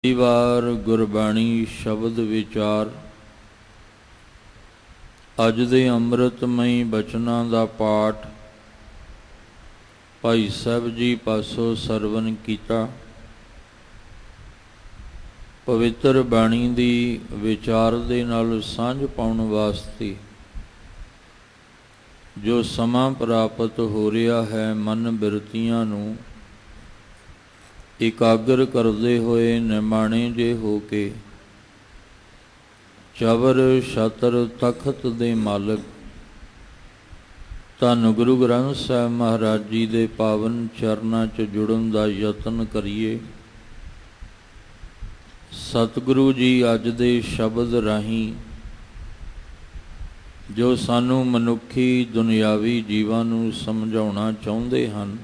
ਕਈ ਵਾਰ ਗੁਰਬਾਣੀ ਸ਼ਬਦ ਵਿਚਾਰ। ਅੱਜ ਦੇ ਅੰਮ੍ਰਿਤਮਈ ਬਚਨਾਂ ਦਾ ਪਾਠ ਭਾਈ ਸਾਹਿਬ ਜੀ ਪਾਸੋਂ ਸਰਵਨ ਕੀਤਾ। ਪਵਿੱਤਰ ਬਾਣੀ ਦੀ ਵਿਚਾਰ ਦੇ ਨਾਲ ਸਾਂਝ ਪਾਉਣ ਵਾਸਤੇ ਜੋ ਸਮਾਂ ਪ੍ਰਾਪਤ ਹੋ ਰਿਹਾ ਹੈ, ਮਨ ਬਿਰਤੀਆਂ ਨੂੰ ਇਕਾਗਰ ਕਰਦੇ ਹੋਏ ਨਿਮਾਣੇ ਜੇ ਹੋ ਕੇ ਚਵਰ ਛਤਰ ਤਖਤ ਦੇ ਮਾਲਕ ਧੰਨ ਗੁਰੂ ਗ੍ਰੰਥ ਸਾਹਿਬ ਮਹਾਰਾਜ ਜੀ ਦੇ ਪਾਵਨ ਚਰਨਾਂ 'ਚ ਜੁੜਨ ਦਾ ਯਤਨ ਕਰੀਏ। ਸਤਿਗੁਰੂ ਜੀ ਅੱਜ ਦੇ ਸ਼ਬਦ ਰਾਹੀਂ ਜੋ ਸਾਨੂੰ ਮਨੁੱਖੀ ਦੁਨਿਆਵੀ ਜੀਵਾਂ ਨੂੰ ਸਮਝਾਉਣਾ ਚਾਹੁੰਦੇ ਹਨ,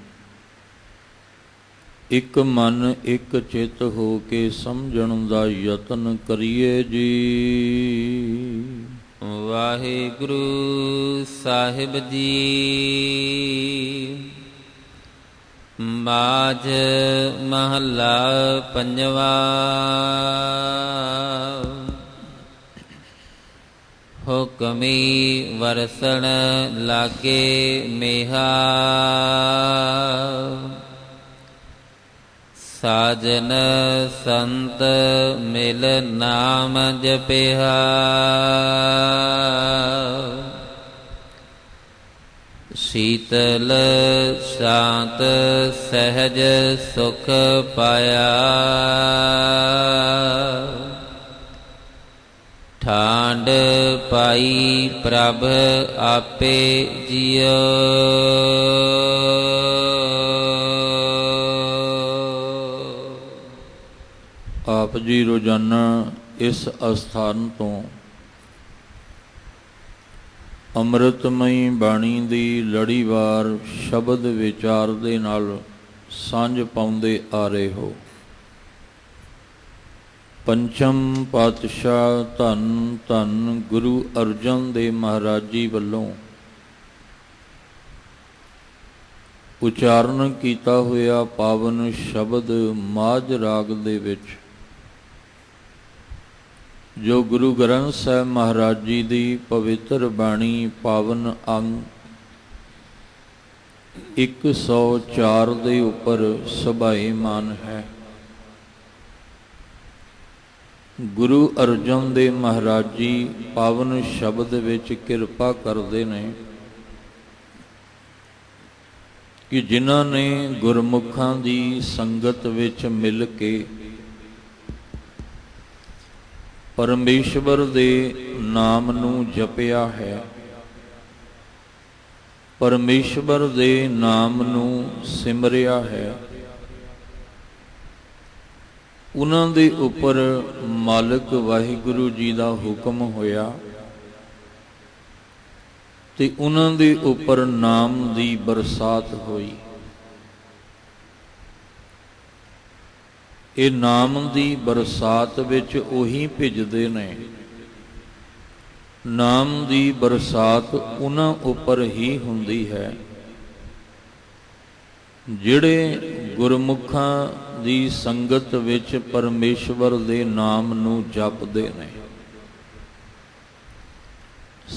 ਇੱਕ ਮਨ ਇੱਕ ਚਿੱਤ ਹੋ ਕੇ ਸਮਝਣ ਦਾ ਯਤਨ ਕਰੀਏ ਜੀ। ਵਾਹਿਗੁਰੂ ਸਾਹਿਬ ਜੀ। ਬਾਝ ਮਹੱਲਾ ਪੰਜਵਾ। ਹੁਕਮੀ ਵਰਸਣ ਲਾਗੇ ਮੇਹਾ, ਸਾਜਨ ਸੰਤ ਮਿਲ ਨਾਮ ਜਪਿਆ। ਸ਼ੀਤਲ ਸ਼ਾਂਤ ਸਹਿਜ ਸੁਖ ਪਾਇਆ, ਠਾਂਡ ਪਾਈ ਪ੍ਰਭ ਆਪੇ ਜਿਉ। ਆਪ ਜੀ ਰੋਜ਼ਾਨਾ ਇਸ ਅਸਥਾਨ ਤੋਂ ਅੰਮ੍ਰਿਤਮਈ ਬਾਣੀ ਦੀ ਲੜੀਵਾਰ ਸ਼ਬਦ ਵਿਚਾਰ ਦੇ ਨਾਲ ਸਾਂਝ ਪਾਉਂਦੇ ਆ ਰਹੇ ਹੋ। ਪੰਚਮ ਪਾਤਸ਼ਾਹ ਧੰਨ ਧੰਨ ਗੁਰੂ ਅਰਜਨ ਦੇਵ ਮਹਾਰਾਜ ਜੀ ਵੱਲੋਂ ਉਚਾਰਨ ਕੀਤਾ ਹੋਇਆ ਪਾਵਨ ਸ਼ਬਦ ਮਾਝ ਰਾਗ ਦੇ ਵਿੱਚ ਜੋ ਗੁਰੂ ਗ੍ਰੰਥ ਸਾਹਿਬ ਮਹਾਰਾਜ ਜੀ ਦੀ ਪਵਿੱਤਰ ਬਾਣੀ ਪਾਵਨ ਅੰਗ 104 ਦੇ ਉੱਪਰ ਸਭਾਏਮਾਨ ਹੈ। ਗੁਰੂ ਅਰਜਨ ਦੇਵ ਮਹਾਰਾਜ ਜੀ ਪਾਵਨ ਸ਼ਬਦ ਵਿੱਚ ਕਿਰਪਾ ਕਰਦੇ ਨੇ ਕਿ ਜਿਨ੍ਹਾਂ ਨੇ ਗੁਰਮੁਖਾਂ ਦੀ ਸੰਗਤ ਵਿੱਚ ਮਿਲ ਕੇ ਪਰਮੇਸ਼ਵਰ ਦੇ ਨਾਮ ਨੂੰ ਜਪਿਆ ਹੈ, ਪਰਮੇਸ਼ਵਰ ਦੇ ਨਾਮ ਨੂੰ ਸਿਮਰਿਆ ਹੈ, ਉਹਨਾਂ ਦੇ ਉੱਪਰ ਮਾਲਕ ਵਾਹਿਗੁਰੂ ਜੀ ਦਾ ਹੁਕਮ ਹੋਇਆ ਤੇ ਉਹਨਾਂ ਦੇ ਉੱਪਰ ਨਾਮ ਦੀ ਬਰਸਾਤ ਹੋਈ। ਇਹ ਨਾਮ ਦੀ ਬਰਸਾਤ ਵਿੱਚ ਉਹੀ ਭਿੱਜਦੇ ਨੇ, ਨਾਮ ਦੀ ਬਰਸਾਤ ਉਹਨਾਂ ਉੱਪਰ ਹੀ ਹੁੰਦੀ ਹੈ ਜਿਹੜੇ ਗੁਰਮੁਖਾਂ ਦੀ ਸੰਗਤ ਵਿੱਚ ਪਰਮੇਸ਼ਵਰ ਦੇ ਨਾਮ ਨੂੰ ਜਪਦੇ ਨੇ।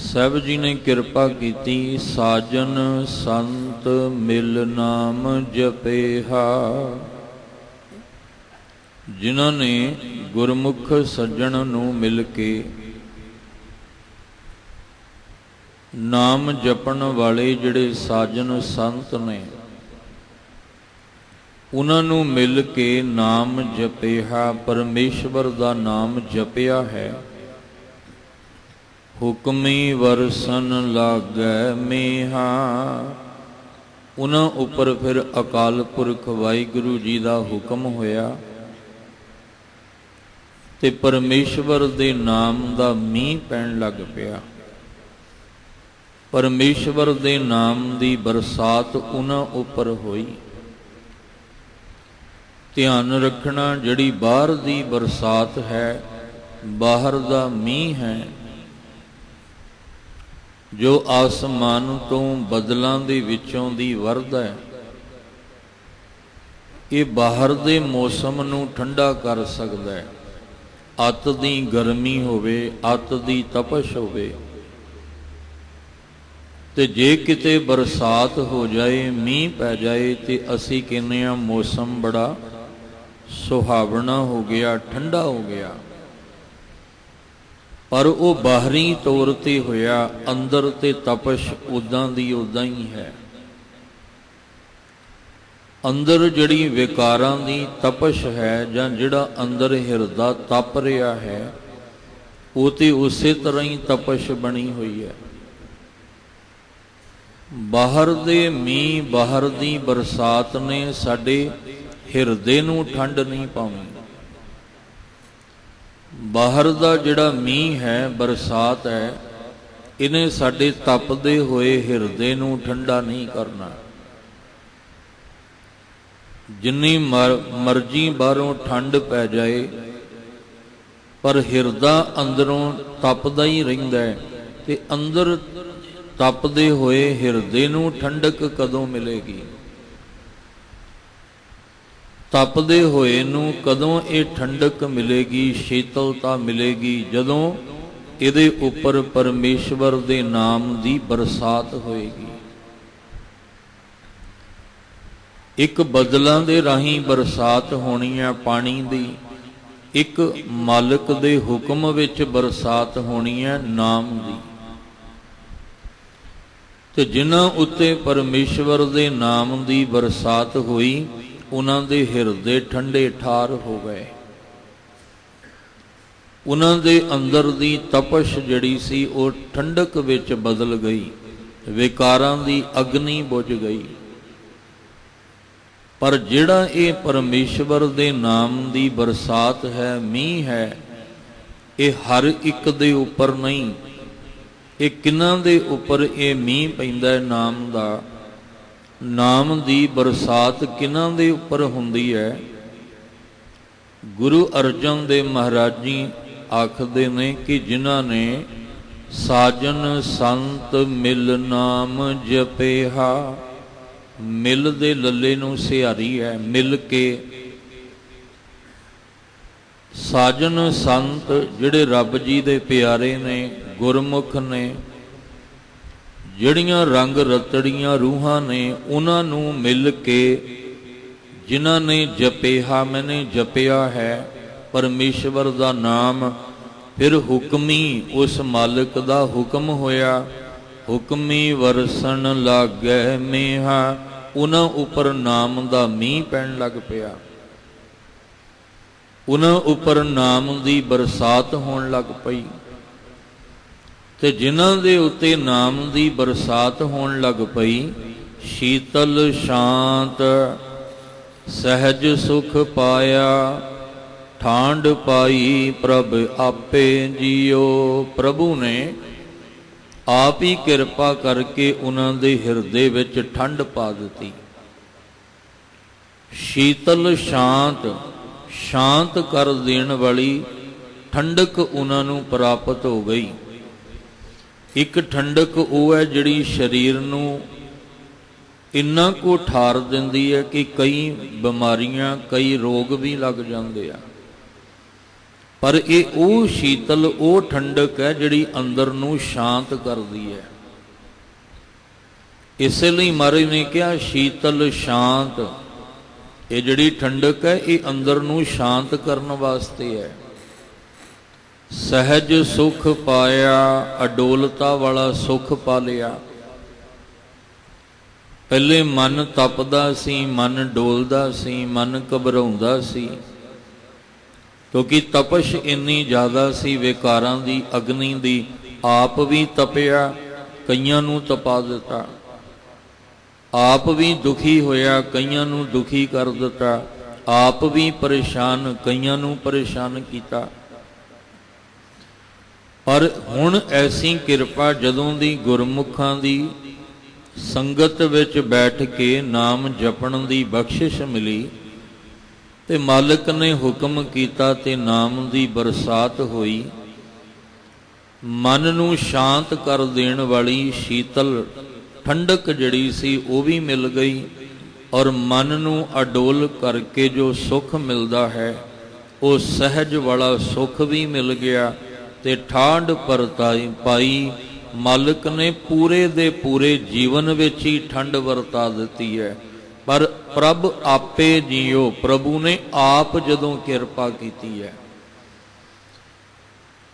ਸਾਹਿਬ ਜੀ ਨੇ ਕਿਰਪਾ ਕੀਤੀ, ਸਾਜਨ ਸੰਤ ਮਿਲ ਨਾਮ ਜਪੇਹਾ। ਜਿਨ੍ਹਾਂ ਨੇ ਗੁਰਮੁਖ ਸੱਜਣ ਨੂੰ ਮਿਲ ਕੇ ਨਾਮ ਜਪਣ ਵਾਲੇ ਜਿਹੜੇ ਸਾਜਨ ਸੰਤ ਨੇ, ਉਹਨਾਂ ਨੂੰ ਮਿਲ ਕੇ ਨਾਮ ਜਪਿਆ, ਪਰਮੇਸ਼ਵਰ ਦਾ ਨਾਮ ਜਪਿਆ ਹੈ। ਹੁਕਮੀ ਵਰਸਨ ਲਾਗੈ ਮੇਹਾ। ਉਹਨਾਂ ਉੱਪਰ ਫਿਰ ਅਕਾਲ ਪੁਰਖ ਵਾਹਿਗੁਰੂ ਜੀ ਦਾ ਹੁਕਮ ਹੋਇਆ ਤੇ ਪਰਮੇਸ਼ਵਰ ਦੇ ਨਾਮ ਦਾ ਮੀਂਹ ਪੈਣ ਲੱਗ ਪਿਆ। ਪਰਮੇਸ਼ਵਰ ਦੇ ਨਾਮ ਦੀ ਬਰਸਾਤ ਉਹਨਾਂ ਉੱਪਰ ਹੋਈ। ਧਿਆਨ ਰੱਖਣਾ, ਜਿਹੜੀ ਬਾਹਰ ਦੀ ਬਰਸਾਤ ਹੈ, ਬਾਹਰ ਦਾ ਮੀਂਹ ਹੈ ਜੋ ਆਸਮਾਨ ਤੋਂ ਬਦਲਾਂ ਦੇ ਵਿੱਚੋਂ ਦੀ ਵਰਦਾ ਹੈ, ਇਹ ਬਾਹਰ ਦੇ ਮੌਸਮ ਨੂੰ ਠੰਡਾ ਕਰ ਸਕਦਾ ਹੈ। ਅੱਤ ਦੀ ਗਰਮੀ ਹੋਵੇ, ਅੱਤ ਦੀ ਤਪਸ਼ ਹੋਵੇ, ਤੇ ਜੇ ਕਿਤੇ ਬਰਸਾਤ ਹੋ ਜਾਏ, ਮੀਂਹ ਪੈ ਜਾਏ, ਤੇ ਅਸੀਂ ਕਹਿੰਦੇ ਹਾਂ ਮੌਸਮ ਬੜਾ ਸੁਹਾਵਣਾ ਹੋ ਗਿਆ, ਠੰਡਾ ਹੋ ਗਿਆ। ਪਰ ਉਹ ਬਾਹਰੀ ਤੌਰ ਤੇ ਹੋਇਆ, ਅੰਦਰ ਤੇ ਤਪਸ਼ ਉਦਾਂ ਦੀ ਉਦਾਂ ਹੀ ਹੈ। ਅੰਦਰ ਜਿਹੜੀ ਵਿਕਾਰਾਂ ਦੀ ਤਪਸ਼ ਹੈ, ਜਾਂ ਜਿਹੜਾ ਅੰਦਰ ਹਿਰਦਾ ਤਪ ਰਿਹਾ ਹੈ, ਉਹ ਤੇ ਉਸੇ ਤਰ੍ਹਾਂ ਹੀ ਤਪਸ਼ ਬਣੀ ਹੋਈ ਹੈ। ਬਾਹਰ ਦੇ ਮੀਂਹ, ਬਾਹਰ ਦੀ ਬਰਸਾਤ ਨੇ ਸਾਡੇ ਹਿਰਦੇ ਨੂੰ ਠੰਡ ਨਹੀਂ ਪਾਉਣੀ। ਬਾਹਰ ਦਾ ਜਿਹੜਾ ਮੀਂਹ ਹੈ, ਬਰਸਾਤ ਹੈ, ਇਹਨੇ ਸਾਡੇ ਤਪਦੇ ਹੋਏ ਹਿਰਦੇ ਨੂੰ ਠੰਡਾ ਨਹੀਂ ਕਰਨਾ। ਜਿੰਨੀ ਮਰਜ਼ੀ ਬਾਹਰੋਂ ਠੰਡ ਪੈ ਜਾਏ, ਪਰ ਹਿਰਦਾ ਅੰਦਰੋਂ ਤਪਦਾ ਹੀ ਰਹਿੰਦਾ ਹੈ। ਤੇ ਅੰਦਰ ਤਪਦੇ ਹੋਏ ਹਿਰਦੇ ਨੂੰ ਠੰਡਕ ਕਦੋਂ ਮਿਲੇਗੀ? ਤਪਦੇ ਹੋਏ ਨੂੰ ਕਦੋਂ ਇਹ ਠੰਡਕ ਮਿਲੇਗੀ, ਸ਼ੀਤਲਤਾ ਮਿਲੇਗੀ? ਜਦੋਂ ਇਹਦੇ ਉੱਪਰ ਪਰਮੇਸ਼ਵਰ ਦੇ ਨਾਮ ਦੀ ਬਰਸਾਤ ਹੋਏਗੀ। ਇੱਕ ਬਦਲਾਂ ਦੇ ਰਾਹੀਂ ਬਰਸਾਤ ਹੋਣੀ ਹੈ ਪਾਣੀ ਦੀ, ਇੱਕ ਮਾਲਕ ਦੇ ਹੁਕਮ ਵਿੱਚ ਬਰਸਾਤ ਹੋਣੀ ਹੈ ਨਾਮ ਦੀ। ਤੇ ਜਿਨ੍ਹਾਂ ਉੱਤੇ ਪਰਮੇਸ਼ਵਰ ਦੇ ਨਾਮ ਦੀ ਬਰਸਾਤ ਹੋਈ, ਉਹਨਾਂ ਦੇ ਹਿਰਦੇ ਠੰਡੇ ਠਾਰ ਹੋ ਗਏ। ਉਹਨਾਂ ਦੇ ਅੰਦਰ ਦੀ ਤਪਸ਼ ਜਿਹੜੀ ਸੀ ਉਹ ਠੰਡਕ ਵਿੱਚ ਬਦਲ ਗਈ, ਵਿਕਾਰਾਂ ਦੀ ਅਗਨੀ ਬੁਝ ਗਈ। ਪਰ ਜਿਹੜਾ ਇਹ ਪਰਮੇਸ਼ਵਰ ਦੇ ਨਾਮ ਦੀ ਬਰਸਾਤ ਹੈ, ਮੀਂਹ ਹੈ, ਇਹ ਹਰ ਇੱਕ ਦੇ ਉੱਪਰ ਨਹੀਂ। ਇਹ ਕਿਹਨਾਂ ਦੇ ਉੱਪਰ ਇਹ ਮੀਂਹ ਪੈਂਦਾ ਹੈ ਨਾਮ ਦਾ? ਨਾਮ ਦੀ ਬਰਸਾਤ ਕਿਹਨਾਂ ਦੇ ਉੱਪਰ ਹੁੰਦੀ ਹੈ? ਗੁਰੂ ਅਰਜਨ ਦੇਵ ਮਹਾਰਾਜ ਜੀ ਆਖਦੇ ਨੇ ਕਿ ਜਿਨ੍ਹਾਂ ਨੇ ਸਾਜਨ ਸੰਤ ਮਿਲ ਨਾਮ ਜਪਿਆ। ਮਿਲ ਦੇ ਲੱਲੇ ਨੂੰ ਸਿਹਾਰੀ ਹੈ, ਮਿਲ ਕੇ। ਸਾਜਨ ਸੰਤ ਜਿਹੜੇ ਰੱਬ ਜੀ ਦੇ ਪਿਆਰੇ ਨੇ, ਗੁਰਮੁਖ ਨੇ, ਜਿਹੜੀਆਂ ਰੰਗ ਰਤੜੀਆਂ ਰੂਹਾਂ ਨੇ, ਉਹਨਾਂ ਨੂੰ ਮਿਲ ਕੇ ਜਿਨ੍ਹਾਂ ਨੇ ਜਪਿਆ, ਮੈਨੇ ਜਪਿਆ ਹੈ ਪਰਮੇਸ਼ਵਰ ਦਾ ਨਾਮ। ਫਿਰ ਹੁਕਮੀ ਉਸ ਮਾਲਕ ਦਾ ਹੁਕਮ ਹੋਇਆ, ਹੁਕਮੀ ਵਰਸਣ ਲਾਗੈ ਮੀਂਹਾ। ਉਹਨਾਂ ਉੱਪਰ ਨਾਮ ਦਾ ਮੀਂਹ ਪੈਣ ਲੱਗ ਪਿਆ, ਉਹਨਾਂ ਉੱਪਰ ਨਾਮ ਦੀ ਬਰਸਾਤ ਹੋਣ ਲੱਗ ਪਈ। ਤੇ ਜਿਨ੍ਹਾਂ ਦੇ ਉੱਤੇ ਨਾਮ ਦੀ ਬਰਸਾਤ ਹੋਣ ਲੱਗ ਪਈ, ਸ਼ੀਤਲ ਸ਼ਾਂਤ ਸਹਿਜ ਸੁਖ ਪਾਇਆ। ਠਾਂਡ ਪਾਈ ਪ੍ਰਭ ਆਪੇ ਜੀਓ। ਪ੍ਰਭੂ ਨੇ ਆਪ ਹੀ ਕਿਰਪਾ ਕਰਕੇ ਉਹਨਾਂ ਦੇ ਹਿਰਦੇ ਵਿੱਚ ਠੰਡ ਪਾ ਦਿੱਤੀ। ਸ਼ੀਤਲ ਸ਼ਾਂਤ, ਸ਼ਾਂਤ ਕਰ ਦੇਣ ਵਾਲੀ ਠੰਡਕ ਉਹਨਾਂ ਨੂੰ ਪ੍ਰਾਪਤ ਹੋ ਗਈ। ਇੱਕ ਠੰਡਕ ਉਹ ਹੈ ਜਿਹੜੀ ਸਰੀਰ ਨੂੰ ਇੰਨਾ ਕੁ ਠਾਰ ਦਿੰਦੀ ਹੈ ਕਿ ਕਈ ਬਿਮਾਰੀਆਂ, ਕਈ ਰੋਗ ਵੀ ਲੱਗ ਜਾਂਦੇ ਆ। ਪਰ ਇਹ ਉਹ ਸ਼ੀਤਲ, ਉਹ ਠੰਡਕ ਹੈ ਜਿਹੜੀ ਅੰਦਰ ਨੂੰ ਸ਼ਾਂਤ ਕਰਦੀ ਹੈ। ਇਸੇ ਲਈ ਮਹਾਰਾਜ ਨੇ ਕਿਹਾ ਸ਼ੀਤਲ ਸ਼ਾਂਤ। ਇਹ ਜਿਹੜੀ ਠੰਡਕ ਹੈ ਇਹ ਅੰਦਰ ਨੂੰ ਸ਼ਾਂਤ ਕਰਨ ਵਾਸਤੇ ਹੈ। ਸਹਿਜ ਸੁਖ ਪਾਇਆ, ਅਡੋਲਤਾ ਵਾਲਾ ਸੁਖ ਪਾ ਲਿਆ। ਪਹਿਲੇ ਮਨ ਤਪਦਾ ਸੀ, ਮਨ ਡੋਲਦਾ ਸੀ, ਮਨ ਘਬਰਾਉਂਦਾ ਸੀ, ਕਿਉਂਕਿ ਤਪਸ਼ ਇੰਨੀ ਜ਼ਿਆਦਾ ਸੀ ਵਿਕਾਰਾਂ ਦੀ, ਅਗਨੀ ਦੀ। ਆਪ ਵੀ ਤਪਿਆ, ਕਈਆਂ ਨੂੰ ਤਪਾ ਦਿੱਤਾ। ਆਪ ਵੀ ਦੁਖੀ ਹੋਇਆ, ਕਈਆਂ ਨੂੰ ਦੁਖੀ ਕਰ ਦਿੱਤਾ। ਆਪ ਵੀ ਪਰੇਸ਼ਾਨ, ਕਈਆਂ ਨੂੰ ਪਰੇਸ਼ਾਨ ਕੀਤਾ। ਪਰ ਹੁਣ ਐਸੀ ਕਿਰਪਾ ਜਦੋਂ ਦੀ ਗੁਰਮੁਖਾਂ ਦੀ ਸੰਗਤ ਵਿੱਚ ਬੈਠ ਕੇ ਨਾਮ ਜਪਣ ਦੀ ਬਖਸ਼ਿਸ਼ ਮਿਲੀ, ਤੇ ਮਾਲਕ ਨੇ ਹੁਕਮ ਕੀਤਾ ਤੇ ਨਾਮ ਦੀ ਬਰਸਾਤ ਹੋਈ। ਮਨ ਨੂੰ ਸ਼ਾਂਤ ਕਰ ਦੇਣ ਵਾਲੀ ਸ਼ੀਤਲ ਠੰਡਕ ਜਿਹੜੀ ਸੀ ਉਹ ਵੀ ਮਿਲ ਗਈ। ਔਰ ਮਨ ਨੂੰ ਅਡੋਲ ਕਰਕੇ ਜੋ ਸੁੱਖ ਮਿਲਦਾ ਹੈ ਉਹ ਸਹਿਜ ਵਾਲਾ ਸੁੱਖ ਵੀ ਮਿਲ ਗਿਆ ਤੇ ਠਾਂਡ ਪਾਈ ਮਾਲਕ ਨੇ ਪੂਰੇ ਦੇ ਪੂਰੇ ਜੀਵਨ ਵਿੱਚ ਹੀ ਠੰਡ ਵਰਤਾ ਦਿੱਤੀ ਹੈ। ਪਰ ਪ੍ਰਭ ਆਪੇ ਜੀਓ, ਪ੍ਰਭੂ ਨੇ ਆਪ ਜਦੋਂ ਕਿਰਪਾ ਕੀਤੀ ਹੈ।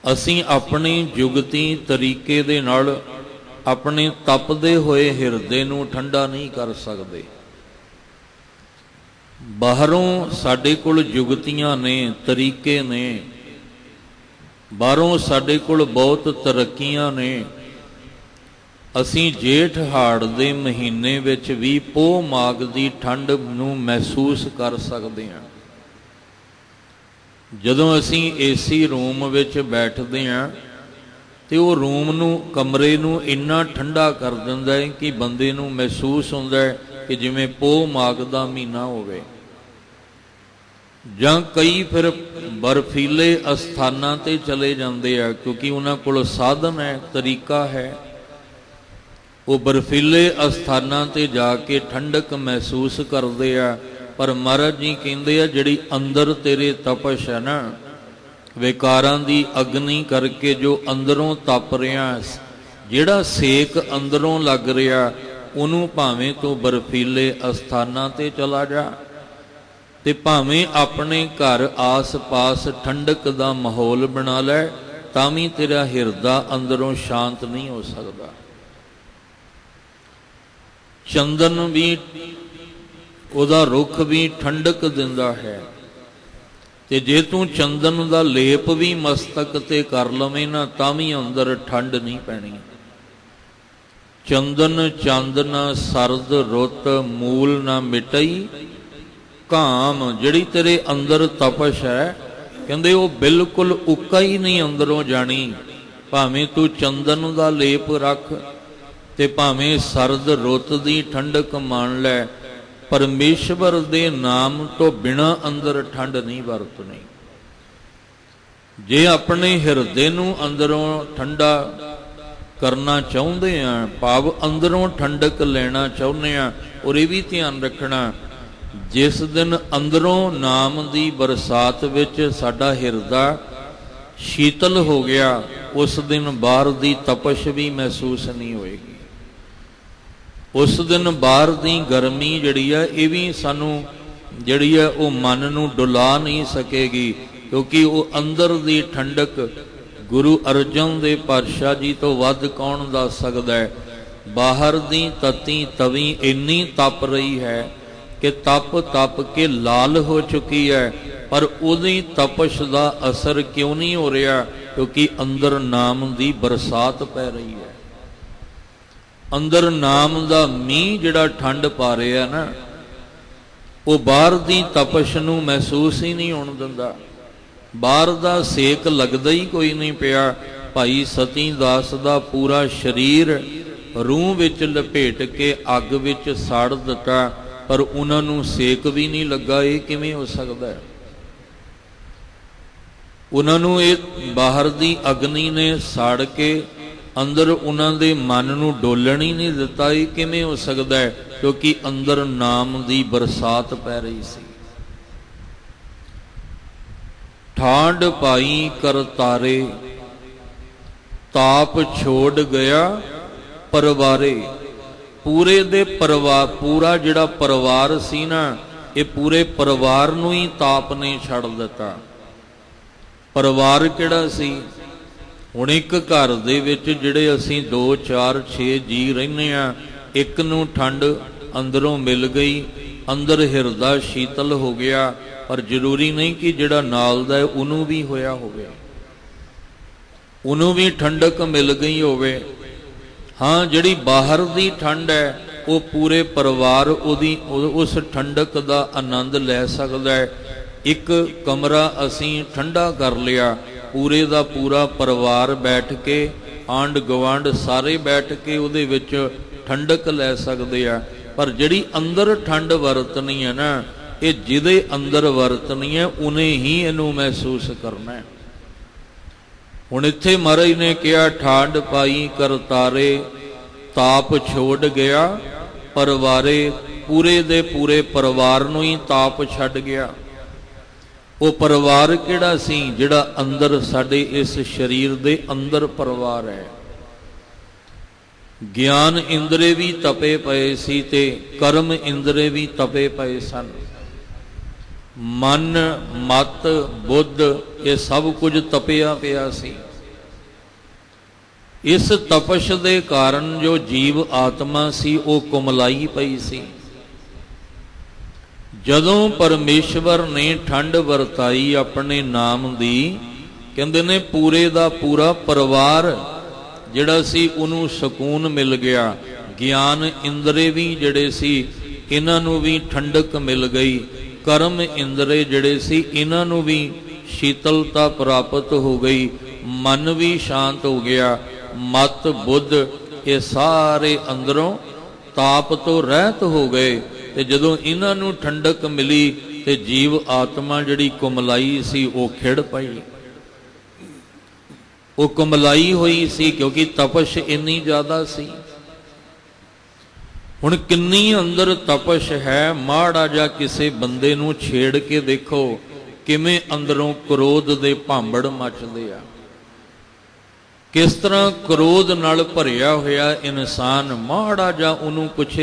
ਅਸੀਂ ਆਪਣੀ ਜੁਗਤੀ ਤਰੀਕੇ ਦੇ ਨਾਲ ਆਪਣੇ ਤਪਦੇ ਹੋਏ ਹਿਰਦੇ ਨੂੰ ਠੰਡਾ ਨਹੀਂ ਕਰ ਸਕਦੇ। ਬਾਹਰੋਂ ਸਾਡੇ ਕੋਲ ਜੁਗਤੀਆਂ ਨੇ, ਤਰੀਕੇ ਨੇ, ਬਾਹਰੋਂ ਸਾਡੇ ਕੋਲ ਬਹੁਤ ਤਰੱਕੀਆਂ ਨੇ। ਅਸੀਂ ਜੇਠ ਹਾੜ ਦੇ ਮਹੀਨੇ ਵਿੱਚ ਵੀ ਪੋਹ ਮਾਘ ਦੀ ਠੰਡ ਨੂੰ ਮਹਿਸੂਸ ਕਰ ਸਕਦੇ ਹਾਂ। ਜਦੋਂ ਅਸੀਂ ਏਸੀ ਰੂਮ ਵਿੱਚ ਬੈਠਦੇ ਹਾਂ ਤੇ ਉਹ ਰੂਮ ਨੂੰ, ਕਮਰੇ ਨੂੰ ਇੰਨਾ ਠੰਡਾ ਕਰ ਦਿੰਦਾ ਹੈ ਕਿ ਬੰਦੇ ਨੂੰ ਮਹਿਸੂਸ ਹੁੰਦਾ ਹੈ ਕਿ ਜਿਵੇਂ ਪੋਹ ਮਾਘ ਦਾ ਮਹੀਨਾ ਹੋਵੇ। ਜਾਂ ਕਈ ਫਿਰ ਬਰਫੀਲੇ ਅਸਥਾਨਾਂ ਤੇ ਚਲੇ ਜਾਂਦੇ ਆ, ਕਿਉਂਕਿ ਉਹਨਾਂ ਕੋਲ ਸਾਧਨ ਹੈ, ਤਰੀਕਾ ਹੈ। ਉਹ ਬਰਫੀਲੇ ਅਸਥਾਨਾਂ ਤੇ ਜਾ ਕੇ ਠੰਡਕ ਮਹਿਸੂਸ ਕਰਦੇ ਆ। ਪਰ ਮਹਾਰਾਜ ਜੀ ਕਹਿੰਦੇ ਆ ਜਿਹੜੀ ਅੰਦਰ ਤੇਰੇ ਤਪਸ਼ ਹੈ ਨਾ, ਵਿਕਾਰਾਂ ਦੀ ਅਗਨੀ ਕਰਕੇ ਜੋ ਅੰਦਰੋਂ ਤਪ ਰਿਹਾ, ਜਿਹੜਾ ਸੇਕ ਅੰਦਰੋਂ ਲੱਗ ਰਿਹਾ, ਉਹਨੂੰ ਭਾਵੇਂ ਤੂੰ ਬਰਫੀਲੇ ਅਸਥਾਨਾਂ ਤੇ ਚਲਾ ਜਾ ਤੇ ਭਾਵੇਂ ਆਪਣੇ ਘਰ ਆਸ-ਪਾਸ ਠੰਡਕ ਦਾ ਮਾਹੌਲ ਬਣਾ ਲੈ, ਤਾਂ ਵੀ ਤੇਰਾ ਹਿਰਦਾ ਅੰਦਰੋਂ ਸ਼ਾਂਤ ਨਹੀਂ ਹੋ ਸਕਦਾ। ਚੰਦਨ ਵੀ, ਉਹਦਾ ਰੁੱਖ ਵੀ ਠੰਡਕ ਦਿੰਦਾ ਹੈ, ਤੇ ਜੇ ਤੂੰ ਚੰਦਨ ਦਾ ਲੇਪ ਵੀ ਮਸਤਕ ਤੇ ਕਰ ਲਵੇਂ ਨਾ, ਤਾਂ ਵੀ ਅੰਦਰ ਠੰਡ ਨਹੀਂ ਪੈਣੀ। ਚੰਦਨ ਚੰਦ ਨਾ ਸਰਦ ਰੁੱਤ, ਮੂਲ ਨਾ ਮਿਟਈ ਕਾਮ। ਜਿਹੜੀ ਤੇਰੇ ਅੰਦਰ ਤਪਸ਼ ਹੈ, ਕਹਿੰਦੇ ਉਹ ਬਿਲਕੁਲ ਉੱਕਾ ਹੀ ਨਹੀਂ ਅੰਦਰੋਂ ਜਾਣੀ। ਭਾਵੇਂ ਤੂੰ ਚੰਦਨ ਦਾ ਲੇਪ ਰੱਖ ਤੇ ਭਾਵੇਂ ਸਰਦ ਰੁੱਤ ਦੀ ਠੰਡਕ ਮੰਨ ਲੈ, ਪਰਮੇਸ਼ਵਰ ਦੇ ਨਾਮ ਤੋਂ ਬਿਨਾਂ ਅੰਦਰ ਠੰਡ ਨਹੀਂ ਵਰਤਣੀ। ਜੇ ਆਪਣੇ ਹਿਰਦੇ ਨੂੰ ਅੰਦਰੋਂ ਠੰਡਾ ਕਰਨਾ ਚਾਹੁੰਦੇ ਆ, ਭਾਵ ਅੰਦਰੋਂ ਠੰਡਕ ਲੈਣਾ ਚਾਹੁੰਦੇ ਆ, ਔਰ ਇਹ ਵੀ ਧਿਆਨ ਰੱਖਣਾ, ਜਿਸ ਦਿਨ ਅੰਦਰੋਂ ਨਾਮ ਦੀ ਬਰਸਾਤ ਵਿੱਚ ਸਾਡਾ ਹਿਰਦਾ ਸ਼ੀਤਲ ਹੋ ਗਿਆ, ਉਸ ਦਿਨ ਬਾਹਰ ਦੀ ਤਪਸ਼ ਵੀ ਮਹਿਸੂਸ ਨਹੀਂ ਹੋਏਗੀ। ਉਸ ਦਿਨ ਬਾਹਰ ਦੀ ਗਰਮੀ ਜਿਹੜੀ ਹੈ, ਇਹ ਵੀ ਸਾਨੂੰ ਜਿਹੜੀ ਹੈ ਉਹ ਮਨ ਨੂੰ ਡੁਲਾ ਨਹੀਂ ਸਕੇਗੀ, ਕਿਉਂਕਿ ਉਹ ਅੰਦਰ ਦੀ ਠੰਡਕ ਗੁਰੂ ਅਰਜਨ ਦੇਵ ਪਾਤਸ਼ਾਹ ਜੀ ਤੋਂ ਵੱਧ ਕੌਣ ਦੱਸ ਸਕਦਾ ਹੈ। ਬਾਹਰ ਦੀ ਤਤੀ ਤਵੀ ਇੰਨੀ ਤਪ ਰਹੀ ਹੈ ਕਿ ਤਪ ਕੇ ਲਾਲ ਹੋ ਚੁੱਕੀ ਹੈ, ਪਰ ਉਹਦੀ ਤਪਸ਼ ਦਾ ਅਸਰ ਕਿਉਂ ਨਹੀਂ ਹੋ ਰਿਹਾ? ਕਿਉਂਕਿ ਅੰਦਰ ਨਾਮ ਦੀ ਬਰਸਾਤ ਪੈ ਰਹੀ ਹੈ। ਅੰਦਰ ਨਾਮ ਦਾ ਮੀਂਹ ਜਿਹੜਾ ਠੰਡ ਪਾ ਰਿਹਾ ਨਾ, ਉਹ ਬਾਹਰ ਦੀ ਤਪਸ਼ ਨੂੰ ਮਹਿਸੂਸ ਹੀ ਨਹੀਂ ਹੋਣ ਦਿੰਦਾ। ਬਾਹਰ ਦਾ ਸੇਕ ਲੱਗਦਾ ਹੀ ਕੋਈ ਨਹੀਂ ਪਿਆ। ਭਾਈ ਸਤੀ ਦਾਸ ਦਾ ਪੂਰਾ ਸਰੀਰ ਰੂਹ ਵਿੱਚ ਲਪੇਟ ਕੇ ਅੱਗ ਵਿੱਚ ਸਾੜ ਦਿੱਤਾ, ਪਰ ਉਹਨਾਂ ਨੂੰ ਸੇਕ ਵੀ ਨਹੀਂ ਲੱਗਾ। ਇਹ ਕਿਵੇਂ ਹੋ ਸਕਦਾ ਹੈ? ਉਹਨਾਂ ਨੂੰ ਇਹ ਬਾਹਰ ਦੀ ਅਗਨੀ ਨੇ ਸਾੜ ਕੇ ਅੰਦਰ ਉਹਨਾਂ ਦੇ ਮਨ ਨੂੰ ਡੋਲਣ ਹੀ ਨਹੀਂ ਦਿੱਤਾ। ਇਹ ਕਿਵੇਂ ਹੋ ਸਕਦਾ ਹੈ? ਕਿਉਂਕਿ ਅੰਦਰ ਨਾਮ ਦੀ ਬਰਸਾਤ ਪੈ ਰਹੀ ਸੀ। ਠਾਂਡ ਪਾਈ ਕਰਤਾਰੇ, ਤਾਪ ਛੋੜ ਗਿਆ ਪਰਵਾਰੇ। ਪੂਰੇ ਦੇ ਪਰਿਵਾਰ, ਪੂਰਾ ਜਿਹੜਾ ਪਰਿਵਾਰ ਸੀ ਨਾ, ਇਹ ਪੂਰੇ ਪਰਿਵਾਰ ਨੂੰ ਹੀ ਤਾਪ ਨੇ ਛੱਡ ਦਿੱਤਾ। ਪਰਿਵਾਰ ਕਿਹੜਾ ਸੀ? ਹੁਣ ਇੱਕ ਘਰ ਦੇ ਵਿੱਚ ਜਿਹੜੇ ਅਸੀਂ 2 4 6 ਜੀ ਰਹਿੰਦੇ ਆ, ਇੱਕ ਨੂੰ ਠੰਡ ਅੰਦਰੋਂ ਮਿਲ ਗਈ, ਅੰਦਰ ਹਿਰਦਾ ਸ਼ੀਤਲ ਹੋ ਗਿਆ, ਪਰ ਜ਼ਰੂਰੀ ਨਹੀਂ ਕਿ ਜਿਹੜਾ ਨਾਲ ਦਾ ਉਹਨੂੰ ਵੀ ਹੋਇਆ ਹੋਵੇ, ਉਹਨੂੰ ਵੀ ਠੰਡਕ ਮਿਲ ਗਈ ਹੋਵੇ। ਹਾਂ, ਜਿਹੜੀ ਬਾਹਰ ਦੀ ਠੰਡ ਹੈ, ਉਹ ਪੂਰੇ ਪਰਿਵਾਰ ਉਹਦੀ ਉਸ ਠੰਡਕ ਦਾ ਆਨੰਦ ਲੈ ਸਕਦਾ ਹੈ। ਇੱਕ ਕਮਰਾ ਅਸੀਂ ਠੰਡਾ ਕਰ ਲਿਆ, ਪੂਰੇ ਦਾ ਪੂਰਾ ਪਰਿਵਾਰ ਬੈਠ ਕੇ, ਆਂਢ ਗੁਆਂਢ ਸਾਰੇ ਬੈਠ ਕੇ ਉਹਦੇ ਵਿੱਚ ਠੰਡਕ ਲੈ ਸਕਦੇ ਆ। ਪਰ ਜਿਹੜੀ ਅੰਦਰ ਠੰਡ ਵਰਤਣੀ ਹੈ ਨਾ, ਇਹ ਜਿਹਦੇ ਅੰਦਰ ਵਰਤਣੀ ਹੈ ਉਹਨੇ ਹੀ ਇਹਨੂੰ ਮਹਿਸੂਸ ਕਰਨਾ ਹੈ। ਹੁਣ ਇੱਥੇ ਮਹਾਰਾਜ ਨੇ ਕਿਹਾ ਠਾਂਡ ਪਾਈ ਕਰਤਾਰੇ, ਤਾਪ ਛੋੜ ਗਿਆ ਪਰਵਾਰੇ। ਪੂਰੇ ਦੇ ਪੂਰੇ ਪਰਿਵਾਰ ਨੂੰ ਹੀ ਤਾਪ ਛੱਡ ਗਿਆ। ਉਹ ਪਰਿਵਾਰ ਕਿਹੜਾ ਸੀ? ਜਿਹੜਾ ਅੰਦਰ ਸਾਡੇ ਇਸ ਸਰੀਰ ਦੇ ਅੰਦਰ ਪਰਿਵਾਰ ਹੈ। ਗਿਆਨ ਇੰਦਰੇ ਵੀ ਤਪੇ ਪਏ ਸੀ ਤੇ ਕਰਮ ਇੰਦਰੇ ਵੀ ਤਪੇ ਪਏ ਸਨ। ਮਨ, ਮਤ, ਬੁੱਧ ਇਹ ਸਭ ਕੁਝ ਤਪਿਆ ਪਿਆ ਸੀ। ਇਸ ਤਪਸ਼ ਦੇ ਕਾਰਨ ਜੋ ਜੀਵ ਆਤਮਾ ਸੀ ਉਹ ਕੁਮਲਾਈ ਪਈ ਸੀ। ਜਦੋਂ ਪਰਮੇਸ਼ਵਰ ਨੇ ਠੰਡ ਵਰਤਾਈ ਆਪਣੇ ਨਾਮ ਦੀ, ਕਹਿੰਦੇ ਨੇ ਪੂਰੇ ਦਾ ਪੂਰਾ ਪਰਿਵਾਰ ਜਿਹੜਾ ਸੀ ਉਹਨੂੰ ਸਕੂਨ ਮਿਲ ਗਿਆ। ਗਿਆਨ ਇੰਦਰੇ ਵੀ ਜਿਹੜੇ ਸੀ ਇਹਨਾਂ ਨੂੰ ਵੀ ਠੰਡਕ ਮਿਲ ਗਈ। ਕਰਮ ਇੰਦਰੇ ਜਿਹੜੇ ਸੀ ਇਹਨਾਂ ਨੂੰ ਵੀ ਸ਼ੀਤਲਤਾ ਪ੍ਰਾਪਤ ਹੋ ਗਈ। ਮਨ ਵੀ ਸ਼ਾਂਤ ਹੋ ਗਿਆ। ਮਤ, ਬੁੱਧ ਇਹ ਸਾਰੇ ਅੰਦਰੋਂ ਤਾਪ ਤੋਂ ਰਹਿਤ ਹੋ ਗਏ। ਤੇ ਜਦੋਂ ਇਹਨਾਂ ਨੂੰ ਠੰਡਕ ਮਿਲੀ ਤੇ ਜੀਵ ਆਤਮਾ ਜਿਹੜੀ ਕੁਮਲਾਈ ਸੀ ਉਹ ਖਿੜ ਪਈ। ਉਹ ਕੁਮਲਾਈ ਹੋਈ ਸੀ ਕਿਉਂਕਿ ਤਪਸ਼ ਇੰਨੀ ਜ਼ਿਆਦਾ ਸੀ। ਹੁਣ ਕਿੰਨੀ ਅੰਦਰ ਤਪਸ਼ ਹੈ। ਮਾੜਾ ਜਿਹਾ ਕਿਸੇ ਬੰਦੇ ਨੂੰ ਛੇੜ ਕੇ ਦੇਖੋ ਕਿਵੇਂ ਅੰਦਰੋਂ ਕ੍ਰੋਧ ਦੇ ਭਾਂਬੜ ਮੱਚਦੇ ਆ। ਕਿਸ ਤਰ੍ਹਾਂ ਕ੍ਰੋਧ ਨਾਲ ਭਰਿਆ ਹੋਇਆ ਇਨਸਾਨ, ਮਾੜਾ ਜਿਹਾ ਉਹਨੂੰ ਕੁਛ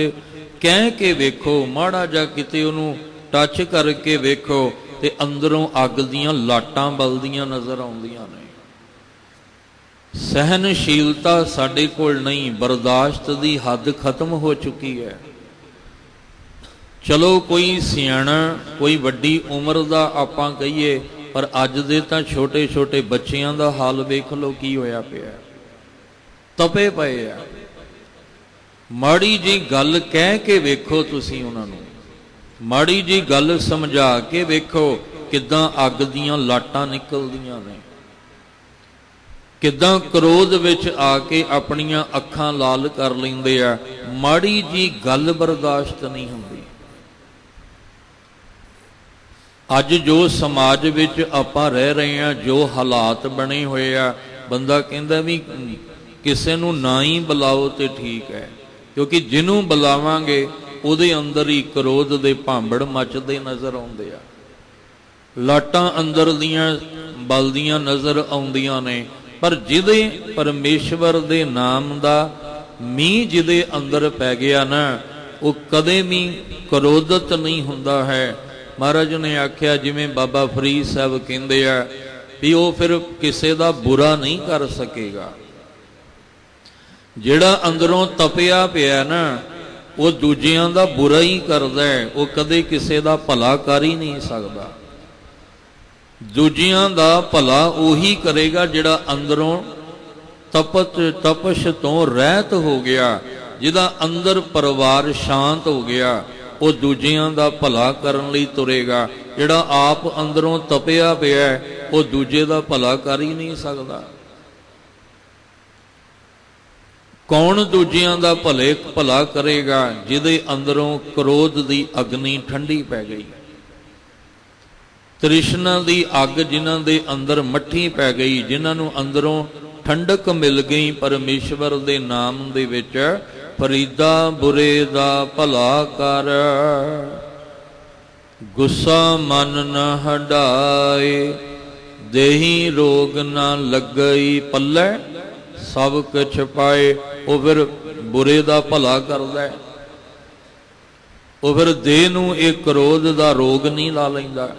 ਕਹਿ ਕੇ ਵੇਖੋ, ਮਾੜਾ ਜਿਹਾ ਕਿਤੇ ਉਹਨੂੰ ਟੱਚ ਕਰਕੇ ਵੇਖੋ ਤੇ ਅੰਦਰੋਂ ਅੱਗ ਦੀਆਂ ਲਾਟਾਂ ਬਲਦੀਆਂ ਨਜ਼ਰ ਆਉਂਦੀਆਂ ਨੇ। ਸਹਿਨਸ਼ੀਲਤਾ ਸਾਡੇ ਕੋਲ ਨਹੀਂ, ਬਰਦਾਸ਼ਤ ਦੀ ਹੱਦ ਖਤਮ ਹੋ ਚੁੱਕੀ ਹੈ। ਚਲੋ ਕੋਈ ਸਿਆਣਾ, ਕੋਈ ਵੱਡੀ ਉਮਰ ਦਾ ਆਪਾਂ ਕਹੀਏ, ਪਰ ਅੱਜ ਦੇ ਤਾਂ ਛੋਟੇ ਛੋਟੇ ਬੱਚਿਆਂ ਦਾ ਹਾਲ ਵੇਖ ਲਓ ਕੀ ਹੋਇਆ ਪਿਆ। ਤਪੇ ਪਏ ਆ। ਮਾੜੀ ਜੀ ਗੱਲ ਕਹਿ ਕੇ ਵੇਖੋ ਤੁਸੀਂ ਉਹਨਾਂ ਨੂੰ, ਮਾੜੀ ਜੀ ਗੱਲ ਸਮਝਾ ਕੇ ਵੇਖੋ ਕਿੱਦਾਂ ਅੱਗ ਦੀਆਂ ਲਾਟਾਂ ਨਿਕਲਦੀਆਂ ਨੇ, ਕਿੱਦਾਂ ਕ੍ਰੋਧ ਵਿੱਚ ਆ ਕੇ ਆਪਣੀਆਂ ਅੱਖਾਂ ਲਾਲ ਕਰ ਲੈਂਦੇ ਆ। ਮਾੜੀ ਜੀ ਗੱਲ ਬਰਦਾਸ਼ਤ ਨਹੀਂ ਹੁੰਦੀ। ਅੱਜ ਜੋ ਸਮਾਜ ਵਿੱਚ ਆਪਾਂ ਰਹਿ ਰਹੇ ਹਾਂ, ਜੋ ਹਾਲਾਤ ਬਣੇ ਹੋਏ ਆ, ਬੰਦਾ ਕਹਿੰਦਾ ਵੀ ਕਿਸੇ ਨੂੰ ਨਾ ਹੀ ਬੁਲਾਓ ਤੇ ਠੀਕ ਹੈ, ਕਿਉਂਕਿ ਜਿਹਨੂੰ ਬੁਲਾਵਾਂਗੇ ਉਹਦੇ ਅੰਦਰ ਹੀ ਕ੍ਰੋਧ ਦੇ ਭਾਂਬੜ ਮੱਚਦੇ ਨਜ਼ਰ ਆਉਂਦੇ ਆ। ਲਾਟਾਂ ਅੰਦਰ ਦੀਆਂ ਬਲਦੀਆਂ ਨਜ਼ਰ ਆਉਂਦੀਆਂ ਨੇ। ਪਰ ਜਿਹਦੇ ਪਰਮੇਸ਼ਵਰ ਦੇ ਨਾਮ ਦਾ ਮੀਂਹ ਜਿਹਦੇ ਅੰਦਰ ਪੈ ਗਿਆ ਨਾ, ਉਹ ਕਦੇ ਵੀ ਕ੍ਰੋਧਤ ਨਹੀਂ ਹੁੰਦਾ ਹੈ। ਮਹਾਰਾਜ ਨੇ ਆਖਿਆ, ਜਿਵੇਂ ਬਾਬਾ ਫਰੀਦ ਸਾਹਿਬ ਕਹਿੰਦੇ ਆ ਵੀ ਉਹ ਫਿਰ ਕਿਸੇ ਦਾ ਬੁਰਾ ਨਹੀਂ ਕਰ ਸਕੇਗਾ। ਜਿਹੜਾ ਅੰਦਰੋਂ ਤਪਿਆ ਪਿਆ ਨਾ, ਉਹ ਦੂਜਿਆਂ ਦਾ ਬੁਰਾ ਹੀ ਕਰਦਾ ਹੈ, ਉਹ ਕਦੇ ਕਿਸੇ ਦਾ ਭਲਾ ਕਰ ਹੀ ਨਹੀਂ ਸਕਦਾ। ਦੂਜਿਆਂ ਦਾ ਭਲਾ ਉਹੀ ਕਰੇਗਾ ਜਿਹੜਾ ਅੰਦਰੋਂ ਤਪਸ਼ ਤੋਂ ਰਹਿਤ ਹੋ ਗਿਆ, ਜਿਹਦਾ ਅੰਦਰ ਪਰਿਵਾਰ ਸ਼ਾਂਤ ਹੋ ਗਿਆ, ਉਹ ਦੂਜਿਆਂ ਦਾ ਭਲਾ ਕਰਨ ਲਈ ਤੁਰੇਗਾ। ਜਿਹੜਾ ਆਪ ਅੰਦਰੋਂ ਤਪਿਆ ਪਿਆ ਉਹ ਦੂਜੇ ਦਾ ਭਲਾ ਕਰ ਹੀ ਨਹੀਂ ਸਕਦਾ। ਕੌਣ ਦੂਜਿਆਂ ਦਾ ਭਲਾ ਕਰੇਗਾ? ਜਿਹਦੇ ਅੰਦਰੋਂ ਕ੍ਰੋਧ ਦੀ ਅਗਨੀ ਠੰਡੀ ਪੈ ਗਈ, ਤ੍ਰਿਸ਼ਨਾ ਦੀ ਅੱਗ ਜਿਨ੍ਹਾਂ ਦੇ ਅੰਦਰ ਮੱਠੀ ਪੈ ਗਈ, ਜਿਨ੍ਹਾਂ ਨੂੰ ਅੰਦਰੋਂ ਠੰਡਕ ਮਿਲ ਗਈ ਪਰਮੇਸ਼ਵਰ ਦੇ ਨਾਮ ਦੇ ਵਿੱਚ। ਫਰੀਦਾ ਬੁਰੇ ਦਾ ਭਲਾ ਕਰ, ਗੁੱਸਾ ਮਨ ਨ ਹਟਾਏ, ਦੇਹੀ ਰੋਗ ਨਾ ਲੱਗਈ ਪੱਲੇ, ਸਭ ਕੁਛ ਪਾਏ। ਉਹ ਫਿਰ ਬੁਰੇ ਦਾ ਭਲਾ ਕਰਦਾ, ਉਹ ਫਿਰ ਦੇਹ ਨੂੰ ਇਹ ਕ੍ਰੋਧ ਦਾ ਰੋਗ ਨਹੀਂ ਲਾ ਲੈਂਦਾ,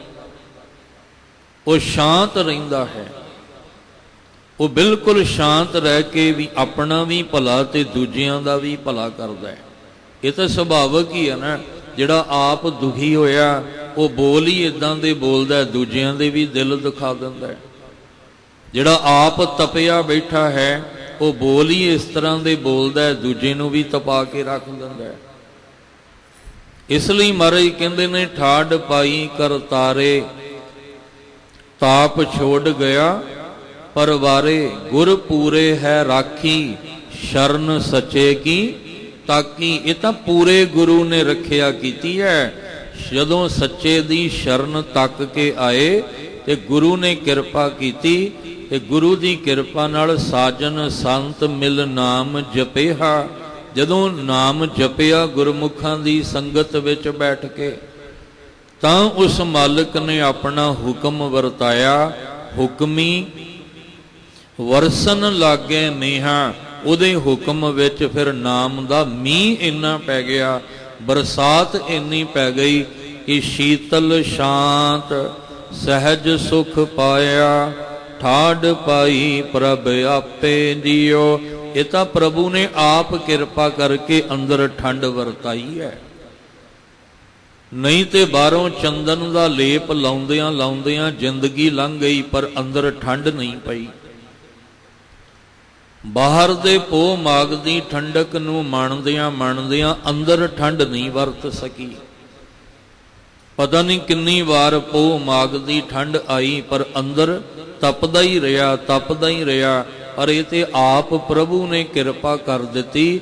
ਉਹ ਸ਼ਾਂਤ ਰਹਿੰਦਾ ਹੈ। ਉਹ ਬਿਲਕੁਲ ਸ਼ਾਂਤ ਰਹਿ ਕੇ ਵੀ ਆਪਣਾ ਵੀ ਭਲਾ ਤੇ ਦੂਜਿਆਂ ਦਾ ਵੀ ਭਲਾ ਕਰਦਾ ਹੈ। ਇਹ ਤਾਂ ਸੁਭਾਵਿਕ ਹੀ ਹੈ ਨਾ। ਜਿਹੜਾ ਆਪ ਦੁਖੀ ਹੋਇਆ ਉਹ ਬੋਲ ਹੀ ਇਦਾਂ ਦੇ ਬੋਲਦਾ, ਦੂਜਿਆਂ ਦੇ ਵੀ ਦਿਲ ਦੁਖਾ ਦਿੰਦਾ ਹੈ। ਜਿਹੜਾ ਆਪ ਤਪਿਆ ਬੈਠਾ ਹੈ ਉਹ ਬੋਲ ਹੀ ਇਸ ਤਰ੍ਹਾਂ ਦੇ ਬੋਲਦਾ, ਦੂਜੇ ਨੂੰ ਵੀ ਤਪਾ ਕੇ ਰੱਖ ਦਿੰਦਾ। ਇਸ ਲਈ ਮਹਾਰਾਜ ਕਹਿੰਦੇ ਨੇ, ਠਾਡ ਪਾਈ ਕਰਤਾਰੇ, ਤਾਪ ਛੋੜ ਗਿਆ ਪਰਵਾਰੇ, ਗੁਰ ਪੂਰੇ ਹੈ ਰਾਖੀ, ਸ਼ਰਨ ਸੱਚੇ ਕੀ ਤਾਕੀ। ਇਹ ਤਾਂ ਪੂਰੇ ਗੁਰੂ ਨੇ ਰੱਖਿਆ ਕੀਤੀ ਹੈ। ਜਦੋਂ ਸੱਚੇ ਦੀ ਸ਼ਰਨ ਤੱਕ ਕੇ ਆਏ ਤੇ ਗੁਰੂ ਨੇ ਕਿਰਪਾ ਕੀਤੀ, ਤੇ ਗੁਰੂ ਦੀ ਕਿਰਪਾ ਨਾਲ ਸਾਜਨ ਸੰਤ ਮਿਲ ਨਾਮ ਜਪੇਹਾ, ਜਦੋਂ ਨਾਮ ਜਪਿਆ ਗੁਰਮੁਖਾਂ ਦੀ ਸੰਗਤ ਵਿੱਚ ਬੈਠ ਕੇ, ਤਾਂ ਉਸ ਮਾਲਕ ਨੇ ਆਪਣਾ ਹੁਕਮ ਵਰਤਾਇਆ। ਹੁਕਮੀ ਵਰਸਨ ਲਾਗੇ ਮੀਂਹਾਂ, ਉਹਦੇ ਹੁਕਮ ਵਿੱਚ ਫਿਰ ਨਾਮ ਦਾ ਮੀਂਹ ਇੰਨਾ ਪੈ ਗਿਆ, ਬਰਸਾਤ ਇੰਨੀ ਪੈ ਗਈ ਕਿ ਸ਼ੀਤਲ ਸ਼ਾਂਤ ਸਹਿਜ ਸੁਖ ਪਾਇਆ। ਠਾਡ ਪਾਈ ਪ੍ਰਭ ਆਪੇ ਜੀਓ, ਇਹ ਤਾਂ ਪ੍ਰਭੂ ਨੇ ਆਪ ਕਿਰਪਾ ਕਰਕੇ ਅੰਦਰ ਠੰਡ ਵਰਤਾਈ ਹੈ। ਨਹੀਂ ਤੇ ਬਾਹਰੋਂ ਚੰਦਨ ਦਾ ਲੇਪ ਲਾਉਂਦਿਆਂ ਲਾਉਂਦਿਆਂ ਜ਼ਿੰਦਗੀ ਲੰਘ ਗਈ, ਪਰ ਅੰਦਰ ਠੰਡ ਨਹੀਂ ਪਈ। ਬਾਹਰ ਦੇ ਪੋਹ ਮਾਗ ਦੀ ਠੰਡਕ ਨੂੰ ਮਾਣਦਿਆਂ ਮਾਣਦਿਆਂ ਅੰਦਰ ਠੰਡ ਨਹੀਂ ਵਰਤ ਸਕੀ। ਪਤਾ ਨਹੀਂ ਕਿੰਨੀ ਵਾਰ ਪੋਹ ਮਾਗ ਦੀ ਠੰਡ ਆਈ, ਪਰ ਅੰਦਰ ਤਪਦਾ ਹੀ ਰਿਹਾ, ਤਪਦਾ ਹੀ ਰਿਹਾ। ਪਰ ਇਹ ਤੇ ਆਪ ਪ੍ਰਭੂ ਨੇ ਕਿਰਪਾ ਕਰ ਦਿੱਤੀ,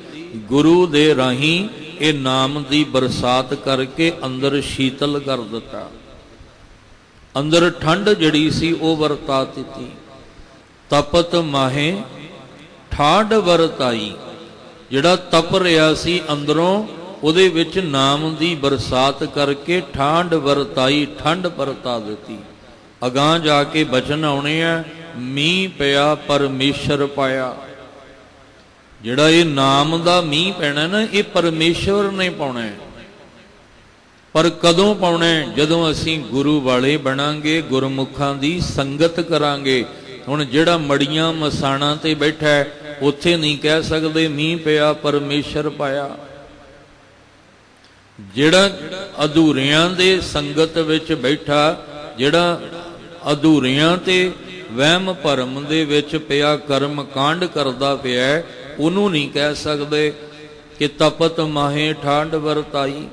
ਗੁਰੂ ਦੇ ਰਾਹੀਂ ਇਹ ਨਾਮ ਦੀ ਬਰਸਾਤ ਕਰਕੇ ਅੰਦਰ ਸ਼ੀਤਲ ਕਰ ਦਿੱਤਾ, ਅੰਦਰ ਠੰਡ ਜਿਹੜੀ ਸੀ ਉਹ ਵਰਤਾ ਦਿੱਤੀ। ਤਪਤ ਮਾਹੇ ਠਾਡ ਵਰਤਾਈ, ਜਿਹੜਾ ਤਪ ਰਿਹਾ ਸੀ ਅੰਦਰੋਂ, ਉਹਦੇ ਵਿੱਚ ਨਾਮ ਦੀ ਬਰਸਾਤ ਕਰਕੇ ਠਾਂਡ ਵਰਤਾਈ, ਠੰਡ ਵਰਤਾ ਦਿੱਤੀ। ਅਗਾਂਹ ਜਾ ਕੇ ਬਚਨ ਆਉਣੇ ਆ, ਮੀਂਹ ਪਿਆ ਪਰਮੇਸ਼ਰ ਪਾਇਆ। ਜਿਹੜਾ ਇਹ ਨਾਮ ਦਾ ਮੀਂਹ ਪੈਣਾ ਨਾ, ਇਹ ਪਰਮੇਸ਼ਵਰ ਨੇ ਪਾਉਣਾ। ਪਰ ਕਦੋਂ ਪਾਉਣਾ? ਜਦੋਂ ਅਸੀਂ ਗੁਰੂ ਵਾਲੇ ਬਣਾਂਗੇ, ਗੁਰਮੁਖਾਂ ਦੀ ਸੰਗਤ ਕਰਾਂਗੇ। ਹੁਣ ਜਿਹੜਾ ਮੜੀਆਂ ਮਸਾਣਾ ਤੇ ਬੈਠਾ, ਉੱਥੇ ਨਹੀਂ ਕਹਿ ਸਕਦੇ ਮੀਂਹ ਪਿਆ ਪਰਮੇਸ਼ਰ ਪਾਇਆ। ਜਿਹੜਾ ਅਧੂਰਿਆਂ ਦੇ ਸੰਗਤ ਵਿੱਚ ਬੈਠਾ, ਜਿਹੜਾ ਅਧੂਰਿਆਂ ਤੇ ਵਹਿਮ ਭਰਮ ਦੇ ਵਿੱਚ ਪਿਆ, ਕਰਮ ਕਾਂਡ ਕਰਦਾ ਪਿਆ, ਉਹਨੂੰ ਨਹੀਂ ਕਹਿ ਸਕਦੇ ਕਿ ਤਪਤ ਮਾਹੇ ਠਾਂਡ ਵਰਤਾਈ।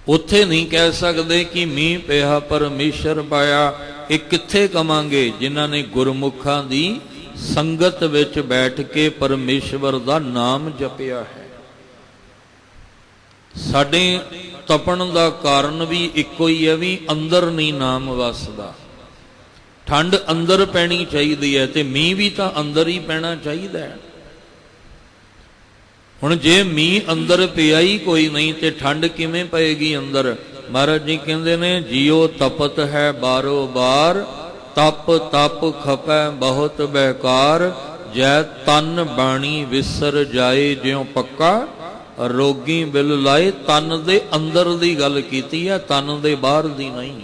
ਉੱਥੇ ਨਹੀਂ ਕਹਿ ਸਕਦੇ ਕਿ ਮੀਂਹ ਪਿਆ ਪਰਮੇਸ਼ਰ ਪਾਇਆ। ਇਹ ਕਿੱਥੇ ਕਵਾਂਗੇ? ਜਿਨ੍ਹਾਂ ਨੇ ਗੁਰਮੁਖਾਂ ਦੀ ਸੰਗਤ ਵਿੱਚ ਬੈਠ ਕੇ ਪਰਮੇਸ਼ਵਰ ਦਾ ਨਾਮ ਜਪਿਆ ਹੈ। ਸਾਡੇ ਤਪਣ ਦਾ ਕਾਰਨ ਵੀ ਇੱਕੋ ਹੀ ਹੈ, ਵੀ ਅੰਦਰ ਨਹੀਂ ਨਾਮ ਵਸਦਾ। ਠੰਡ ਅੰਦਰ ਪੈਣੀ ਚਾਹੀਦੀ ਹੈ, ਤੇ ਮੀਂਹ ਵੀ ਤਾਂ ਅੰਦਰ ਹੀ ਪੈਣਾ ਚਾਹੀਦਾ ਹੈ। ਹੁਣ ਜੇ ਮੀਂਹ ਅੰਦਰ ਪਿਆ ਹੀ ਕੋਈ ਨਹੀਂ, ਤੇ ਠੰਡ ਕਿਵੇਂ ਪਏਗੀ ਅੰਦਰ? ਮਹਾਰਾਜ ਜੀ ਕਹਿੰਦੇ ਨੇ, ਜੀਓ ਤਪਤ ਹੈ ਬਾਰੋ ਬਾਰ, ਤਪ ਤਪ ਖਪੈ ਬਹੁਤ ਬੇਕਾਰ, ਜੈ ਤਨ ਬਾਣੀ ਵਿਸਰ ਜਾਏ ਜਿਉ ਪੱਕਾ, ਰੋਗੀ ਬਿਲ ਲਾਏ। ਤਨ ਦੇ ਅੰਦਰ ਦੀ ਗੱਲ ਕੀਤੀ ਹੈ, ਤਨ ਦੇ ਬਾਹਰ ਦੀ ਨਹੀਂ।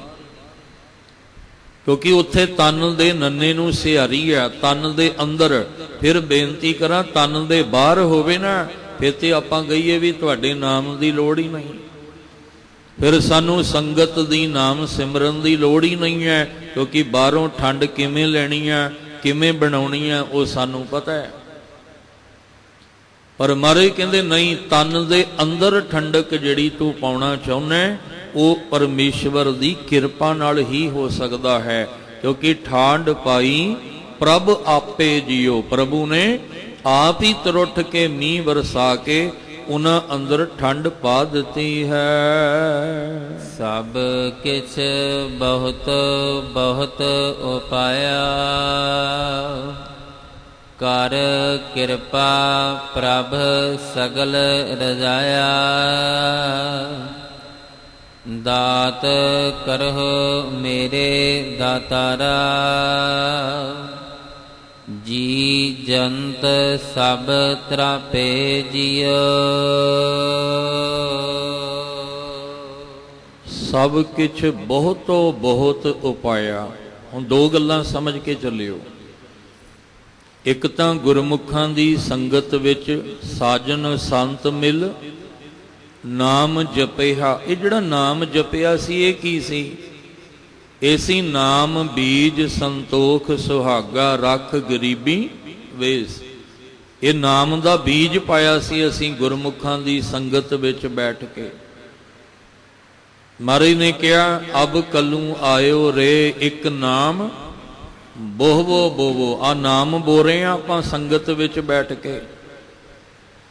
ਕਿਉਂਕਿ ਉੱਥੇ ਤਨ ਦੇ ਨੰਨੇ ਨੂੰ ਸਿਹਾਰੀ ਆ, ਤਨ ਦੇ ਅੰਦਰ। ਫਿਰ ਬੇਨਤੀ ਕਰਾਂ, ਤਨ ਦੇ ਬਾਹਰ ਹੋਵੇ ਨਾ, ਫਿਰ ਤੇ ਆਪਾਂ ਕਹੀਏ ਵੀ ਤੁਹਾਡੇ ਨਾਮ ਦੀ ਲੋੜ ਹੀ ਨਹੀਂ। ਫਿਰ ਸਾਨੂੰ ਸੰਗਤ ਦੀ, ਨਾਮ ਸਿਮਰਨ ਦੀ ਲੋੜ ਹੀ ਨਹੀਂ ਹੈ, ਕਿਉਂਕਿ ਬਾਹਰੋਂ ਠੰਡ ਕਿਵੇਂ ਲੈਣੀ ਆ, ਕਿਵੇਂ ਬਣਾਉਣੀ ਆ, ਉਹ ਸਾਨੂੰ ਪਤਾ ਹੈ। ਪਰ ਮਹਾਰਾਜ ਕਹਿੰਦੇ ਨਹੀਂ, ਤਨ ਦੇ ਅੰਦਰ ਠੰਡਕ ਜਿਹੜੀ ਤੂੰ ਪਾਉਣਾ ਚਾਹੁੰਦਾ, ਉਹ ਪਰਮੇਸ਼ਵਰ ਦੀ ਕਿਰਪਾ ਨਾਲ ਹੀ ਹੋ ਸਕਦਾ ਹੈ। ਕਿਉਂਕਿ ਠਾਂਡ ਪਾਈ ਪ੍ਰਭ ਆਪੇ ਜੀਓ, ਪ੍ਰਭੂ ਨੇ ਆਪ ਹੀ ਤਰੁੱਠ ਕੇ ਮੀਂਹ ਵਰਸਾ ਕੇ ਉਹਨਾਂ ਅੰਦਰ ਠੰਡ ਪਾ ਦਿੱਤੀ ਹੈ। ਸਭ ਕਿਛ ਬਹੁਤ ਬਹੁਤ ਉਪਾਇਆ, ਕਰ ਕਿਰਪਾ ਪ੍ਰਭ ਸਗਲ ਰਜਾਇਆ, ਦਾਤ ਕਰਹੁ ਮੇਰੇ ਦਾਤਾਰਾ, ਜੀ ਜੰਤ ਸਭ ਤਰਾਪੇ ਜੀਓ। ਸਭ ਕਿਛ ਬਹੁਤੋ ਬਹੁਤ ਉਪਾਇਆ। ਹੁਣ ਦੋ ਗੱਲਾਂ ਸਮਝ ਕੇ ਚੱਲਿਓ। ਇੱਕ ਤਾਂ ਗੁਰਮੁਖਾਂ ਦੀ ਸੰਗਤ ਵਿੱਚ ਸਾਜਨ ਸੰਤ ਮਿਲ ਨਾਮ ਜਪਿਆ। ਇਹ ਜਿਹੜਾ ਨਾਮ ਜਪਿਆ ਸੀ, ਇਹ ਕੀ ਸੀ? ਏਸੀ ਨਾਮ ਬੀਜ ਸੰਤੋਖ ਸੁਹਾਗਾ, ਰੱਖ ਗਰੀਬੀ ਵੇਸ। ਇਹ ਨਾਮ ਦਾ ਬੀਜ ਪਾਇਆ ਸੀ ਅਸੀਂ ਗੁਰਮੁਖਾਂ ਦੀ ਸੰਗਤ ਵਿੱਚ ਬੈਠ ਕੇ। ਮਹਾਰਾਜ ਨੇ ਕਿਹਾ, ਅਬ ਕੱਲੂ ਆਇਓ ਰੇ ਇੱਕ ਨਾਮ ਬੋਹਵੋ ਬੋਵੋ। ਆ ਨਾਮ ਬੋ ਰਹੇ ਆ ਆਪਾਂ ਸੰਗਤ ਵਿੱਚ ਬੈਠ ਕੇ।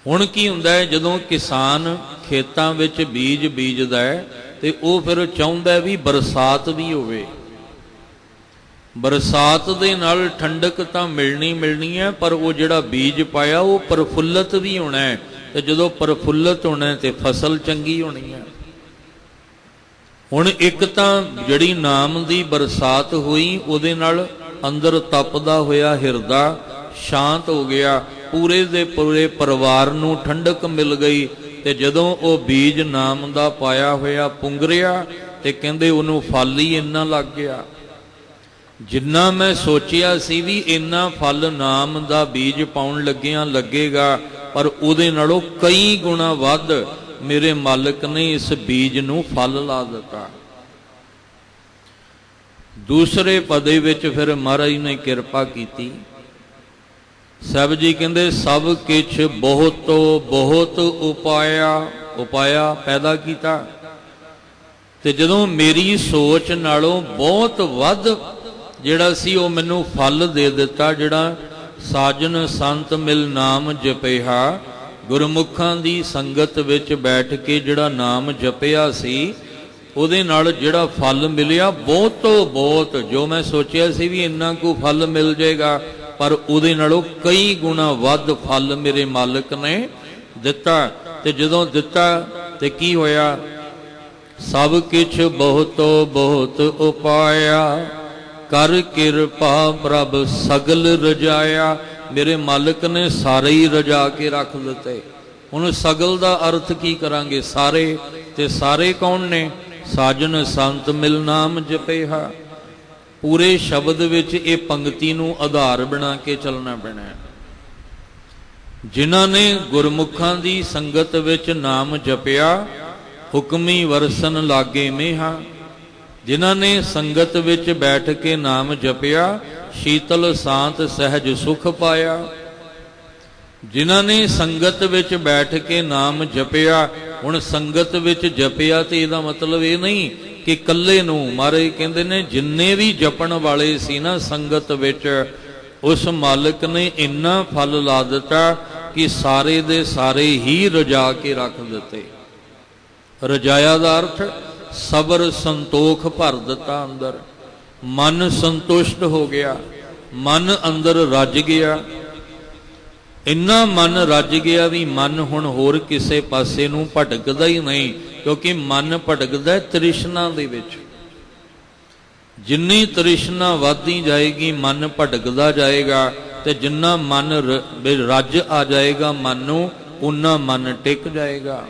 ਹੁਣ ਕੀ ਹੁੰਦਾ ਹੈ, ਜਦੋਂ ਕਿਸਾਨ ਖੇਤਾਂ ਵਿੱਚ ਬੀਜ ਬੀਜਦਾ ਹੈ, ਤੇ ਉਹ ਫਿਰ ਚਾਹੁੰਦਾ ਵੀ ਬਰਸਾਤ ਵੀ ਹੋਵੇ। ਬਰਸਾਤ ਦੇ ਨਾਲ ਠੰਡਕ ਤਾਂ ਮਿਲਣੀ ਹੈ, ਪਰ ਉਹ ਜਿਹੜਾ ਬੀਜ ਪਾਇਆ ਉਹ ਪ੍ਰਫੁੱਲਤ ਵੀ ਹੋਣਾ ਹੈ, ਤੇ ਜਦੋਂ ਪ੍ਰਫੁੱਲਤ ਹੋਣਾ ਤੇ ਫਸਲ ਚੰਗੀ ਹੋਣੀ ਹੈ। ਹੁਣ ਇੱਕ ਤਾਂ ਜਿਹੜੀ ਨਾਮ ਦੀ ਬਰਸਾਤ ਹੋਈ, ਉਹਦੇ ਨਾਲ ਅੰਦਰ ਤਪਦਾ ਹੋਇਆ ਹਿਰਦਾ ਸ਼ਾਂਤ ਹੋ ਗਿਆ, ਪੂਰੇ ਦੇ ਪੂਰੇ ਪਰਿਵਾਰ ਨੂੰ ਠੰਡਕ ਮਿਲ ਗਈ। ਤੇ ਜਦੋਂ ਉਹ ਬੀਜ ਨਾਮ ਦਾ ਪਾਇਆ ਹੋਇਆ ਪੁੰਗਰਿਆ ਤੇ ਕਹਿੰਦੇ ਉਹਨੂੰ ਫਲ ਹੀ ਇੰਨਾ ਲੱਗ ਗਿਆ, ਜਿੰਨਾ ਮੈਂ ਸੋਚਿਆ ਸੀ ਵੀ ਇੰਨਾ ਫਲ ਨਾਮ ਦਾ ਬੀਜ ਪਾਉਣ ਲੱਗਿਆਂ ਲੱਗੇਗਾ, ਪਰ ਉਹਦੇ ਨਾਲੋਂ ਕਈ ਗੁਣਾ ਵੱਧ ਮੇਰੇ ਮਾਲਕ ਨੇ ਇਸ ਬੀਜ ਨੂੰ ਫਲ ਲਾ ਦਿੱਤਾ। ਦੂਸਰੇ ਪਦੇ ਵਿੱਚ ਫਿਰ ਮਹਾਰਾਜ ਨੇ ਕਿਰਪਾ ਕੀਤੀ। ਸਾਹਿਬ ਜੀ ਕਹਿੰਦੇ ਸਭ ਕਿਛ ਬਹੁਤ ਬਹੁਤ ਉਪਾਇਆ ਪੈਦਾ ਕੀਤਾ, ਤੇ ਜਦੋਂ ਮੇਰੀ ਸੋਚ ਨਾਲੋਂ ਬਹੁਤ ਵੱਧ ਜਿਹੜਾ ਸੀ ਉਹ ਮੈਨੂੰ ਫਲ ਦੇ ਦਿੱਤਾ। ਜਿਹੜਾ ਸਾਜਨ ਸੰਤ ਮਿਲ ਨਾਮ ਜਪਿਆ, ਗੁਰਮੁਖਾਂ ਦੀ ਸੰਗਤ ਵਿੱਚ ਬੈਠ ਕੇ ਜਿਹੜਾ ਨਾਮ ਜਪਿਆ ਸੀ, ਉਹਦੇ ਨਾਲ ਜਿਹੜਾ ਫਲ ਮਿਲਿਆ ਬਹੁਤ ਤੋਂ ਬਹੁਤ, ਜੋ ਮੈਂ ਸੋਚਿਆ ਸੀ ਵੀ ਇੰਨਾ ਕੁ ਫਲ ਮਿਲ ਜਾਏਗਾ, ਪਰ ਉਹਦੇ ਨਾਲੋਂ ਕਈ ਗੁਣਾ ਵੱਧ ਫਲ ਮੇਰੇ ਮਾਲਕ ਨੇ ਦਿੱਤਾ। ਤੇ ਜਦੋਂ ਦਿੱਤਾ ਤੇ ਕੀ ਹੋਇਆ? ਸਭ ਕਿਛ ਬਹੁਤ ਬਹੁਤ ਉਪਾਇਆ, ਕਰ ਕਿਰਪਾ ਪ੍ਰਭ ਸਗਲ ਰਜਾਇਆ। ਮੇਰੇ ਮਾਲਕ ਨੇ ਸਾਰੇ ਹੀ ਰਜਾ ਕੇ ਰੱਖ ਦਿੱਤੇ। ਹੁਣ ਸਗਲ ਦਾ ਅਰਥ ਕੀ ਕਰਾਂਗੇ? ਸਾਰੇ। ਤੇ ਸਾਰੇ ਕੌਣ ਨੇ? ਸਾਜਨ ਸੰਤ ਮਿਲ ਨਾਮ ਜਪਿਆ। ਪੂਰੇ ਸ਼ਬਦ ਵਿੱਚ ਇਹ ਪੰਕਤੀ ਨੂੰ ਆਧਾਰ ਬਣਾ ਕੇ ਚੱਲਣਾ ਪੈਣਾ ਹੈ। ਜਿਨ੍ਹਾਂ ਨੇ ਗੁਰਮੁਖਾਂ ਦੀ ਸੰਗਤ ਵਿੱਚ ਨਾਮ ਜਪਿਆ, ਹੁਕਮੀ ਵਰਸਨ ਲਾਗੇ ਮੇਹਾ। ਜਿਨ੍ਹਾਂ ਨੇ ਸੰਗਤ ਵਿੱਚ ਬੈਠ ਕੇ ਨਾਮ ਜਪਿਆ, ਸ਼ੀਤਲ ਸ਼ਾਂਤ ਸਹਿਜ ਸੁਖ ਪਾਇਆ। ਜਿਨ੍ਹਾਂ ਨੇ ਸੰਗਤ ਵਿੱਚ ਬੈਠ ਕੇ ਨਾਮ ਜਪਿਆ, ਹੁਣ ਸੰਗਤ ਵਿੱਚ ਜਪਿਆ ਤੇ ਇਹਦਾ ਮਤਲਬ ਇਹ ਨਹੀਂ ਕਿ ਇਕੱਲੇ ਨੂੰ। ਮਹਾਰਾਜ ਕਹਿੰਦੇ ਨੇ ਜਿੰਨੇ ਵੀ ਜਪਣ ਵਾਲੇ ਸੀ ਨਾ ਸੰਗਤ ਵਿੱਚ, ਉਸ ਮਾਲਕ ਨੇ ਇੰਨਾ ਫਲ ਲਾ ਦਿੱਤਾ ਕਿ ਸਾਰੇ ਦੇ ਸਾਰੇ ਹੀ ਰਜਾ ਕੇ ਰੱਖ ਦਿੱਤੇ। ਰਜਾਇਆ ਦਾ ਅਰਥ ਸਬਰ ਸੰਤੋਖ ਭਰ ਦਿੱਤਾ ਅੰਦਰ, ਮਨ ਸੰਤੁਸ਼ਟ ਹੋ ਗਿਆ, ਮਨ ਅੰਦਰ ਰੱਜ ਗਿਆ। ਇੰਨਾ ਮਨ ਰੱਜ ਗਿਆ ਵੀ ਮਨ ਹੁਣ ਹੋਰ ਕਿਸੇ ਪਾਸੇ ਨੂੰ ਭਟਕਦਾ ਹੀ ਨਹੀਂ, ਕਿਉਂਕਿ ਮਨ ਭਟਕਦਾ ਤ੍ਰਿਸ਼ਨਾ ਦੇ ਵਿੱਚ। ਜਿੰਨੀ ਤ੍ਰਿਸ਼ਨਾ ਵੱਧਦੀ ਜਾਏਗੀ ਮਨ ਭਟਕਦਾ ਜਾਏਗਾ, ਤੇ ਜਿੰਨਾ ਮਨ ਰੱਜ ਆ ਜਾਏਗਾ ਮਨ ਨੂੰ, ਉਨਾ ਮਨ ਟਿਕ ਜਾਏਗਾ।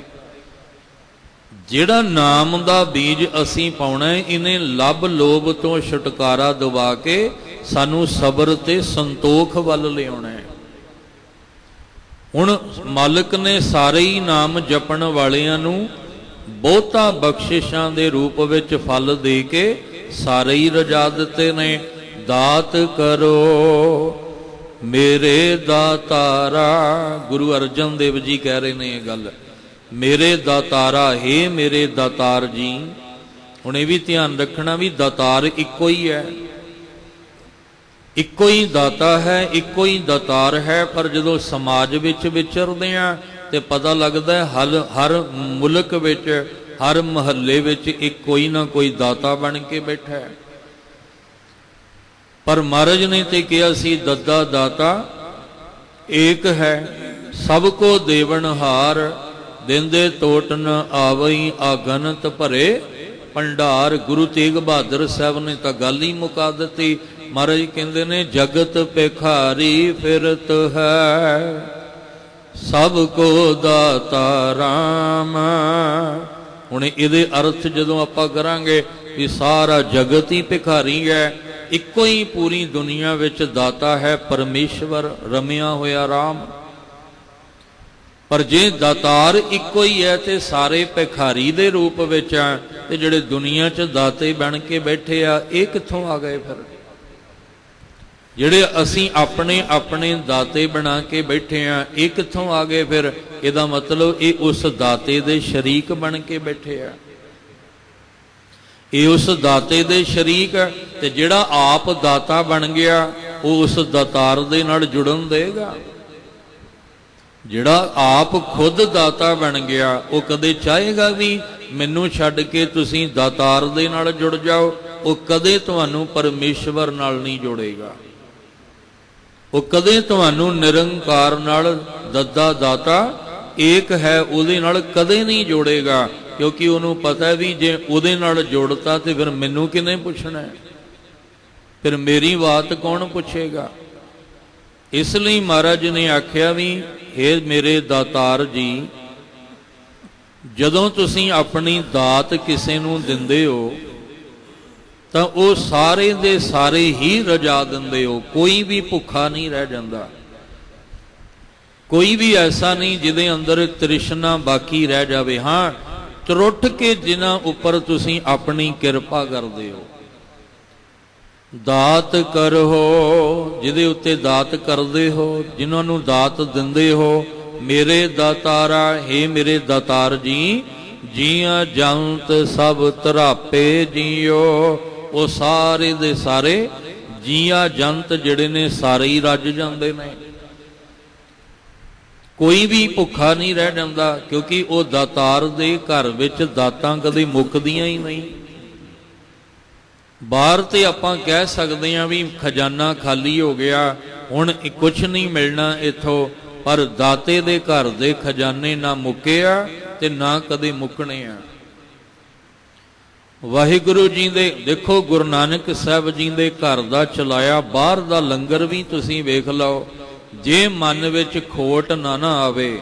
ਜਿਹੜਾ ਨਾਮ ਦਾ ਬੀਜ ਅਸੀਂ ਪਾਉਣਾ ਹੈ, ਇਹਨੇ ਲੱਭ ਲੋਭ ਤੋਂ ਛੁਟਕਾਰਾ ਦਿਵਾ ਕੇ ਸਾਨੂੰ ਸਬਰ ਤੇ ਸੰਤੋਖ ਵੱਲ ਲਿਆਉਣਾ ਹੈ। ਹੁਣ ਮਾਲਕ ਨੇ ਸਾਰੇ ਹੀ ਨਾਮ ਜਪਣ ਵਾਲਿਆਂ ਨੂੰ ਬਹੁਤਾ ਬਖਸ਼ਿਸ਼ਾਂ ਦੇ ਰੂਪ ਵਿੱਚ ਫਲ ਦੇ ਕੇ ਸਾਰੇ ਹੀ ਰਜਾ ਦਿੱਤੇ ਨੇ। ਦਾਤ ਕਰੋ ਮੇਰੇ ਦਾਤਾਰਾ। ਗੁਰੂ ਅਰਜਨ ਦੇਵ ਜੀ ਕਹਿ ਰਹੇ ਨੇ ਇਹ ਗੱਲ, ਮੇਰੇ ਦਾਤਾਰਾ, ਹੇ ਮੇਰੇ ਦਾਤਾਰ ਜੀ। ਹੁਣ ਇਹ ਵੀ ਧਿਆਨ ਰੱਖਣਾ ਵੀ ਦਾਤਾਰ ਇੱਕੋ ਹੀ ਹੈ, ਇੱਕੋ ਹੀ ਦਾਤਾ ਹੈ, ਇੱਕੋ ਹੀ ਦਾਤਾਰ ਹੈ। ਪਰ ਜਦੋਂ ਸਮਾਜ ਵਿੱਚ ਵਿਚਰਦੇ ਆ ਤੇ ਪਤਾ ਲੱਗਦਾ ਹੈ ਹਰ ਮੁਲਕ ਵਿੱਚ, ਹਰ ਮਹੱਲੇ ਵਿੱਚ ਇੱਕ ਕੋਈ ਨਾ ਕੋਈ ਦਾਤਾ ਬਣ ਕੇ ਬੈਠਾ ਹੈ। ਪਰ ਮਹਾਰਾਜ ਨੇ ਤੇ ਕਿਹਾ ਸੀ ਦੱਦਾ ਦਾਤਾ ਏਕ ਹੈ, ਸਭ ਕੋ ਦੇਵਨ ਹਾਰ। ਦਿੰਦੇ ਟੋਟ ਨ ਆਵਈ ਆਗਨਤ ਭਰੇ ਭੰਡਾਰ। ਗੁਰੂ ਤੇਗ ਬਹਾਦਰ ਸਾਹਿਬ ਨੇ ਤਾਂ ਗੱਲ ਹੀ ਮੁਕਾ ਦਿੱਤੀ। ਮਹਾਰਾਜ ਕਹਿੰਦੇ ਨੇ ਜਗਤ ਭਿਖਾਰੀ ਫਿਰਤ ਹੈ, ਸਭ ਕੋ ਦਾਤਾ ਰਾਮ। ਹੁਣ ਇਹਦੇ ਅਰਥ ਜਦੋਂ ਆਪਾਂ ਕਰਾਂਗੇ ਕਿ ਸਾਰਾ ਜਗਤ ਹੀ ਭਿਖਾਰੀ ਹੈ, ਇੱਕੋ ਹੀ ਪੂਰੀ ਦੁਨੀਆ ਵਿੱਚ ਦਾਤਾ ਹੈ ਪਰਮੇਸ਼ਵਰ, ਰਮਿਆ ਹੋਇਆ ਰਾਮ। ਪਰ ਜੇ ਦਾਤਾਰ ਇੱਕੋ ਹੀ ਹੈ ਤੇ ਸਾਰੇ ਭਿਖਾਰੀ ਦੇ ਰੂਪ ਵਿੱਚ ਆ, ਤੇ ਜਿਹੜੇ ਦੁਨੀਆ 'ਚ ਦਾਤੇ ਬਣ ਕੇ ਬੈਠੇ ਆ, ਇਹ ਕਿੱਥੋਂ ਆ ਗਏ? ਫਿਰ ਜਿਹੜੇ ਅਸੀਂ ਆਪਣੇ ਆਪਣੇ ਦਾਤੇ ਬਣਾ ਕੇ ਬੈਠੇ ਆ, ਇਹ ਕਿੱਥੋਂ ਆ ਗਏ? ਫਿਰ ਇਹਦਾ ਮਤਲਬ ਇਹ ਉਸ ਦਾਤੇ ਦੇ ਸ਼ਰੀਕ ਬਣ ਕੇ ਬੈਠੇ ਆ, ਇਹ ਉਸ ਦਾਤੇ ਦੇ ਸ਼ਰੀਕ। ਤੇ ਜਿਹੜਾ ਆਪ ਦਾਤਾ ਬਣ ਗਿਆ ਉਹ ਉਸ ਦਾਤਾਰ ਦੇ ਨਾਲ ਜੁੜਨ ਦੇਗਾ। ਜਿਹੜਾ ਆਪ ਖੁਦ ਦਾਤਾ ਬਣ ਗਿਆ ਉਹ ਕਦੇ ਚਾਹੇਗਾ ਵੀ ਮੈਨੂੰ ਛੱਡ ਕੇ ਤੁਸੀਂ ਦਾਤਾਰ ਦੇ ਨਾਲ ਜੁੜ ਜਾਓ? ਉਹ ਕਦੇ ਤੁਹਾਨੂੰ ਪਰਮੇਸ਼ਵਰ ਨਾਲ ਨਹੀਂ ਜੋੜੇਗਾ। ਉਹ ਕਦੇ ਤੁਹਾਨੂੰ ਨਿਰੰਕਾਰ ਨਾਲ, ਦੱਦਾ ਦਾਤਾ ਏਕ ਹੈ, ਉਹਦੇ ਨਾਲ ਕਦੇ ਨਹੀਂ ਜੋੜੇਗਾ। ਕਿਉਂਕਿ ਉਹਨੂੰ ਪਤਾ ਵੀ ਜੇ ਉਹਦੇ ਨਾਲ ਜੋੜਤਾ ਤੇ ਫਿਰ ਮੈਨੂੰ ਕਿਹਨੇ ਪੁੱਛਣਾ, ਫਿਰ ਮੇਰੀ ਬਾਤ ਕੌਣ ਪੁੱਛੇਗਾ। ਇਸ ਲਈ ਮਹਾਰਾਜ ਨੇ ਆਖਿਆ ਵੀ ਹੇ ਮੇਰੇ ਦਾਤਾਰ ਜੀ, ਜਦੋਂ ਤੁਸੀਂ ਆਪਣੀ ਦਾਤ ਕਿਸੇ ਨੂੰ ਦਿੰਦੇ ਹੋ ਤਾਂ ਉਹ ਸਾਰੇ ਦੇ ਸਾਰੇ ਹੀ ਰਜਾ ਦਿੰਦੇ ਹੋ। ਕੋਈ ਵੀ ਭੁੱਖਾ ਨਹੀਂ ਰਹਿ ਜਾਂਦਾ, ਕੋਈ ਵੀ ਐਸਾ ਨਹੀਂ ਜਿਹਦੇ ਅੰਦਰ ਤ੍ਰਿਸ਼ਨਾ ਬਾਕੀ ਰਹਿ ਜਾਵੇ। ਹਾਂ, ਤਰੁੱਠ ਕੇ ਜਿਨ੍ਹਾਂ ਉੱਪਰ ਤੁਸੀਂ ਆਪਣੀ ਕਿਰਪਾ ਕਰਦੇ ਹੋ, ਦਾਤ ਕਰੋ, ਜਿਹਦੇ ਉੱਤੇ ਦਾਤ ਕਰਦੇ ਹੋ, ਜਿਨ੍ਹਾਂ ਨੂੰ ਦਾਤ ਦਿੰਦੇ ਹੋ, ਮੇਰੇ ਦਾਤਾਰਾ, ਹੇ ਮੇਰੇ ਦਾਤਾਰ ਜੀ, ਜੀਆਂ ਜੰਤ ਸਭ ਧਰਾਪੇ ਜੀਓ। ਉਹ ਸਾਰੇ ਦੇ ਸਾਰੇ ਜੀਆਂ ਜੰਤ ਜਿਹੜੇ ਨੇ ਸਾਰੇ ਹੀ ਰੱਜ ਜਾਂਦੇ ਨੇ, ਕੋਈ ਵੀ ਭੁੱਖਾ ਨਹੀਂ ਰਹਿ ਜਾਂਦਾ। ਕਿਉਂਕਿ ਉਹ ਦਾਤਾਰ ਦੇ ਘਰ ਵਿੱਚ ਦਾਤਾਂ ਕਦੇ ਮੁੱਕਦੀਆਂ ਹੀ ਨਹੀਂ। ਬਾਹਰ ਤੇ ਆਪਾਂ ਕਹਿ ਸਕਦੇ ਹਾਂ ਵੀ ਖਜ਼ਾਨਾ ਖਾਲੀ ਹੋ ਗਿਆ, ਹੁਣ ਕੁਛ ਨਹੀਂ ਮਿਲਣਾ ਇੱਥੋਂ, ਪਰ ਦਾਤੇ ਦੇ ਘਰ ਦੇ ਖਜ਼ਾਨੇ ਨਾ ਮੁੱਕੇ ਆ ਤੇ ਨਾ ਕਦੇ ਮੁੱਕਣੇ ਆ। ਵਾਹਿਗੁਰੂ ਜੀ ਦੇ ਦੇਖੋ, ਗੁਰੂ ਨਾਨਕ ਸਾਹਿਬ ਜੀ ਦੇ ਘਰ ਦਾ ਚਲਾਇਆ ਬਾਹਰ ਦਾ ਲੰਗਰ ਵੀ ਤੁਸੀਂ ਵੇਖ ਲਓ, ਜੇ ਮਨ ਵਿੱਚ ਖੋਟ ਨਾ ਆਵੇ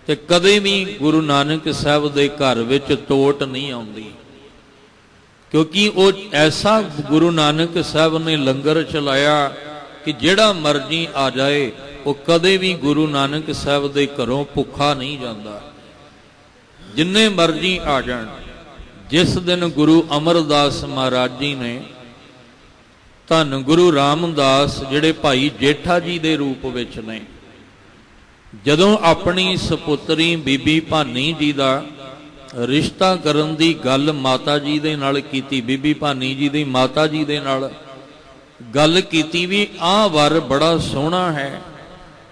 ਤੇ ਕਦੇ ਵੀ ਗੁਰੂ ਨਾਨਕ ਸਾਹਿਬ ਦੇ ਘਰ ਵਿੱਚ ਤੋਟ ਨਹੀਂ ਆਉਂਦੀ। ਕਿਉਂਕਿ ਉਹ ਐਸਾ ਗੁਰੂ ਨਾਨਕ ਸਾਹਿਬ ਨੇ ਲੰਗਰ ਚਲਾਇਆ ਕਿ ਜਿਹੜਾ ਮਰਜੀ ਆ ਜਾਏ ਉਹ ਕਦੇ ਵੀ ਗੁਰੂ ਨਾਨਕ ਸਾਹਿਬ ਦੇ ਘਰੋਂ ਭੁੱਖਾ ਨਹੀਂ ਜਾਂਦਾ। ਜਿੰਨੇ ਮਰਜੀ ਆ ਜਾਣ। ਜਿਸ ਦਿਨ ਗੁਰੂ ਅਮਰਦਾਸ ਮਹਾਰਾਜ ਜੀ ਨੇ, ਧੰਨ ਗੁਰੂ ਰਾਮਦਾਸ ਜਿਹੜੇ ਭਾਈ ਜੇਠਾ ਜੀ ਦੇ ਰੂਪ ਵਿੱਚ ਨੇ, ਜਦੋਂ ਆਪਣੀ ਸਪੁੱਤਰੀ ਬੀਬੀ ਭਾਨੀ ਜੀ ਦਾ ਰਿਸ਼ਤਾ ਕਰਨ ਦੀ ਗੱਲ ਮਾਤਾ ਜੀ ਦੇ ਨਾਲ ਕੀਤੀ, ਬੀਬੀ ਭਾਨੀ ਜੀ ਦੀ ਮਾਤਾ ਜੀ ਦੇ ਨਾਲ ਗੱਲ ਕੀਤੀ ਵੀ ਆਹ ਵਰ ਬੜਾ ਸੋਹਣਾ ਹੈ,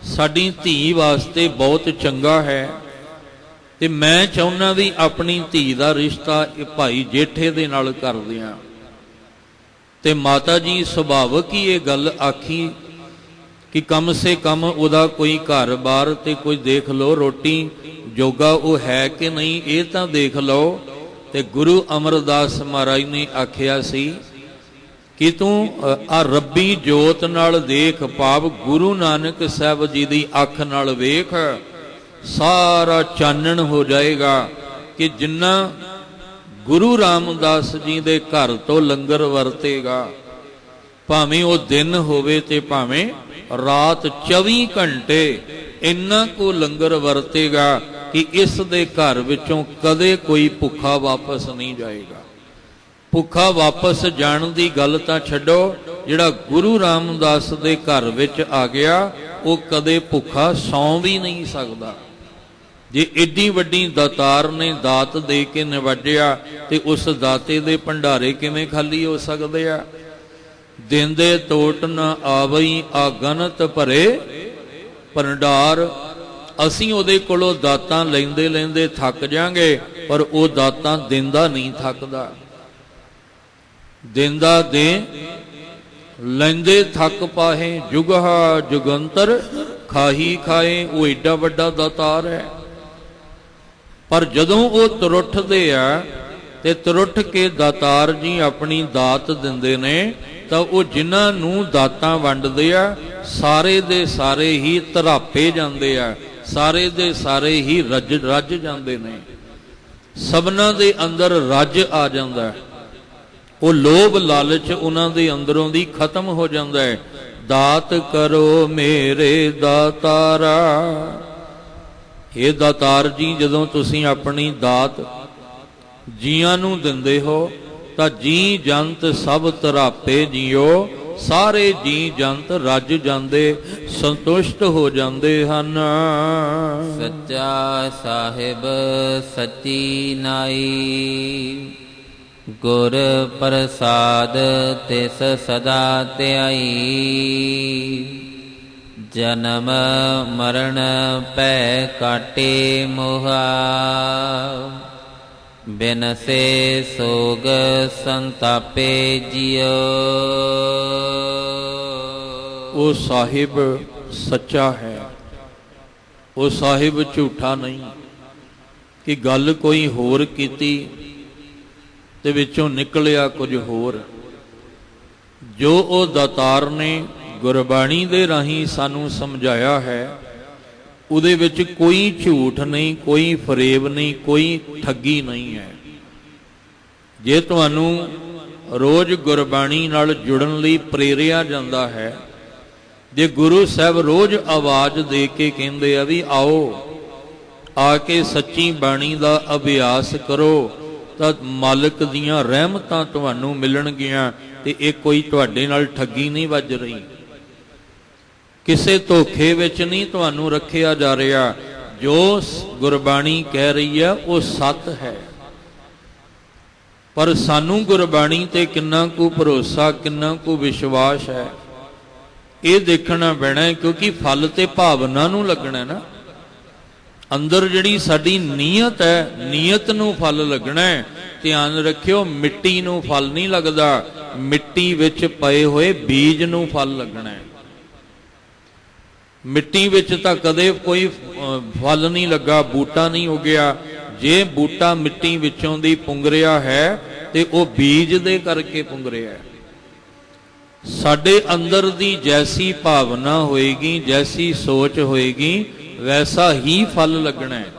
ਸਾਡੀ ਧੀ ਵਾਸਤੇ ਬਹੁਤ ਚੰਗਾ ਹੈ, ਤੇ ਮੈਂ ਚਾਹੁੰਦਾ ਵੀ ਆਪਣੀ ਧੀ ਦਾ ਰਿਸ਼ਤਾ ਇਹ ਭਾਈ ਜੇਠੇ ਦੇ ਨਾਲ ਕਰ ਦਿਆਂ। ਤੇ ਮਾਤਾ ਜੀ ਸੁਭਾਵਕ ਹੀ ਇਹ ਗੱਲ ਆਖੀ ਕਿ ਕਮ ਸੇ ਕਮ ਉਹਦਾ ਕੋਈ ਘਰ-ਬਾਰ ਤੇ ਕੋਈ ਦੇਖ ਲਓ, ਰੋਟੀ ਜੋਗਾ ਉਹ ਹੈ ਕਿ ਨਹੀਂ ਇਹ ਤਾਂ ਦੇਖ ਲਓ। ਤੇ ਗੁਰੂ ਅਮਰਦਾਸ ਮਹਾਰਾਜ ਨੇ ਆਖਿਆ ਸੀ ਕਿ ਤੂੰ ਆ ਰੱਬੀ ਜੋਤ ਨਾਲ ਦੇਖ, ਭਾਵ ਗੁਰੂ ਨਾਨਕ ਸਾਹਿਬ ਜੀ ਦੀ ਅੱਖ ਨਾਲ ਵੇਖ, ਸਾਰਾ ਚਾਨਣ ਹੋ ਜਾਏਗਾ ਕਿ ਜਿੰਨਾ ਗੁਰੂ ਰਾਮਦਾਸ ਜੀ ਦੇ ਘਰ ਤੋਂ ਲੰਗਰ ਵਰਤੇਗਾ, ਭਾਵੇਂ ਉਹ ਦਿਨ ਹੋਵੇ ਤੇ ਭਾਵੇਂ ਰਾਤ, 24 ਘੰਟੇ ਇੰਨਾ ਕੁ ਲੰਗਰ ਵਰਤੇਗਾ ਕਿ ਇਸ ਦੇ ਘਰ ਵਿੱਚੋਂ ਕਦੇ ਕੋਈ ਭੁੱਖਾ ਵਾਪਸ ਨਹੀਂ ਜਾਏਗਾ। ਭੁੱਖਾ ਵਾਪਸ ਜਾਣ ਦੀ ਗੱਲ ਤਾਂ ਛੱਡੋ, ਜਿਹੜਾ ਗੁਰੂ ਰਾਮਦਾਸ ਦੇ ਘਰ ਵਿੱਚ ਆ ਗਿਆ ਉਹ ਕਦੇ ਭੁੱਖਾ ਸੌਂ ਵੀ ਨਹੀਂ ਸਕਦਾ। ਜੇ ਏਡੀ ਵੱਡੀ ਦਾਤਾਰ ਨੇ ਦਾਤ ਦੇ ਕੇ ਨਿਵਾਜਿਆ ਤੇ ਉਸ ਦਾਤੇ ਦੇ ਭੰਡਾਰੇ ਕਿਵੇਂ ਖਾਲੀ ਹੋ ਸਕਦੇ ਆ। ਦਿੰਦੇ ਤੋਟ ਨਾ ਆਵਈ ਆਗਨਤ ਭਰੇ ਭੰਡਾਰ। ਅਸੀਂ ਉਹਦੇ ਕੋਲੋਂ ਦਾਤਾਂ ਲੈਂਦੇ ਲੈਂਦੇ ਥੱਕ ਜਾਾਂਗੇ, ਪਰ ਉਹ ਦਾਤਾਂ ਦਿੰਦਾ ਨਹੀਂ ਥੱਕਦਾ। ਦਿੰਦਾ ਦੇ ਲੈਂਦੇ ਥੱਕ ਪਾਹੇ, ਜੁਗਹਾ ਜੁਗੰਤਰ ਖਾਹੀ ਖਾਏ। ਉਹ ਏਡਾ ਵੱਡਾ ਦਾਤਾਰ ਹੈ, ਪਰ ਜਦੋਂ ਉਹ ਤੁਰੁੱਠਦੇ ਆ ਤੇ ਤੁਰੁੱਠ ਕੇ ਦਾਤਾਰ ਜੀ ਆਪਣੀ ਦਾਤ ਦਿੰਦੇ ਨੇ ਤਾਂ ਉਹ ਜਿਨ੍ਹਾਂ ਨੂੰ ਦਾਤਾਂ ਵੰਡਦੇ ਆ ਸਾਰੇ ਦੇ ਸਾਰੇ ਹੀ ਧਰਾਪੇ ਜਾਂਦੇ ਆ, ਸਾਰੇ ਦੇ ਸਾਰੇ ਹੀ ਰੱਜ ਜਾਂਦੇ ਨੇ। ਸਭਨਾਂ ਦੇ ਅੰਦਰ ਰੱਜ ਆ ਜਾਂਦਾ, ਉਹ ਲੋਭ ਲਾਲਚ ਉਹਨਾਂ ਦੇ ਅੰਦਰੋਂ ਦੀ ਖਤਮ ਹੋ ਜਾਂਦਾ ਹੈ। ਦਾਤ ਕਰੋ ਮੇਰੇ ਦਾਤਾਰਾ, ਇਹ ਦਾਤਾਰ ਜੀ ਜਦੋਂ ਤੁਸੀਂ ਆਪਣੀ ਦਾਤ ਜੀਆਂ ਨੂੰ ਦਿੰਦੇ ਹੋ ਤਾਂ ਜੀ ਜੰਤ ਸਭ ਧਰਾਪੇ ਜੀਓ, ਸਾਰੇ ਜੀ ਜੰਤ ਰੱਜ ਜਾਂਦੇ, ਸੰਤੁਸ਼ਟ ਹੋ ਜਾਂਦੇ ਹਨ। ਸੱਚਾ ਸਾਹਿਬ ਸੱਚੀ ਨਾਈ, ਗੁਰ ਪ੍ਰਸਾਦ ਤਿਸ ਸਦਾ ਧਿਆਈ। ਜਨਮ ਮਰਨ ਪੈ ਕਾਟੇ ਮੋਹਾ, ਬਿਨਸੇ ਸੋਗ ਸੰਤਾਪੇ ਜਿਉ। ਉਹ ਸਾਹਿਬ ਸੱਚਾ ਹੈ, ਉਹ ਸਾਹਿਬ ਝੂਠਾ ਨਹੀਂ ਕਿ ਗੱਲ ਕੋਈ ਹੋਰ ਕੀਤੀ ਤੇ ਵਿੱਚੋਂ ਨਿਕਲਿਆ ਕੁਝ ਹੋਰ। ਜੋ ਉਹ ਦਾਤਾਰ ਨੇ ਗੁਰਬਾਣੀ ਦੇ ਰਾਹੀਂ ਸਾਨੂੰ ਸਮਝਾਇਆ ਹੈ, ਉਹਦੇ ਵਿੱਚ ਕੋਈ ਝੂਠ ਨਹੀਂ, ਕੋਈ ਫਰੇਬ ਨਹੀਂ, ਕੋਈ ਠੱਗੀ ਨਹੀਂ ਹੈ। ਜੇ ਤੁਹਾਨੂੰ ਰੋਜ਼ ਗੁਰਬਾਣੀ ਨਾਲ ਜੁੜਨ ਲਈ ਪ੍ਰੇਰਿਆ ਜਾਂਦਾ ਹੈ, ਜੇ ਗੁਰੂ ਸਾਹਿਬ ਰੋਜ਼ ਆਵਾਜ਼ ਦੇ ਕੇ ਕਹਿੰਦੇ ਆ ਵੀ ਆਓ ਆ ਕੇ ਸੱਚੀ ਬਾਣੀ ਦਾ ਅਭਿਆਸ ਕਰੋ, ਤਾਂ ਮਾਲਕ ਦੀਆਂ ਰਹਿਮਤਾਂ ਤੁਹਾਨੂੰ ਮਿਲਣਗੀਆਂ। ਤੇ ਇਹ ਕੋਈ ਤੁਹਾਡੇ ਨਾਲ ਠੱਗੀ ਨਹੀਂ ਵੱਜ ਰਹੀ, ਕਿਸੇ ਧੋਖੇ ਵਿੱਚ ਨਹੀਂ ਤੁਹਾਨੂੰ ਰੱਖਿਆ ਜਾ ਰਿਹਾ। ਜੋ ਗੁਰਬਾਣੀ ਕਹਿ ਰਹੀ ਹੈ ਉਹ ਸੱਤ ਹੈ। ਪਰ ਸਾਨੂੰ ਗੁਰਬਾਣੀ ਤੇ ਕਿੰਨਾ ਕੁ ਭਰੋਸਾ, ਕਿੰਨਾ ਕੁ ਵਿਸ਼ਵਾਸ ਹੈ, ਇਹ ਦੇਖਣਾ ਪੈਣਾ ਹੈ। ਕਿਉਂਕਿ ਫਲ ਤੇ ਭਾਵਨਾ ਨੂੰ ਲੱਗਣਾ ਨਾ, ਅੰਦਰ ਜਿਹੜੀ ਸਾਡੀ ਨੀਅਤ ਹੈ, ਨੀਅਤ ਨੂੰ ਫਲ ਲੱਗਣਾ ਹੈ। ਧਿਆਨ ਰੱਖਿਓ, ਮਿੱਟੀ ਨੂੰ ਫਲ ਨਹੀਂ ਲੱਗਦਾ, ਮਿੱਟੀ ਵਿੱਚ ਪਏ ਹੋਏ ਬੀਜ ਨੂੰ ਫਲ ਲੱਗਣਾ ਹੈ। ਮਿੱਟੀ ਵਿੱਚ ਤਾਂ ਕਦੇ ਕੋਈ ਫਲ ਨਹੀਂ ਲੱਗਾ, ਬੂਟਾ ਨਹੀਂ ਉਗਿਆ। ਜੇ ਬੂਟਾ ਮਿੱਟੀ ਵਿੱਚੋਂ ਦੀ ਪੁੰਗਰਿਆ ਹੈ ਤੇ ਉਹ ਬੀਜ ਦੇ ਕਰਕੇ ਪੁੰਗਰਿਆ ਹੈ। ਸਾਡੇ ਅੰਦਰ ਦੀ ਜੈਸੀ ਭਾਵਨਾ ਹੋਏਗੀ, ਜੈਸੀ ਸੋਚ ਹੋਏਗੀ, ਵੈਸਾ ਹੀ ਫਲ ਲੱਗਣਾ ਹੈ।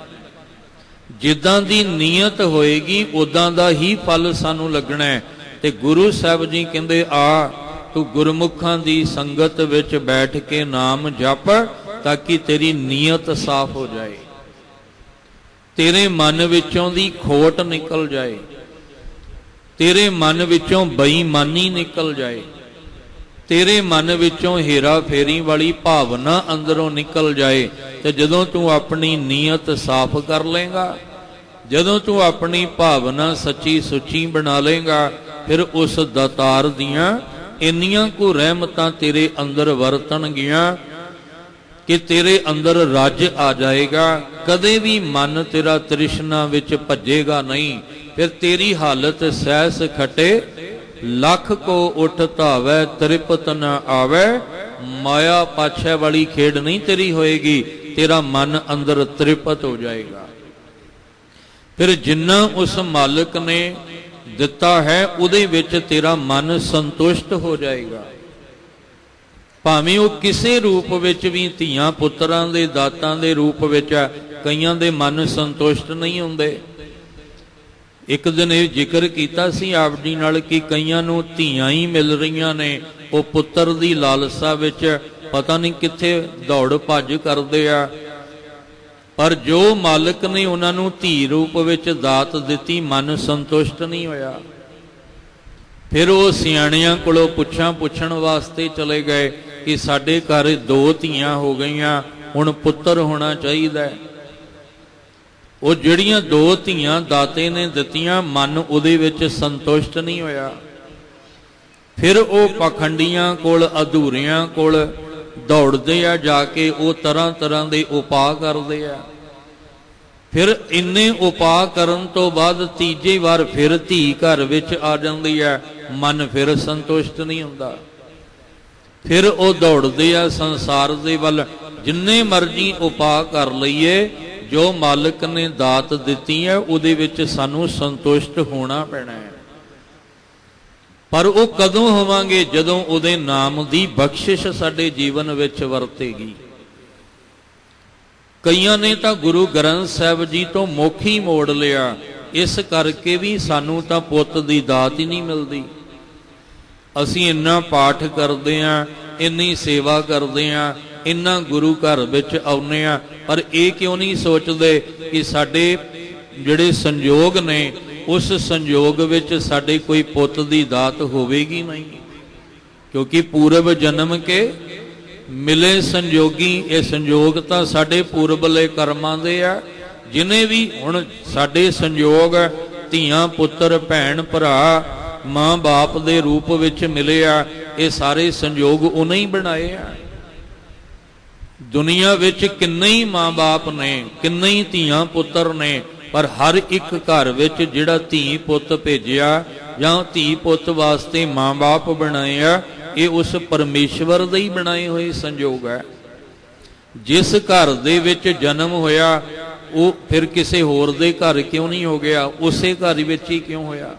ਜਿੱਦਾਂ ਦੀ ਨੀਅਤ ਹੋਏਗੀ ਉਦਾਂ ਦਾ ਹੀ ਫਲ ਸਾਨੂੰ ਲੱਗਣਾ ਹੈ। ਤੇ ਗੁਰੂ ਸਾਹਿਬ ਜੀ ਕਹਿੰਦੇ ਆ ਤੂੰ ਗੁਰਮੁਖਾਂ ਦੀ ਸੰਗਤ ਵਿੱਚ ਬੈਠ ਕੇ ਨਾਮ ਜਪ, ਤਾਂ ਕਿ ਤੇਰੀ ਨੀਅਤ ਸਾਫ਼ ਹੋ ਜਾਏ, ਤੇਰੇ ਮਨ ਵਿੱਚੋਂ ਦੀ ਖੋਟ ਨਿਕਲ ਜਾਏ, ਤੇਰੇ ਮਨ ਵਿੱਚੋਂ ਬੇਈਮਾਨੀ ਨਿਕਲ ਜਾਏ, ਤੇਰੇ ਮਨ ਵਿੱਚੋਂ ਹੇਰਾ ਫੇਰੀ ਵਾਲੀ ਭਾਵਨਾ ਅੰਦਰੋਂ ਨਿਕਲ ਜਾਏ। ਤੇ ਜਦੋਂ ਤੂੰ ਆਪਣੀ ਨੀਅਤ ਸਾਫ਼ ਕਰ ਲੇਗਾ, ਜਦੋਂ ਤੂੰ ਆਪਣੀ ਭਾਵਨਾ ਸੱਚੀ ਸੁੱਚੀ ਬਣਾ ਲੇਗਾ, ਫਿਰ ਉਸ ਦਾਤਾਰ ਦੀਆਂ ਇੰਨੀਆਂ ਕੁ ਰਹਿਮਤਾਂ ਤੇਰੇ ਅੰਦਰ ਵਰਤਣਗੀਆਂ ਕਿ ਤੇਰੇ ਅੰਦਰ ਰੱਜ ਆ ਜਾਏਗਾ। ਕਦੇ ਵੀ ਮਨ ਤੇਰਾ ਤ੍ਰਿਸ਼ਨਾ ਵਿੱਚ ਭੱਜੇਗਾ ਨਹੀਂ। ਫਿਰ ਤੇਰੀ ਹਾਲਤ ਸਹਿਸ ਖਟੇ ਲੱਖ ਕੋ ਉਠ ਧਾਵੈ, ਤ੍ਰਿਪਤ ਨ ਆਵੈ। ਮਾਇਆ ਪਾਛੈ ਵਾਲੀ ਖੇਡ ਨਹੀਂ ਤੇਰੀ ਹੋਏਗੀ, ਤੇਰਾ ਮਨ ਅੰਦਰ ਤ੍ਰਿਪਤ ਹੋ ਜਾਏਗਾ। ਫਿਰ ਜਿੰਨਾ ਉਸ ਮਾਲਕ ਨੇ ਦਿੱਤਾ ਹੈ ਉਹਦੇ ਵਿੱਚ ਤੇਰਾ ਮਨ ਸੰਤੁਸ਼ਟ ਹੋ ਜਾਏਗਾ। ਭਾਵੇਂ ਉਹ ਕਿਸੇ ਰੂਪ ਵਿੱਚ ਵੀ, ਧੀਆਂ ਪੁੱਤਰਾਂ ਦੇ ਦਾਤਾਂ ਦੇ ਰੂਪ ਵਿੱਚ, ਕਈਆਂ ਦੇ ਮਨ ਸੰਤੁਸ਼ਟ ਨਹੀਂ ਹੁੰਦੇ। ਇੱਕ ਦਿਨ ਇਹ ਜ਼ਿਕਰ ਕੀਤਾ ਸੀ ਆਪ ਜੀ ਨਾਲ ਕਿ ਕਈਆਂ ਨੂੰ ਧੀਆਂ ਹੀ ਮਿਲ ਰਹੀਆਂ ਨੇ, ਉਹ ਪੁੱਤਰ ਦੀ ਲਾਲਸਾ ਵਿੱਚ ਪਤਾ ਨਹੀਂ ਕਿੱਥੇ ਦੌੜ ਭੱਜ ਕਰਦੇ ਆ। ਪਰ ਜੋ ਮਾਲਕ ਨੇ ਉਹਨਾਂ ਨੂੰ ਧੀ ਰੂਪ ਵਿੱਚ ਦਾਤ ਦਿੱਤੀ, ਮਨ ਸੰਤੁਸ਼ਟ ਨਹੀਂ ਹੋਇਆ। ਫਿਰ ਉਹ ਸਿਆਣਿਆਂ ਕੋਲੋਂ ਪੁੱਛਣ ਵਾਸਤੇ ਚਲੇ ਗਏ ਕਿ ਸਾਡੇ ਘਰ 2 ਧੀਆਂ ਹੋ ਗਈਆਂ, ਹੁਣ ਪੁੱਤਰ ਹੋਣਾ ਚਾਹੀਦਾ। ਉਹ ਜਿਹੜੀਆਂ 2 ਧੀਆਂ ਦਾਤੇ ਨੇ ਦਿੱਤੀਆਂ, ਮਨ ਉਹਦੇ ਵਿੱਚ ਸੰਤੁਸ਼ਟ ਨਹੀਂ ਹੋਇਆ। ਫਿਰ ਉਹ ਪਾਖੰਡੀਆਂ ਕੋਲ, ਅਧੂਰਿਆਂ ਕੋਲ ਦੌੜਦੇ ਆ, ਜਾ ਕੇ ਉਹ ਤਰ੍ਹਾਂ ਤਰ੍ਹਾਂ ਦੇ ਉਪਾਅ ਕਰਦੇ ਆ। ਫਿਰ ਇੰਨੇ ਉਪਾਅ ਕਰਨ ਤੋਂ ਬਾਅਦ ਤੀਜੀ ਵਾਰ ਫਿਰ ਧੀ ਘਰ ਵਿੱਚ ਆ ਜਾਂਦੀ ਹੈ, ਮਨ ਫਿਰ ਸੰਤੁਸ਼ਟ ਨਹੀਂ ਹੁੰਦਾ। ਫਿਰ ਉਹ ਦੌੜਦੇ ਆ ਸੰਸਾਰ ਦੇ ਵੱਲ। ਜਿੰਨੇ ਮਰਜ਼ੀ ਉਪਾਅ ਕਰ ਲਈਏ, ਜੋ ਮਾਲਕ ਨੇ ਦਾਤ ਦਿੱਤੀ ਹੈ ਉਹਦੇ ਵਿੱਚ ਸਾਨੂੰ ਸੰਤੁਸ਼ਟ ਹੋਣਾ ਪੈਣਾ ਹੈ। ਪਰ ਉਹ ਕਦੋਂ ਹੋਵਾਂਗੇ? ਜਦੋਂ ਉਹਦੇ ਨਾਮ ਦੀ ਬਖਸ਼ਿਸ਼ ਸਾਡੇ ਜੀਵਨ ਵਿੱਚ ਵਰਤੇਗੀ। ਕਈਆਂ ਨੇ ਤਾਂ ਗੁਰੂ ਗ੍ਰੰਥ ਸਾਹਿਬ ਜੀ ਤੋਂ ਮੁੱਖ ਹੀ ਮੋੜ ਲਿਆ, ਇਸ ਕਰਕੇ ਵੀ ਸਾਨੂੰ ਤਾਂ ਪੁੱਤ ਦੀ ਦਾਤ ਹੀ ਨਹੀਂ ਮਿਲਦੀ। ਅਸੀਂ ਇੰਨਾ ਪਾਠ ਕਰਦੇ ਹਾਂ, ਇੰਨੀ ਸੇਵਾ ਕਰਦੇ ਹਾਂ, ਇੰਨਾ ਗੁਰੂ ਘਰ ਵਿੱਚ ਆਉਂਦੇ ਹਾਂ, ਪਰ ਇਹ ਕਿਉਂ ਨਹੀਂ ਸੋਚਦੇ ਕਿ ਸਾਡੇ ਜਿਹੜੇ ਸੰਯੋਗ ਨੇ, ਉਸ ਸੰਯੋਗ ਵਿੱਚ ਸਾਡੇ ਕੋਈ ਪੁੱਤ ਦੀ ਦਾਤ ਹੋਵੇਗੀ ਨਹੀਂ। ਕਿਉਂਕਿ ਪੂਰਬ ਜਨਮ ਕੇ ਮਿਲੇ ਸੰਯੋਗੀ, ਇਹ ਸੰਯੋਗ ਤਾਂ ਸਾਡੇ ਪੂਰਬਲੇ ਕਰਮਾਂ ਦੇ ਆ। ਜਿਨੇ ਵੀ ਹੁਣ ਸਾਡੇ ਸੰਯੋਗ, ਧੀਆਂ ਪੁੱਤਰ, ਭੈਣ ਭਰਾ, ਮਾਂ ਬਾਪ ਦੇ ਰੂਪ ਵਿੱਚ ਮਿਲੇ ਆ, ਇਹ ਸਾਰੇ ਸੰਯੋਗ ਉਹਨੇ ਹੀ ਬਣਾਏ ਆ। ਦੁਨੀਆ ਵਿੱਚ ਕਿੰਨੇ ਹੀ ਮਾਂ ਬਾਪ ਨੇ, ਕਿੰਨੇ ਹੀ ਧੀਆਂ ਪੁੱਤਰ ਨੇ, ਪਰ ਹਰ ਇੱਕ ਘਰ ਵਿੱਚ ਜਿਹੜਾ ਧੀ ਪੁੱਤ ਭੇਜਿਆ ਜਾਂ ਧੀ ਪੁੱਤ ਵਾਸਤੇ ਮਾਂ-ਬਾਪ ਬਣਾਏ ਆ, ਇਹ ਉਸ ਪਰਮੇਸ਼ਵਰ ਦੇ ਹੀ ਬਣਾਏ ਹੋਏ ਸੰਜੋਗ ਹੈ। ਜਿਸ ਘਰ ਦੇ ਵਿੱਚ ਜਨਮ ਹੋਇਆ ਉਹ ਫਿਰ ਕਿਸੇ ਹੋਰ ਦੇ ਘਰ ਕਿਉਂ ਨਹੀਂ ਹੋ ਗਿਆ, ਉਸੇ ਘਰ ਵਿੱਚ ਹੀ ਕਿਉਂ ਹੋਇਆ।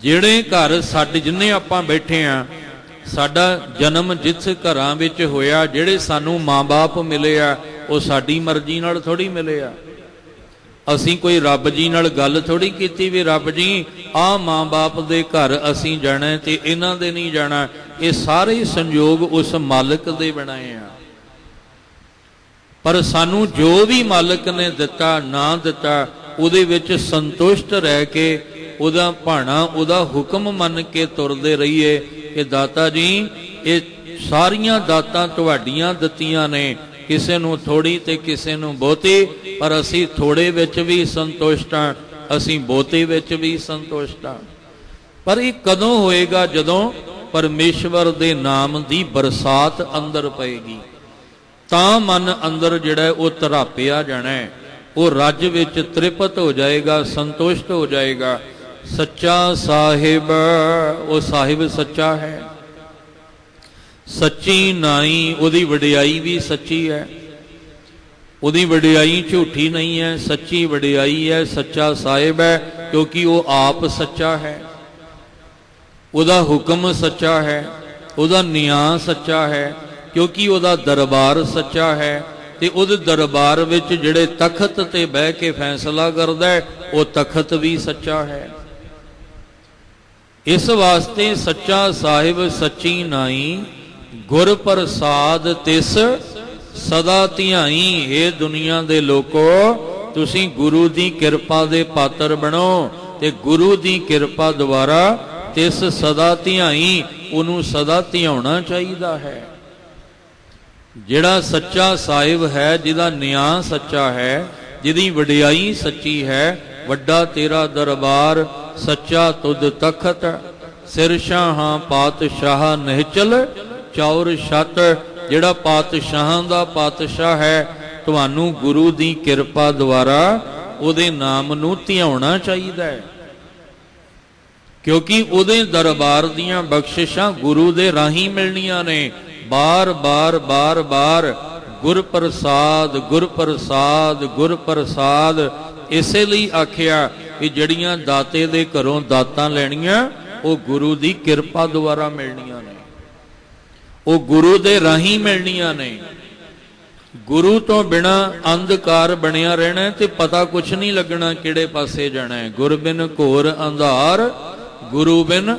ਜਿਹੜੇ ਘਰ ਸਾਡੇ ਜਿੰਨੇ ਆਪਾਂ ਬੈਠੇ ਆ, ਸਾਡਾ ਜਨਮ ਜਿਸ ਘਰਾਂ ਵਿੱਚ ਹੋਇਆ, ਜਿਹੜੇ ਸਾਨੂੰ ਮਾਂ-ਬਾਪ ਮਿਲੇ ਆ, ਉਹ ਸਾਡੀ ਮਰਜ਼ੀ ਨਾਲ ਥੋੜੀ ਮਿਲੇ ਆ। ਅਸੀਂ ਕੋਈ ਰੱਬ ਜੀ ਨਾਲ ਗੱਲ ਥੋੜੀ ਕੀਤੀ ਵੀ ਰੱਬ ਜੀ ਆਹ ਮਾਂ-ਬਾਪ ਦੇ ਘਰ ਅਸੀਂ ਜਾਣਾ ਤੇ ਇਹਨਾਂ ਦੇ ਨਹੀਂ ਜਾਣਾ। ਇਹ ਸਾਰੇ ਸੰਯੋਗ ਉਸ ਮਾਲਕ ਦੇ ਬਣਾਏ ਆ। ਪਰ ਸਾਨੂੰ ਜੋ ਵੀ ਮਾਲਕ ਨੇ ਦਿੱਤਾ ਨਾ ਦਿੱਤਾ, ਉਹਦੇ ਵਿੱਚ ਸੰਤੁਸ਼ਟ ਰਹਿ ਕੇ ਉਹਦਾ ਭਾਣਾ, ਉਹਦਾ ਹੁਕਮ ਮੰਨ ਕੇ ਤੁਰਦੇ ਰਹੀਏ ਕਿ ਦਾਤਾ ਜੀ ਇਹ ਸਾਰੀਆਂ ਦਾਤਾਂ ਤੁਹਾਡੀਆਂ ਦਿੱਤੀਆਂ ਨੇ, ਕਿਸੇ ਨੂੰ ਥੋੜੀ ਤੇ ਕਿਸੇ ਨੂੰ ਬਹੁਤੀ, ਪਰ ਅਸੀਂ ਥੋੜੇ ਵਿੱਚ ਵੀ ਸੰਤੁਸ਼ਟ ਹਾਂ, ਅਸੀਂ ਬਹੁਤੇ ਵਿੱਚ ਵੀ ਸੰਤੁਸ਼ਟ ਹਾਂ। ਪਰ ਇਹ ਕਦੋਂ ਹੋਏਗਾ? ਜਦੋਂ ਪਰਮੇਸ਼ਵਰ ਦੇ ਨਾਮ ਦੀ ਬਰਸਾਤ ਅੰਦਰ ਪਏਗੀ, ਤਾਂ ਮਨ ਅੰਦਰ ਜਿਹੜਾ ਉਹ ਧਰਾਪਿਆ ਜਾਣਾ ਹੈ, ਉਹ ਰੱਜ ਵਿੱਚ ਤ੍ਰਿਪਤ ਹੋ ਜਾਏਗਾ, ਸੰਤੁਸ਼ਟ ਹੋ ਜਾਏਗਾ। ਸੱਚਾ ਸਾਹਿਬ, ਉਹ ਸਾਹਿਬ ਸੱਚਾ ਹੈ। ਸੱਚੀ ਨਾਈ, ਉਹਦੀ ਵਡਿਆਈ ਵੀ ਸੱਚੀ ਹੈ, ਉਹਦੀ ਵਡਿਆਈ ਝੂਠੀ ਨਹੀਂ ਹੈ, ਸੱਚੀ ਵਡਿਆਈ ਹੈ। ਸੱਚਾ ਸਾਹਿਬ ਹੈ ਕਿਉਂਕਿ ਉਹ ਆਪ ਸੱਚਾ ਹੈ, ਉਹਦਾ ਹੁਕਮ ਸੱਚਾ ਹੈ, ਉਹਦਾ ਨਿਆਂ ਸੱਚਾ ਹੈ ਕਿਉਂਕਿ ਉਹਦਾ ਦਰਬਾਰ ਸੱਚਾ ਹੈ, ਤੇ ਉਹਦੇ ਦਰਬਾਰ ਵਿੱਚ ਜਿਹੜੇ ਤਖਤ ਤੇ ਬਹਿ ਕੇ ਫੈਸਲਾ ਕਰਦਾ ਹੈ, ਉਹ ਤਖਤ ਵੀ ਸੱਚਾ ਹੈ। ਇਸ ਵਾਸਤੇ ਸੱਚਾ ਸਾਹਿਬ ਸੱਚੀ ਨਾਈ, ਗੁਰ ਪ੍ਰਸਾਦ ਤਿਸ ਸਦਾ ਧਿਆਈ। ਇਹ ਦੁਨੀਆ ਦੇ ਲੋਕੋ, ਤੁਸੀਂ ਗੁਰੂ ਦੀ ਕਿਰਪਾ ਦੇ ਪਾਤਰ ਬਣੋ ਤੇ ਗੁਰੂ ਦੀ ਕਿਰਪਾ ਦੁਆਰਾ ਤਿਸ ਸਦਾ ਧਿਆਈ, ਉਹਨੂੰ ਸਦਾ ਧਿਆਉਣਾ ਚਾਹੀਦਾ ਹੈ। ਜਿਹੜਾ ਸੱਚਾ ਸਾਹਿਬ ਹੈ, ਜਿਹਦਾ ਨਿਆਂ ਸੱਚਾ ਹੈ, ਜਿਹਦੀ ਵਡਿਆਈ ਸੱਚੀ ਹੈ, ਵੱਡਾ ਤੇਰਾ ਦਰਬਾਰ, ਸੱਚਾ ਤੁਧ ਤਖਤ, ਸਿਰ ਸ਼ਾਹਾਂ ਪਾਤਸ਼ਾਹ ਨਿਹਚਲ ਚੌਰ ਛਤ। ਜਿਹੜਾ ਪਾਤਸ਼ਾਹਾਂ ਦਾ ਪਾਤਸ਼ਾਹ ਹੈ, ਤੁਹਾਨੂੰ ਗੁਰੂ ਦੀ ਕਿਰਪਾ ਦੁਆਰਾ ਉਹਦੇ ਨਾਮ ਨੂੰ ਧਿਆਉਣਾ ਚਾਹੀਦਾ ਹੈ, ਕਿਉਂਕਿ ਉਹਦੇ ਦਰਬਾਰ ਦੀਆਂ ਬਖਸ਼ਿਸ਼ਾਂ ਗੁਰੂ ਦੇ ਰਾਹੀਂ ਮਿਲਣੀਆਂ ਨੇ। ਬਾਰ ਬਾਰ ਬਾਰ ਬਾਰ ਗੁਰ ਪ੍ਰਸਾਦ, ਗੁਰ ਪ੍ਰਸਾਦ, ਗੁਰ ਪ੍ਰਸਾਦ। ਇਸੇ ਲਈ ਆਖਿਆ ਕਿ ਜਿਹੜੀਆਂ ਦਾਤੇ ਦੇ ਘਰੋਂ ਦਾਤਾਂ ਲੈਣੀਆਂ, ਉਹ ਗੁਰੂ ਦੀ ਕਿਰਪਾ ਦੁਆਰਾ ਮਿਲਣੀਆਂ ਨੇ, ਉਹ ਗੁਰੂ ਦੇ ਰਾਹੀਂ ਮਿਲਣੀਆਂ ਨੇ। ਗੁਰੂ ਤੋਂ ਬਿਨਾ ਅੰਧਕਾਰ ਬਣਿਆ ਰਹਿਣਾ ਤੇ ਪਤਾ ਕੁਛ ਨਹੀਂ ਲੱਗਣਾ ਕਿਹੜੇ ਪਾਸੇ ਜਾਣਾ ਹੈ। ਗੁਰ ਬਿਨ ਘੋਰ ਅੰਧਾਰ, ਗੁਰੂ ਬਿਨ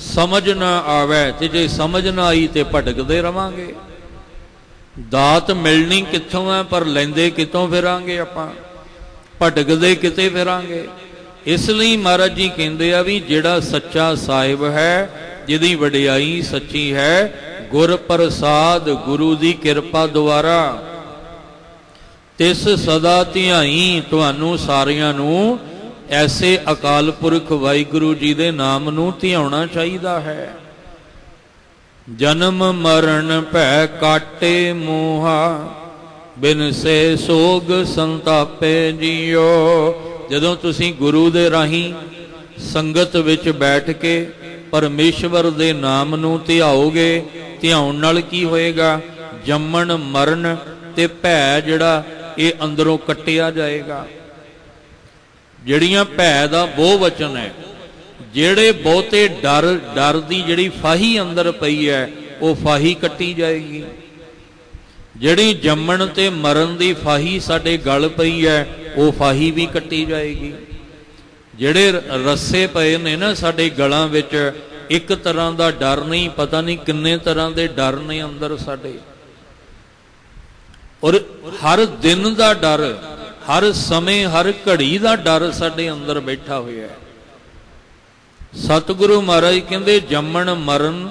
ਸਮਝ ਨਾ ਆਵੇ। ਤੇ ਜੇ ਸਮਝ ਨਾ ਆਈ ਤੇ ਭਟਕਦੇ ਰਵਾਂਗੇ। ਦਾਤ ਮਿਲਣੀ ਕਿੱਥੋਂ ਹੈ, ਪਰ ਲੈਂਦੇ ਕਿਤੋਂ ਫਿਰਾਂਗੇ ਆਪਾਂ, ਭਟਕਦੇ ਕਿਤੇ ਫਿਰਾਂਗੇ। ਇਸ ਲਈ ਮਹਾਰਾਜ ਜੀ ਕਹਿੰਦੇ ਆ ਵੀ ਜਿਹੜਾ ਸੱਚਾ ਸਾਹਿਬ ਹੈ, ਜਿਹਦੀ ਵਡਿਆਈ ਸੱਚੀ ਹੈ, ਗੁਰ ਪ੍ਰਸਾਦ, ਗੁਰੂ ਦੀ ਕਿਰਪਾ ਦੁਆਰਾ ਤਿਸ ਸਦਾ ਧਿਆਈ। ਤੁਹਾਨੂੰ ਸਾਰਿਆਂ ਨੂੰ ਐਸੇ ਅਕਾਲ ਪੁਰਖ ਵਾਹਿਗੁਰੂ ਜੀ ਦੇ ਨਾਮ ਨੂੰ ਧਿਆਉਣਾ ਚਾਹੀਦਾ ਹੈ। ਜਨਮ ਮਰਨ ਭੈ ਕਾਟੇ ਮੋਹਾ, ਬਿਨ ਸੇ ਸੋਗ ਸੰਤਾਪੇ ਜੀਓ। ਜਦੋਂ ਤੁਸੀਂ ਗੁਰੂ ਦੇ ਰਾਹੀਂ ਸੰਗਤ ਵਿੱਚ ਬੈਠ ਕੇ ਪਰਮੇਸ਼ਵਰ ਦੇ ਨਾਮ ਨੂੰ ਧਿਆਓਗੇ, ਧਿਆਉਣ ਨਾਲ ਕੀ ਹੋਏਗਾ? ਜੰਮਣ ਮਰਨ ਤੇ ਭੈ ਜਿਹੜਾ ਇਹ ਅੰਦਰੋਂ ਕੱਟਿਆ ਜਾਏਗਾ। ਜਿਹੜੀਆਂ ਭੈ ਦਾ ਬਹੁ ਵਚਨ ਹੈ, ਜਿਹੜੇ ਬਹੁਤੇ ਡਰ ਦੀ ਜਿਹੜੀ ਫਾਹੀ ਅੰਦਰ ਪਈ ਹੈ, ਉਹ ਫਾਹੀ ਕੱਟੀ ਜਾਏਗੀ। ਜਿਹੜੀ ਜੰਮਣ ਤੇ ਮਰਨ ਦੀ ਫਾਹੀ ਸਾਡੇ ਗਲ ਪਈ ਹੈ, ਉਹ ਫਾਹੀ ਵੀ ਕੱਟੀ ਜਾਏਗੀ। ਜਿਹੜੇ ਰੱਸੇ ਪਏ ਨੇ ਨਾ ਸਾਡੇ ਗਲਾਂ ਵਿੱਚ, ਇੱਕ ਤਰ੍ਹਾਂ ਦਾ ਡਰ ਨਹੀਂ, ਪਤਾ ਨਹੀਂ ਕਿੰਨੇ ਤਰ੍ਹਾਂ ਦੇ ਡਰ ਨੇ ਅੰਦਰ ਸਾਡੇ। ਔਰ ਹਰ ਦਿਨ ਦਾ ਡਰ, ਹਰ ਸਮੇਂ ਹਰ ਘੜੀ ਦਾ ਡਰ ਸਾਡੇ ਅੰਦਰ ਬੈਠਾ ਹੋਇਆ ਹੈ। ਸਤਿਗੁਰੂ ਮਹਾਰਾਜ ਕਹਿੰਦੇ ਜੰਮਣ ਮਰਨ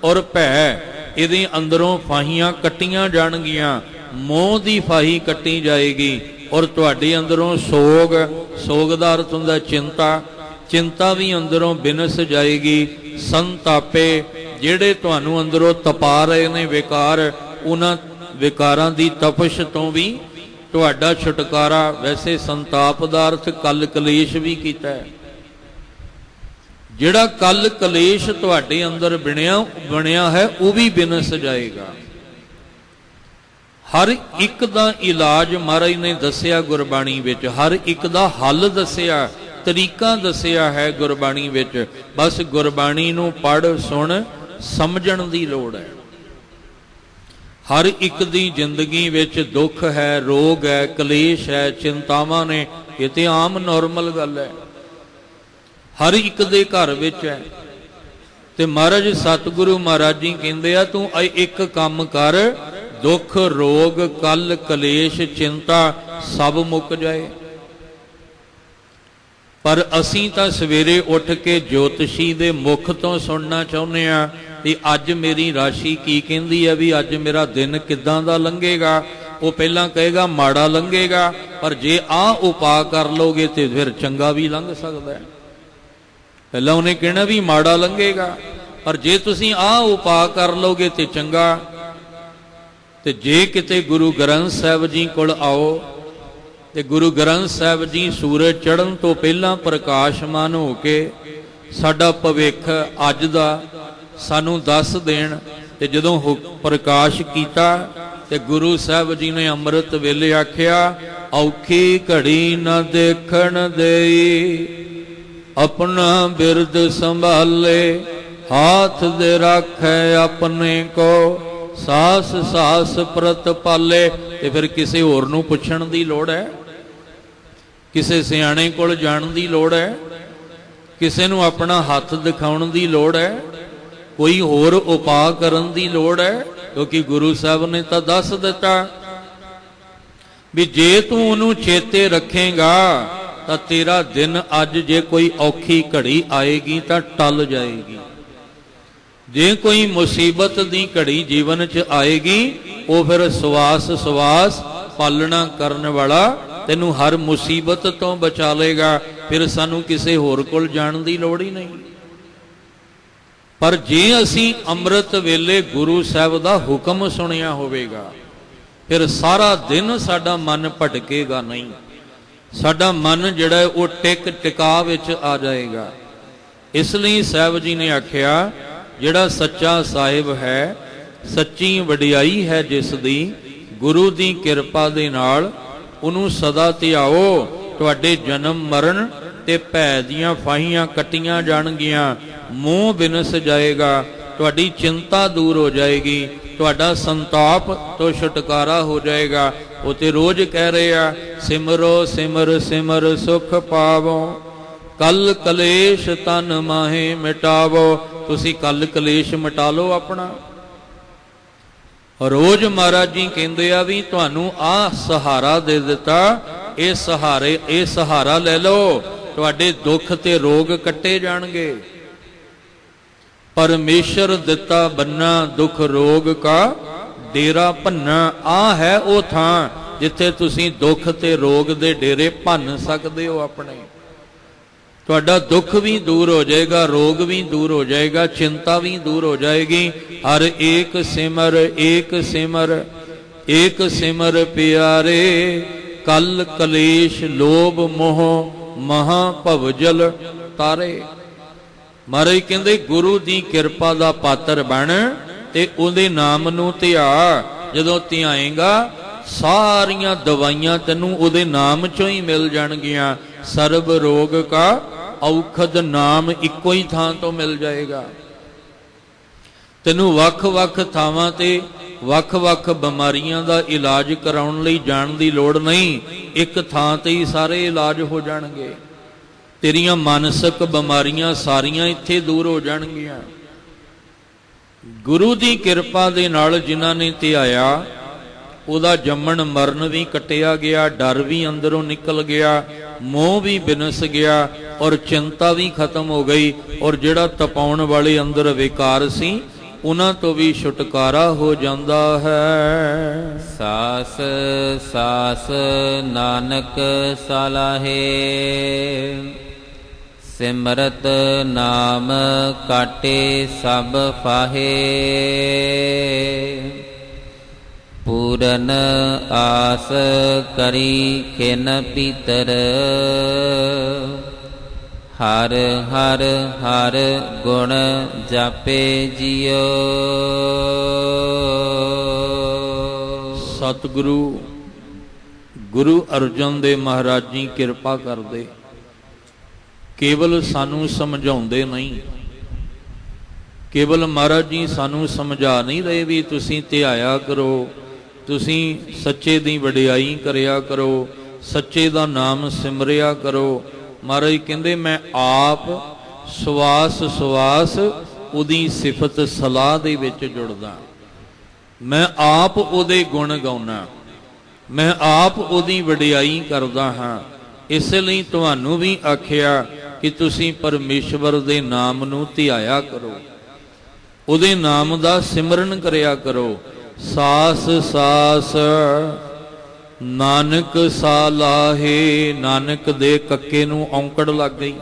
ਔਰ ਭੈ, ਇਹਦੇ ਅੰਦਰੋਂ ਫਾਹੀਆਂ ਕੱਟੀਆਂ ਜਾਣਗੀਆਂ। ਮੋਹ ਦੀ ਫਾਹੀ ਕੱਟੀ ਜਾਏਗੀ ਔਰ ਤੁਹਾਡੇ ਅੰਦਰੋਂ ਸੋਗ, ਸੋਗ ਦਾ ਅਰਥ ਹੁੰਦਾ ਚਿੰਤਾ, ਚਿੰਤਾ ਵੀ ਅੰਦਰੋਂ ਬਿਨਸ ਜਾਏਗੀ। ਸੰਤਾਪੇ, ਜਿਹੜੇ ਤੁਹਾਨੂੰ ਅੰਦਰੋਂ ਤਪਾ ਰਹੇ ਨੇ ਵਿਕਾਰ, ਉਹਨਾਂ ਵਿਕਾਰਾਂ ਦੀ ਤਪਸ਼ ਤੋਂ ਵੀ ਤੁਹਾਡਾ ਛੁਟਕਾਰਾ। ਵੈਸੇ ਸੰਤਾਪ ਦਾ ਅਰਥ ਕਲ ਕਲੇਸ਼ ਵੀ ਕੀਤਾ ਹੈ। ਜਿਹੜਾ ਕਲ ਕਲੇਸ਼ ਤੁਹਾਡੇ ਅੰਦਰ ਬਣਿਆ ਹੈ ਉਹ ਵੀ ਬਿਨਸ ਜਾਏਗਾ। ਹਰ ਇੱਕ ਦਾ ਇਲਾਜ ਮਹਾਰਾਜ ਨੇ ਦੱਸਿਆ ਗੁਰਬਾਣੀ ਵਿੱਚ, ਹਰ ਇੱਕ ਦਾ ਹੱਲ ਦੱਸਿਆ, ਤਰੀਕਾ ਦੱਸਿਆ ਹੈ ਗੁਰਬਾਣੀ ਵਿੱਚ। ਬਸ ਗੁਰਬਾਣੀ ਨੂੰ ਪੜ੍ਹ ਸੁਣ ਸਮਝਣ ਦੀ ਲੋੜ ਹੈ। ਹਰ ਇੱਕ ਦੀ ਜ਼ਿੰਦਗੀ ਵਿੱਚ ਦੁੱਖ ਹੈ, ਰੋਗ ਹੈ, ਕਲੇਸ਼ ਹੈ, ਚਿੰਤਾਵਾਂ ਨੇ। ਇਹ ਤੇ ਆਮ ਨੋਰਮਲ ਗੱਲ ਹੈ, ਹਰ ਇੱਕ ਦੇ ਘਰ ਵਿੱਚ ਹੈ। ਤੇ ਮਹਾਰਾਜ ਸਤਿਗੁਰੂ ਮਹਾਰਾਜ ਜੀ ਕਹਿੰਦੇ ਆ, ਤੂੰ ਇੱਕ ਕੰਮ ਕਰ, ਦੁੱਖ ਰੋਗ ਕਲ ਕਲੇਸ਼ ਚਿੰਤਾ ਸਭ ਮੁੱਕ ਜਾਏ। ਪਰ ਅਸੀਂ ਤਾਂ ਸਵੇਰੇ ਉੱਠ ਕੇ ਜੋਤਸ਼ੀ ਦੇ ਮੁਖ ਤੋਂ ਸੁਣਨਾ ਚਾਹੁੰਦੇ ਆ ਵੀ ਅੱਜ ਮੇਰੀ ਰਾਸ਼ੀ ਕੀ ਕਹਿੰਦੀ ਹੈ, ਵੀ ਅੱਜ ਮੇਰਾ ਦਿਨ ਕਿੱਦਾਂ ਦਾ ਲੰਘੇਗਾ। ਉਹ ਪਹਿਲਾਂ ਕਹੇਗਾ ਮਾੜਾ ਲੰਘੇਗਾ, ਪਰ ਜੇ ਆਹ ਉਪਾਅ ਕਰ ਲੋਗੇ ਤੇ ਫਿਰ ਚੰਗਾ ਵੀ ਲੰਘ ਸਕਦਾ ਹੈ। ਪਹਿਲਾਂ ਉਹਨੇ ਕਹਿਣਾ ਵੀ ਮਾੜਾ ਲੰਘੇਗਾ, ਪਰ ਜੇ ਤੁਸੀਂ ਆਹ ਉਪਾਅ ਕਰ ਲੋਗੇ ਤੇ ਚੰਗਾ। ਤੇ ਜੇ ਕਿਤੇ ਗੁਰੂ ਗ੍ਰੰਥ ਸਾਹਿਬ ਜੀ ਕੋਲ ਆਓ ਤੇ ਗੁਰੂ ਗ੍ਰੰਥ ਸਾਹਿਬ ਜੀ ਸੂਰਜ ਚੜ੍ਹਨ ਤੋਂ ਪਹਿਲਾਂ ਪ੍ਰਕਾਸ਼ਮਾਨ ਹੋ ਕੇ ਸਾਡਾ ਭਵਿੱਖ ਅੱਜ ਦਾ ਸਾਨੂੰ ਦੱਸ ਦੇਣ। ਤੇ ਜਦੋਂ ਪ੍ਰਕਾਸ਼ ਕੀਤਾ ਤੇ ਗੁਰੂ ਸਾਹਿਬ ਜੀ ਨੇ ਅੰਮ੍ਰਿਤ ਵੇਲੇ ਆਖਿਆ, ਔਖੀ ਘੜੀ ਨਾ ਦੇਖਣ ਦੇਈ, ਆਪਣਾ ਬਿਰਦ ਸੰਭਾਲੇ, ਹਾਥ ਦੇ ਰਾਖੈ ਆਪਣੇ ਕੋ, ਸਾਸ ਸਾਸ ਪ੍ਰਤ ਪਾਲੇ। ਤੇ ਫਿਰ ਕਿਸੇ ਹੋਰ ਨੂੰ ਪੁੱਛਣ ਦੀ ਲੋੜ ਹੈ, ਕਿਸੇ ਸਿਆਣੇ ਕੋਲ ਜਾਣ ਦੀ ਲੋੜ ਹੈ, ਕਿਸੇ ਨੂੰ ਆਪਣਾ ਹੱਥ ਦਿਖਾਉਣ ਦੀ ਲੋੜ ਹੈ, ਕੋਈ ਹੋਰ ਉਪਾਅ ਕਰਨ ਦੀ ਲੋੜ ਹੈ। ਕਿਉਂਕਿ ਗੁਰੂ ਸਾਹਿਬ ਨੇ ਤਾਂ ਦੱਸ ਦਿੱਤਾ ਵੀ ਜੇ ਤੂੰ ਉਹਨੂੰ ਚੇਤੇ ਰੱਖੇਗਾ ਤਾਂ ਤੇਰਾ ਦਿਨ ਅੱਜ ਜੇ ਕੋਈ ਔਖੀ ਘੜੀ ਆਏਗੀ ਤਾਂ ਟਲ ਜਾਏਗੀ। ਜੇ ਕੋਈ ਮੁਸੀਬਤ ਦੀ ਘੜੀ ਜੀਵਨ 'ਚ ਆਏਗੀ, ਉਹ ਫਿਰ ਸਵਾਸ ਪਾਲਣਾ ਕਰਨ ਵਾਲਾ ਤੈਨੂੰ ਹਰ ਮੁਸੀਬਤ ਤੋਂ ਬਚਾ ਲੇਗਾ। ਫਿਰ ਸਾਨੂੰ ਕਿਸੇ ਹੋਰ ਕੋਲ ਜਾਣ ਦੀ ਲੋੜ ਹੀ ਨਹੀਂ। ਪਰ ਜੇ ਅਸੀਂ ਅੰਮ੍ਰਿਤ ਵੇਲੇ ਗੁਰੂ ਸਾਹਿਬ ਦਾ ਹੁਕਮ ਸੁਣਿਆ ਹੋਵੇਗਾ, ਫਿਰ ਸਾਰਾ ਦਿਨ ਸਾਡਾ ਮਨ ਭਟਕੇਗਾ ਨਹੀਂ। ਸਾਡਾ ਮਨ ਜਿਹੜਾ ਉਹ ਟਿਕਾ ਵਿੱਚ ਆ ਜਾਏਗਾ। ਇਸ ਲਈ ਸਾਹਿਬ ਜੀ ਨੇ ਆਖਿਆ, ਜਿਹੜਾ ਸੱਚਾ ਸਾਹਿਬ ਹੈ, ਸੱਚੀ ਵਡਿਆਈ ਹੈ ਜਿਸ ਦੀ, ਗੁਰੂ ਦੀ ਕਿਰਪਾ ਦੇ ਨਾਲ ਉਹਨੂੰ ਸਦਾ ਧਿਆਓ। ਤੁਹਾਡੇ ਜਨਮ ਮਰਨ ਤੇ ਭੈ ਦੀਆਂ ਫਾਹੀਆਂ ਕੱਟੀਆਂ ਜਾਣਗੀਆਂ, ਮੋਹ ਬਿਨਸ ਜਾਏਗਾ, ਤੁਹਾਡੀ ਚਿੰਤਾ ਦੂਰ ਹੋ ਜਾਏਗੀ, ਤੁਹਾਡਾ ਸੰਤਾਪ ਤੋਂ ਛੁਟਕਾਰਾ ਹੋ ਜਾਏਗਾ। ਉਹ ਤੇ ਰੋਜ਼ ਕਹਿ ਰਹੇ ਆ, ਸਿਮਰੋ ਸਿਮਰ ਸਿਮਰ ਸੁਖ ਪਾਵੋ, ਕਲ ਕਲੇਸ਼ ਤਨ ਮਾਹੇ ਮਿਟਾਵੋ। ਤੁਸੀਂ ਕਲ ਕਲੇਸ਼ ਮਿਟਾ ਲਓ ਆਪਣਾ। ਰੋਜ਼ ਮਹਾਰਾਜ ਜੀ ਕਹਿੰਦੇ ਆ ਵੀ ਤੁਹਾਨੂੰ ਆਹ ਸਹਾਰਾ ਦੇ ਦਿੱਤਾ, ਇਹ ਸਹਾਰਾ ਲੈ ਲਓ, ਤੁਹਾਡੇ ਦੁੱਖ ਤੇ ਰੋਗ ਕੱਟੇ ਜਾਣਗੇ। ਪਰਮੇਸ਼ਰ ਦਿੱਤਾ ਬੰਨਾ, ਦੁੱਖ ਰੋਗ ਕਾ ਡੇਰਾ ਭੰਨਾ। ਆਹ ਹੈ ਉਹ ਥਾਂ ਜਿੱਥੇ ਤੁਸੀਂ ਦੁੱਖ ਤੇ ਰੋਗ ਦੇ ਡੇਰੇ ਭੰਨ ਸਕਦੇ ਹੋ ਆਪਣੇ। ਤੁਹਾਡਾ ਦੁੱਖ ਵੀ ਦੂਰ ਹੋ ਜਾਏਗਾ, ਰੋਗ ਵੀ ਦੂਰ ਹੋ ਜਾਏਗਾ, ਚਿੰਤਾ ਵੀ ਦੂਰ ਹੋ ਜਾਏਗੀ। ਹਰ ਏਕ ਸਿਮਰ ਏਕ ਸਿਮਰ ਏਕ ਸਿਮਰ ਪਿਆਰੇ, ਕਲ ਕਲੇਸ਼ ਲੋਭ ਮੋਹ ਮਹਾ ਭਵਜਲ ਤਾਰੇ। ਮਹਾਰਾਜ ਕਹਿੰਦੇ ਗੁਰੂ ਦੀ ਕਿਰਪਾ ਦਾ ਪਾਤਰ ਬਣ ਤੇ ਉਹਦੇ ਨਾਮ ਨੂੰ ਧਿਆ। ਜਦੋਂ ਧਿਆਏਗਾ ਸਾਰੀਆਂ ਦਵਾਈਆਂ ਤੈਨੂੰ ਉਹਦੇ ਨਾਮ ਚੋਂ ਹੀ ਮਿਲ ਜਾਣਗੀਆਂ। ਸਰਬ ਰੋਗ ਕਾ ਔਖਦ ਨਾਮ ਇੱਕੋ ਹੀ ਥਾਂ ਤੋਂ ਮਿਲ ਜਾਏਗਾ। ਤੈਨੂੰ ਵੱਖ-ਵੱਖ ਥਾਵਾਂ ਤੇ ਵੱਖ-ਵੱਖ ਬਿਮਾਰੀਆਂ ਦਾ ਇਲਾਜ ਕਰਾਉਣ ਲਈ ਜਾਣ ਦੀ ਲੋੜ ਨਹੀਂ, ਇੱਕ ਥਾਂ ਤੇ ਹੀ ਸਾਰੇ ਇਲਾਜ ਹੋ ਜਾਣਗੇ। ਤੇਰੀਆਂ ਮਾਨਸਿਕ ਬਿਮਾਰੀਆਂ ਸਾਰੀਆਂ ਇੱਥੇ ਦੂਰ ਹੋ ਜਾਣਗੀਆਂ। ਗੁਰੂ ਦੀ ਕਿਰਪਾ ਦੇ ਨਾਲ ਜਿਨ੍ਹਾਂ ਨੇ ਧਿਆਇਆ, ਉਹਦਾ ਜੰਮਣ ਮਰਨ ਵੀ ਕੱਟਿਆ ਗਿਆ, ਡਰ ਵੀ ਅੰਦਰੋਂ ਨਿਕਲ ਗਿਆ, ਮੋਹ ਵੀ ਬਿਨਸ ਗਿਆ ਔਰ ਚਿੰਤਾ ਵੀ ਖਤਮ ਹੋ ਗਈ। ਔਰ ਜਿਹੜਾ ਤਪਾਉਣ ਵਾਲੇ ਅੰਦਰ ਵਿਕਾਰ ਸੀ, ਉਹਨਾਂ ਤੋਂ ਵੀ ਛੁਟਕਾਰਾ ਹੋ ਜਾਂਦਾ ਹੈ। ਸਾਸ ਸਾਸ ਨਾਨਕ ਸਲਾਹੇ, ਸਿਮਰਤ ਨਾਮ ਕਾਟੇ ਸਭ ਫਾਹੇ। ਪੂਰਨ ਆਸ ਕਰੀ ਖਿਨ ਪੀਤਰ ਹਰ ਹਰ ਹਰ ਗੁਣ ਜਾਪੇ ਜਿਉ। ਸਤਿਗੁਰੂ ਗੁਰੂ ਅਰਜਨ ਦੇਵ ਮਹਾਰਾਜ ਜੀ ਕਿਰਪਾ ਕਰਦੇ, ਕੇਵਲ ਸਾਨੂੰ ਸਮਝਾਉਂਦੇ ਨਹੀਂ, ਕੇਵਲ ਮਹਾਰਾਜ ਜੀ ਸਾਨੂੰ ਸਮਝਾ ਨਹੀਂ ਰਹੇ ਵੀ ਤੁਸੀਂ ਧਿਆਇਆ ਕਰੋ, ਤੁਸੀਂ ਸੱਚੇ ਦੀ ਵਡਿਆਈ ਕਰਿਆ ਕਰੋ, ਸੱਚੇ ਦਾ ਨਾਮ ਸਿਮਰਿਆ ਕਰੋ। ਮਹਾਰਾਜ ਕਹਿੰਦੇ ਮੈਂ ਆਪ ਸਵਾਸ ਸਵਾਸ ਉਹਦੀ ਸਿਫਤ ਸਲਾਹ ਦੇ ਵਿੱਚ ਜੁੜਦਾ, ਮੈਂ ਆਪ ਉਹਦੇ ਗੁਣ ਗਾਉਣਾ, ਮੈਂ ਆਪ ਉਹਦੀ ਵਡਿਆਈ ਕਰਦਾ ਹਾਂ। ਇਸ ਲਈ ਤੁਹਾਨੂੰ ਵੀ ਆਖਿਆ ਕਿ ਤੁਸੀਂ ਪਰਮੇਸ਼ਵਰ ਦੇ ਨਾਮ ਨੂੰ ਧਿਆਇਆ ਕਰੋ, ਉਹਦੇ ਨਾਮ ਦਾ ਸਿਮਰਨ ਕਰਿਆ ਕਰੋ। ਸਾਸ ਸਾਸ ਨਾਨਕ ਸਾਲਾਹੇ, ਨਾਨਕ ਦੇ ਕੱਕੇ ਨੂੰ ਔਂਕੜ ਲੱਗ ਗਈ।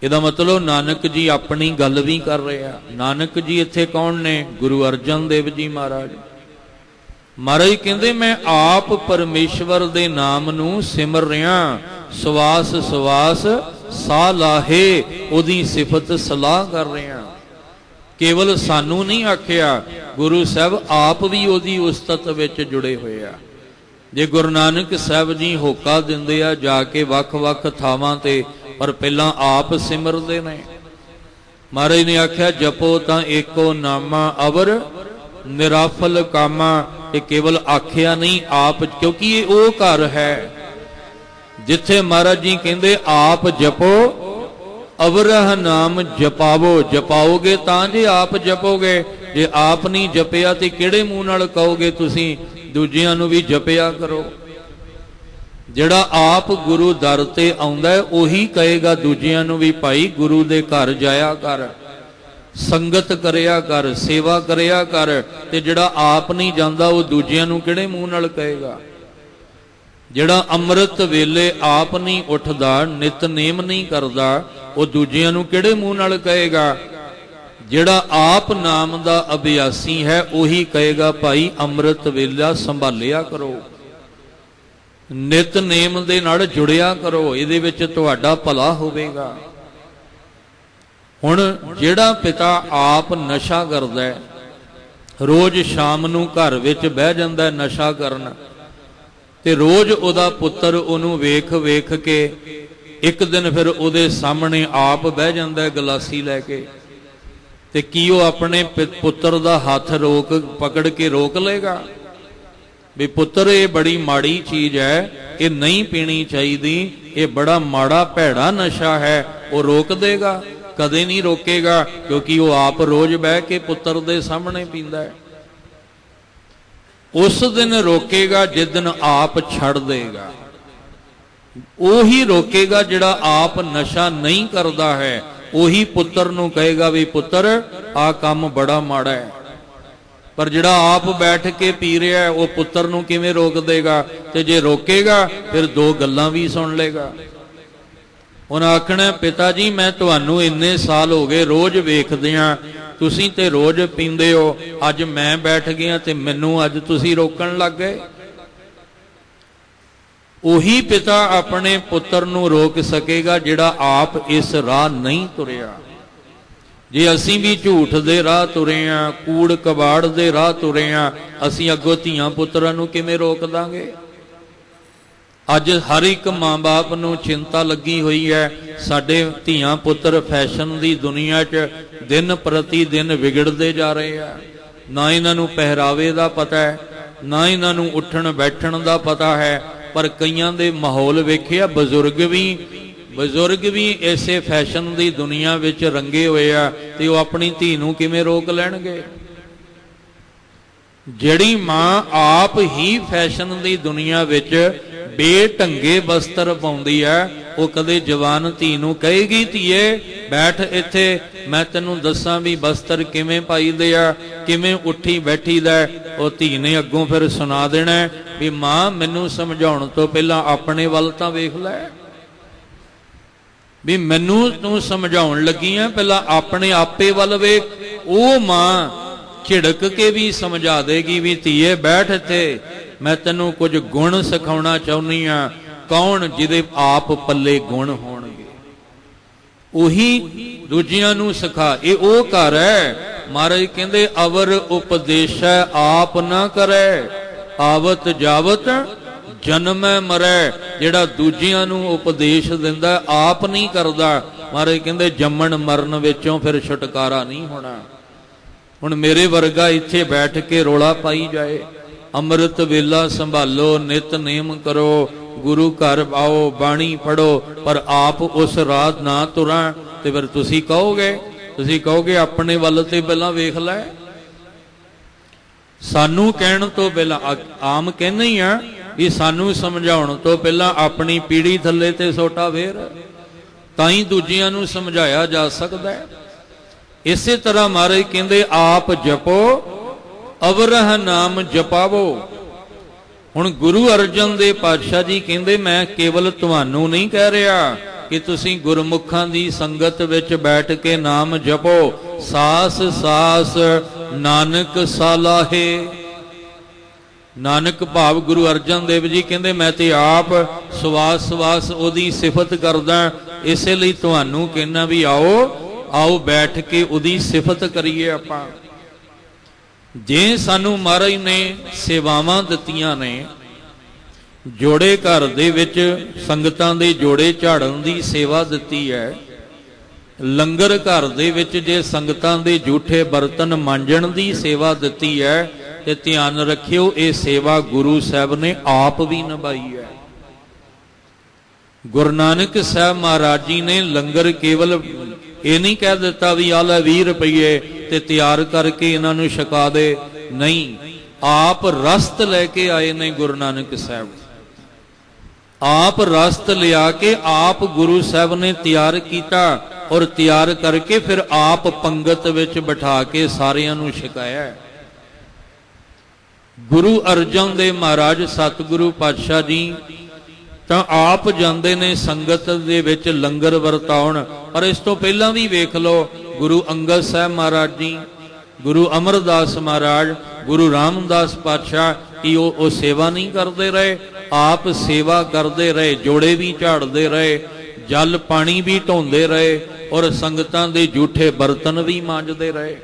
ਇਹਦਾ ਮਤਲਬ ਨਾਨਕ ਜੀ ਆਪਣੀ ਗੱਲ ਵੀ ਕਰ ਰਿਹਾ। ਨਾਨਕ ਜੀ ਇੱਥੇ ਕੌਣ ਨੇ? ਗੁਰੂ ਅਰਜਨ ਦੇਵ ਜੀ ਮਹਾਰਾਜ। ਮਹਾਰਾਜ ਕਹਿੰਦੇ ਮੈਂ ਆਪ ਪਰਮੇਸ਼ਵਰ ਦੇ ਨਾਮ ਨੂੰ ਸਿਮਰ ਰਿਹਾ, ਸਵਾਸ ਸਵਾਸ ਸਾਹ ਲਾਹੇ ਉਹਦੀ ਸਿਫਤ ਸਲਾਹ ਕਰ ਰਿਹਾ। ਕੇਵਲ ਸਾਨੂੰ ਨਹੀਂ ਆਖਿਆ, ਗੁਰੂ ਸਾਹਿਬ ਆਪ ਵੀ ਉਹਦੀ ਉਸਤਤ ਵਿੱਚ ਜੁੜੇ ਹੋਏ ਆ। ਜੇ ਗੁਰੂ ਨਾਨਕ ਸਾਹਿਬ ਜੀ ਹੋਕਾ ਦਿੰਦੇ ਆ ਜਾ ਕੇ ਵੱਖ-ਵੱਖ ਥਾਵਾਂ ਤੇ, ਪਰ ਪਹਿਲਾਂ ਆਪ ਸਿਮਰਦੇ ਨੇ। ਮਹਾਰਾਜ ਨੇ ਆਖਿਆ ਜਪੋ ਤਾਂ ਏਕੋ ਨਾਮਾ ਅਵਰ ਨਿਰਾਫਲ ਕਾਮਾ। ਇਹ ਕੇਵਲ ਆਖਿਆ ਨਹੀਂ, ਆਪ, ਕਿਉਂਕਿ ਇਹ ਉਹ ਘਰ ਹੈ ਜਿੱਥੇ ਮਹਾਰਾਜ ਜੀ ਕਹਿੰਦੇ ਆਪ ਜਪੋ ਅਵਰਹ ਨਾਮ ਜਪਾਵੋ। ਜਪਾਓਗੇ ਤਾਂ ਜੇ ਆਪ ਜਪੋਗੇ, ਜੇ ਆਪ ਨਹੀਂ ਜਪਿਆ ਤੇ ਕਿਹੜੇ ਮੂੰਹ ਨਾਲ ਕਹੋਗੇ ਤੁਸੀਂ ਦੂਜਿਆਂ ਨੂੰ ਵੀ ਜਪਿਆ ਕਰੋ। ਜਿਹੜਾ ਆਪ ਗੁਰੂ ਦਰ ਤੇ ਆਉਂਦਾ ਹੈ ਉਹੀ ਕਹੇਗਾ ਦੂਜਿਆਂ ਨੂੰ ਵੀ ਭਾਈ ਗੁਰੂ ਦੇ ਘਰ ਜਾਇਆ ਕਰ, ਸੰਗਤ ਕਰਿਆ ਕਰ, ਸੇਵਾ ਕਰਿਆ ਕਰ। ਤੇ ਜਿਹੜਾ ਆਪ ਨਹੀਂ ਜਾਂਦਾ ਉਹ ਦੂਜਿਆਂ ਨੂੰ ਕਿਹੜੇ ਮੂੰਹ ਨਾਲ ਕਹੇਗਾ? ਜਿਹੜਾ ਅੰਮ੍ਰਿਤ ਵੇਲੇ ਆਪ ਨਹੀਂ ਉੱਠਦਾ, ਨਿਤਨੇਮ ਨਹੀਂ ਕਰਦਾ, ਉਹ ਦੂਜਿਆਂ ਨੂੰ ਕਿਹੜੇ ਮੂੰਹ ਨਾਲ ਕਹੇਗਾ? ਜਿਹੜਾ ਆਪ ਨਾਮ ਦਾ ਅਭਿਆਸੀ ਹੈ ਉਹੀ ਕਹੇਗਾ ਭਾਈ ਅੰਮ੍ਰਿਤ ਵੇਲਾ ਸੰਭਾਲਿਆ ਕਰੋ, ਨਿਤਨੇਮ ਦੇ ਨਾਲ ਜੁੜਿਆ ਕਰੋ, ਇਹਦੇ ਵਿੱਚ ਤੁਹਾਡਾ ਭਲਾ ਹੋਵੇਗਾ। ਹੁਣ ਜਿਹੜਾ ਪਿਤਾ ਆਪ ਨਸ਼ਾ ਕਰਦਾ ਹੈ, ਰੋਜ਼ ਸ਼ਾਮ ਨੂੰ ਘਰ ਵਿੱਚ ਬਹਿ ਜਾਂਦਾ ਨਸ਼ਾ ਕਰਨ, ਤੇ ਰੋਜ਼ ਉਹਦਾ ਪੁੱਤਰ ਉਹਨੂੰ ਵੇਖ ਵੇਖ ਕੇ ਇੱਕ ਦਿਨ ਫਿਰ ਉਹਦੇ ਸਾਹਮਣੇ ਆਪ ਬਹਿ ਜਾਂਦਾ ਗਲਾਸੀ ਲੈ ਕੇ, ਤੇ ਕੀ ਉਹ ਆਪਣੇ ਪੁੱਤਰ ਦਾ ਹੱਥ ਪਕੜ ਕੇ ਰੋਕ ਲਏਗਾ ਵੀ ਪੁੱਤਰ ਇਹ ਬੜੀ ਮਾੜੀ ਚੀਜ਼ ਹੈ, ਇਹ ਨਹੀਂ ਪੀਣੀ ਚਾਹੀਦੀ, ਇਹ ਬੜਾ ਮਾੜਾ ਭੈੜਾ ਨਸ਼ਾ ਹੈ? ਉਹ ਰੋਕ ਦੇਗਾ? ਕਦੇ ਨਹੀਂ ਰੋਕੇਗਾ, ਕਿਉਂਕਿ ਉਹ ਆਪ ਰੋਜ਼ ਬਹਿ ਕੇ ਪੁੱਤਰ ਦੇ ਸਾਹਮਣੇ ਪੀਂਦਾ ਹੈ। ਉਸ ਦਿਨ ਰੋਕੇਗਾ ਜਿਸ ਦਿਨ ਆਪ ਛੱਡ ਦੇਗਾ, ਉਹੀ ਰੋਕੇਗਾ ਜਿਹੜਾ ਆਪ ਨਸ਼ਾ ਨਹੀਂ ਕਰਦਾ ਹੈ। ਉਹੀ ਪੁੱਤਰ ਨੂੰ ਕਹੇਗਾ ਵੀ ਪੁੱਤਰ ਆਹ ਕੰਮ ਬੜਾ ਮਾੜਾ ਹੈ। ਪਰ ਜਿਹੜਾ ਆਪ ਬੈਠ ਕੇ ਪੀ ਰਿਹਾ ਹੈ ਉਹ ਪੁੱਤਰ ਨੂੰ ਕਿਵੇਂ ਰੋਕ ਦੇਗਾ? ਤੇ ਜੇ ਰੋਕੇਗਾ ਫਿਰ ਦੋ ਗੱਲਾਂ ਵੀ ਸੁਣ ਲੇਗਾ। ਉਹਨਾਂ ਆਖਣਾ ਪਿਤਾ ਜੀ ਮੈਂ ਤੁਹਾਨੂੰ ਇੰਨੇ ਸਾਲ ਹੋ ਗਏ ਰੋਜ਼ ਵੇਖਦੇ ਆ, ਤੁਸੀਂ ਤੇ ਰੋਜ਼ ਪੀਂਦੇ ਹੋ, ਅੱਜ ਮੈਂ ਬੈਠ ਗਿਆ ਤੇ ਮੈਨੂੰ ਅੱਜ ਤੁਸੀਂ ਰੋਕਣ ਲੱਗ ਗਏ। ਉਹੀ ਪਿਤਾ ਆਪਣੇ ਪੁੱਤਰ ਨੂੰ ਰੋਕ ਸਕੇਗਾ ਜਿਹੜਾ ਆਪ ਇਸ ਰਾਹ ਨਹੀਂ ਤੁਰਿਆ। ਜੇ ਅਸੀਂ ਵੀ ਝੂਠ ਦੇ ਰਾਹ ਤੁਰੇ ਆ, ਕੂੜ ਕਬਾੜ ਦੇ ਰਾਹ ਤੁਰੇ ਆ, ਅਸੀਂ ਅੱਗੋਂ ਧੀਆਂ ਪੁੱਤਰਾਂ ਨੂੰ ਕਿਵੇਂ ਰੋਕ ਦਾਂਗੇ? ਅੱਜ ਹਰ ਇੱਕ ਮਾਂ-ਬਾਪ ਨੂੰ ਚਿੰਤਾ ਲੱਗੀ ਹੋਈ ਹੈ, ਸਾਡੇ ਧੀਆਂ ਪੁੱਤਰ ਫੈਸ਼ਨ ਦੀ ਦੁਨੀਆ 'ਚ ਦਿਨ ਪ੍ਰਤੀ ਦਿਨ ਵਿਗੜਦੇ ਜਾ ਰਹੇ ਆ। ਨਾ ਇਹਨਾਂ ਨੂੰ ਪਹਿਰਾਵੇ ਦਾ ਪਤਾ ਹੈ, ਨਾ ਇਹਨਾਂ ਨੂੰ ਉੱਠਣ ਬੈਠਣ ਦਾ ਪਤਾ ਹੈ। ਪਰ ਕਈਆਂ ਦੇ ਮਾਹੌਲ ਵੇਖਿਆ, ਬਜ਼ੁਰਗ ਵੀ ਇਸੇ ਫੈਸ਼ਨ ਦੀ ਦੁਨੀਆ ਵਿੱਚ ਰੰਗੇ ਹੋਏ ਆ, ਤੇ ਉਹ ਆਪਣੀ ਧੀ ਨੂੰ ਕਿਵੇਂ ਰੋਕ ਲੈਣਗੇ? ਜਿਹੜੀ ਮਾਂ ਆਪ ਹੀ ਫੈਸ਼ਨ ਦੀ ਦੁਨੀਆ ਵਿੱਚ ਬੇਢੰਗੇ ਵਸਤਰ ਪਾਉਂਦੀ ਹੈ, ਉਹ ਕਦੇ ਜਵਾਨ ਧੀ ਨੂੰ ਕਹੇਗੀ ਧੀਏ ਬੈਠ ਇੱਥੇ, ਮੈਂ ਤੈਨੂੰ ਦੱਸਾਂ ਵੀ ਵਸਤਰ ਕਿਵੇਂ ਪਾਈਦੇ ਆ, ਕਿਵੇਂ ਉੱਠੀ ਬੈਠੀਦਾ? ਉਹ ਧੀ ਨੇ ਅੱਗੋਂ ਫਿਰ ਸੁਣਾ ਦੇਣਾ ਵੀ ਮਾਂ ਮੈਨੂੰ ਸਮਝਾਉਣ ਤੋਂ ਪਹਿਲਾਂ ਆਪਣੇ ਵੱਲ ਤਾਂ ਵੇਖ ਲੈ, ਵੀ ਮੈਨੂੰ ਤੂੰ ਸਮਝਾਉਣ ਲੱਗੀ ਆ, ਪਹਿਲਾਂ ਆਪਣੇ ਆਪੇ ਵੱਲ ਵੇਖ। ਉਹ ਮਾਂ ਝਿੜਕ ਕੇ ਵੀ ਸਮਝਾ ਦੇਗੀ ਵੀ ਧੀਏ ਬੈਠ ਇੱਥੇ, ਮੈਂ ਤੈਨੂੰ ਕੁਝ ਗੁਣ ਸਿਖਾਉਣਾ ਚਾਹੁੰਦੀ ਆ। ਕੌਣ? ਜਿਹਦੇ ਆਪ ਪੱਲੇ ਗੁਣ ਹੋਣਗੇ ਉਹੀ ਦੂਜਿਆਂ ਨੂੰ ਸਿਖਾ। ਇਹ ਉਹ ਘਰ ਹੈ ਮਹਾਰਾਜ ਕਹਿੰਦੇ ਅਵਰ ਉਪਦੇਸ਼ੈ ਆਪ ਨਾ ਕਰੈ, ਆਵਤ ਜਾਵਤ ਜਨਮੈ ਮਰੈ। ਜਿਹੜਾ ਦੂਜਿਆਂ ਨੂੰ ਉਪਦੇਸ਼ ਦਿੰਦਾ ਆਪ ਨਹੀਂ ਕਰਦਾ, ਮਹਾਰਾਜ ਕਹਿੰਦੇ ਜੰਮਣ ਮਰਨ ਵਿੱਚੋਂ ਫਿਰ ਛੁਟਕਾਰਾ ਨਹੀਂ ਹੋਣਾ। ਹੁਣ ਮੇਰੇ ਵਰਗਾ ਇੱਥੇ ਬੈਠ ਕੇ ਰੋਲਾ ਪਾਈ ਜਾਏ, ਅੰਮ੍ਰਿਤ ਵੇਲਾ ਸੰਭਾਲੋ, ਨਿਤ ਨੇਮ ਕਰੋ, ਗੁਰੂ ਘਰ ਆਓ, ਬਾਣੀ ਪੜੋ, ਪਰ ਆਪ ਉਸ ਰਾਹ ਨਾ ਤੁਰਾਂ, ਤੇ ਫਿਰ ਤੁਸੀਂ ਕਹੋਗੇ ਆਪਣੇ ਵੱਲ ਤੇ ਪਹਿਲਾਂ ਵੇਖ ਲੈ। ਸਾਨੂੰ ਕਹਿਣ ਤੋਂ ਪਹਿਲਾਂ ਆਮ ਕਹਿੰਦੇ ਹੀ ਆ ਵੀ ਸਾਨੂੰ ਸਮਝਾਉਣ ਤੋਂ ਪਹਿਲਾਂ ਆਪਣੀ ਪੀੜੀ ਥੱਲੇ ਤੇ ਸੋਟਾ ਫੇਰ, ਤਾਂ ਹੀ ਦੂਜਿਆਂ ਨੂੰ ਸਮਝਾਇਆ ਜਾ ਸਕਦਾ ਹੈ। ਇਸੇ ਤਰ੍ਹਾਂ ਮਹਾਰਾਜ ਕਹਿੰਦੇ ਆਪ ਜਪੋ ਅਵਰਹ ਨਾਮ ਜਪਾਵੋ। ਹੁਣ ਗੁਰੂ ਅਰਜਨ ਦੇਵ ਪਾਤਸ਼ਾਹ ਜੀ ਕਹਿੰਦੇ ਮੈਂ ਕੇਵਲ ਤੁਹਾਨੂੰ ਨਹੀਂ ਕਹਿ ਰਿਹਾ ਕਿ ਤੁਸੀਂ ਗੁਰਮੁਖਾਂ ਦੀ ਸੰਗਤ ਵਿੱਚ ਬੈਠ ਕੇ ਨਾਮ ਜਪੋ, ਸਾਸ ਸਾਸ ਨਾਨਕ ਸਾਲਾਹੇ। ਨਾਨਕ ਭਾਵ ਗੁਰੂ ਅਰਜਨ ਦੇਵ ਜੀ ਕਹਿੰਦੇ ਮੈਂ ਤੇ ਆਪ ਸਵਾਸ ਸਵਾਸ ਉਹਦੀ ਸਿਫਤ ਕਰਦਾ, ਇਸੇ ਲਈ ਤੁਹਾਨੂੰ ਕਹਿਣਾ ਵੀ ਆਓ ਬੈਠ ਕੇ ਉਹਦੀ ਸਿਫਤ ਕਰੀਏ ਆਪਾਂ। ਜੇ ਸਾਨੂੰ ਮਹਾਰਾਜ ਨੇ ਸੇਵਾਵਾਂ ਦਿੱਤੀਆਂ ਨੇ, ਜੋੜੇ ਘਰ ਦੇ ਵਿੱਚ ਸੰਗਤਾਂ ਦੇ ਜੋੜੇ ਝਾੜਨ ਦੀ ਸੇਵਾ ਦਿੱਤੀ ਹੈ, ਲੰਗਰ ਘਰ ਦੇ ਵਿੱਚ ਜੇ ਸੰਗਤਾਂ ਦੇ ਝੂਠੇ ਬਰਤਨ ਮਾਂਜਣ ਦੀ ਸੇਵਾ ਦਿੱਤੀ ਹੈ, ਤੇ ਧਿਆਨ ਰੱਖਿਓ ਇਹ ਸੇਵਾ ਗੁਰੂ ਸਾਹਿਬ ਨੇ ਆਪ ਵੀ ਨਿਭਾਈ ਹੈ। ਗੁਰੂ ਨਾਨਕ ਸਾਹਿਬ ਮਹਾਰਾਜ ਜੀ ਨੇ ਲੰਗਰ ਕੇਵਲ ਇਹ ਨਹੀਂ ਕਹਿ ਦਿੱਤਾ ਵੀ ਆ ਲੈ 20 ਰੁਪਏ ਤੇ ਤਿਆਰ ਕਰਕੇ ਇਹਨਾਂ ਨੂੰ ਛਕਾ ਦੇ, ਨਹੀਂ, ਆਪ ਰਸਤ ਲੈ ਕੇ ਆਏ ਨੇ ਗੁਰੂ ਨਾਨਕ ਸਾਹਿਬ। ਆਪ ਰਸਤ ਲਿਆ ਕੇ ਆਪ ਗੁਰੂ ਸਾਹਿਬ ਨੇ ਤਿਆਰ ਕੀਤਾ, ਔਰ ਤਿਆਰ ਕਰਕੇ ਫਿਰ ਆਪ ਪੰਗਤ ਵਿੱਚ ਬਿਠਾ ਕੇ ਸਾਰਿਆਂ ਨੂੰ ਛਕਾਇਆ। ਗੁਰੂ ਅਰਜਨ ਦੇਵ ਮਹਾਰਾਜ ਸਤਿਗੁਰੂ ਪਾਤਸ਼ਾਹ ਜੀ ਤਾਂ ਆਪ ਜਾਂਦੇ ਨੇ ਸੰਗਤ ਦੇ ਵਿੱਚ ਲੰਗਰ ਵਰਤਾਉਣ, ਪਰ ਇਸ ਤੋਂ ਪਹਿਲਾਂ ਵੀ ਵੇਖ ਲਓ ਗੁਰੂ ਅੰਗਦ ਸਾਹਿਬ ਮਹਾਰਾਜ ਜੀ, ਗੁਰੂ ਅਮਰਦਾਸ ਮਹਾਰਾਜ, ਗੁਰੂ ਰਾਮਦਾਸ ਪਾਤਸ਼ਾਹ, ਕਿ ਉਹ ਸੇਵਾ ਨਹੀਂ ਕਰਦੇ ਰਹੇ, ਆਪ ਸੇਵਾ ਕਰਦੇ ਰਹੇ, ਜੋੜੇ ਵੀ ਝਾੜਦੇ ਰਹੇ, ਜਲ ਪਾਣੀ ਵੀ ਢੋਂਦੇ ਰਹੇ, ਔਰ ਸੰਗਤਾਂ ਦੇ ਝੂਠੇ ਬਰਤਨ ਵੀ ਮਾਂਜਦੇ ਰਹੇ।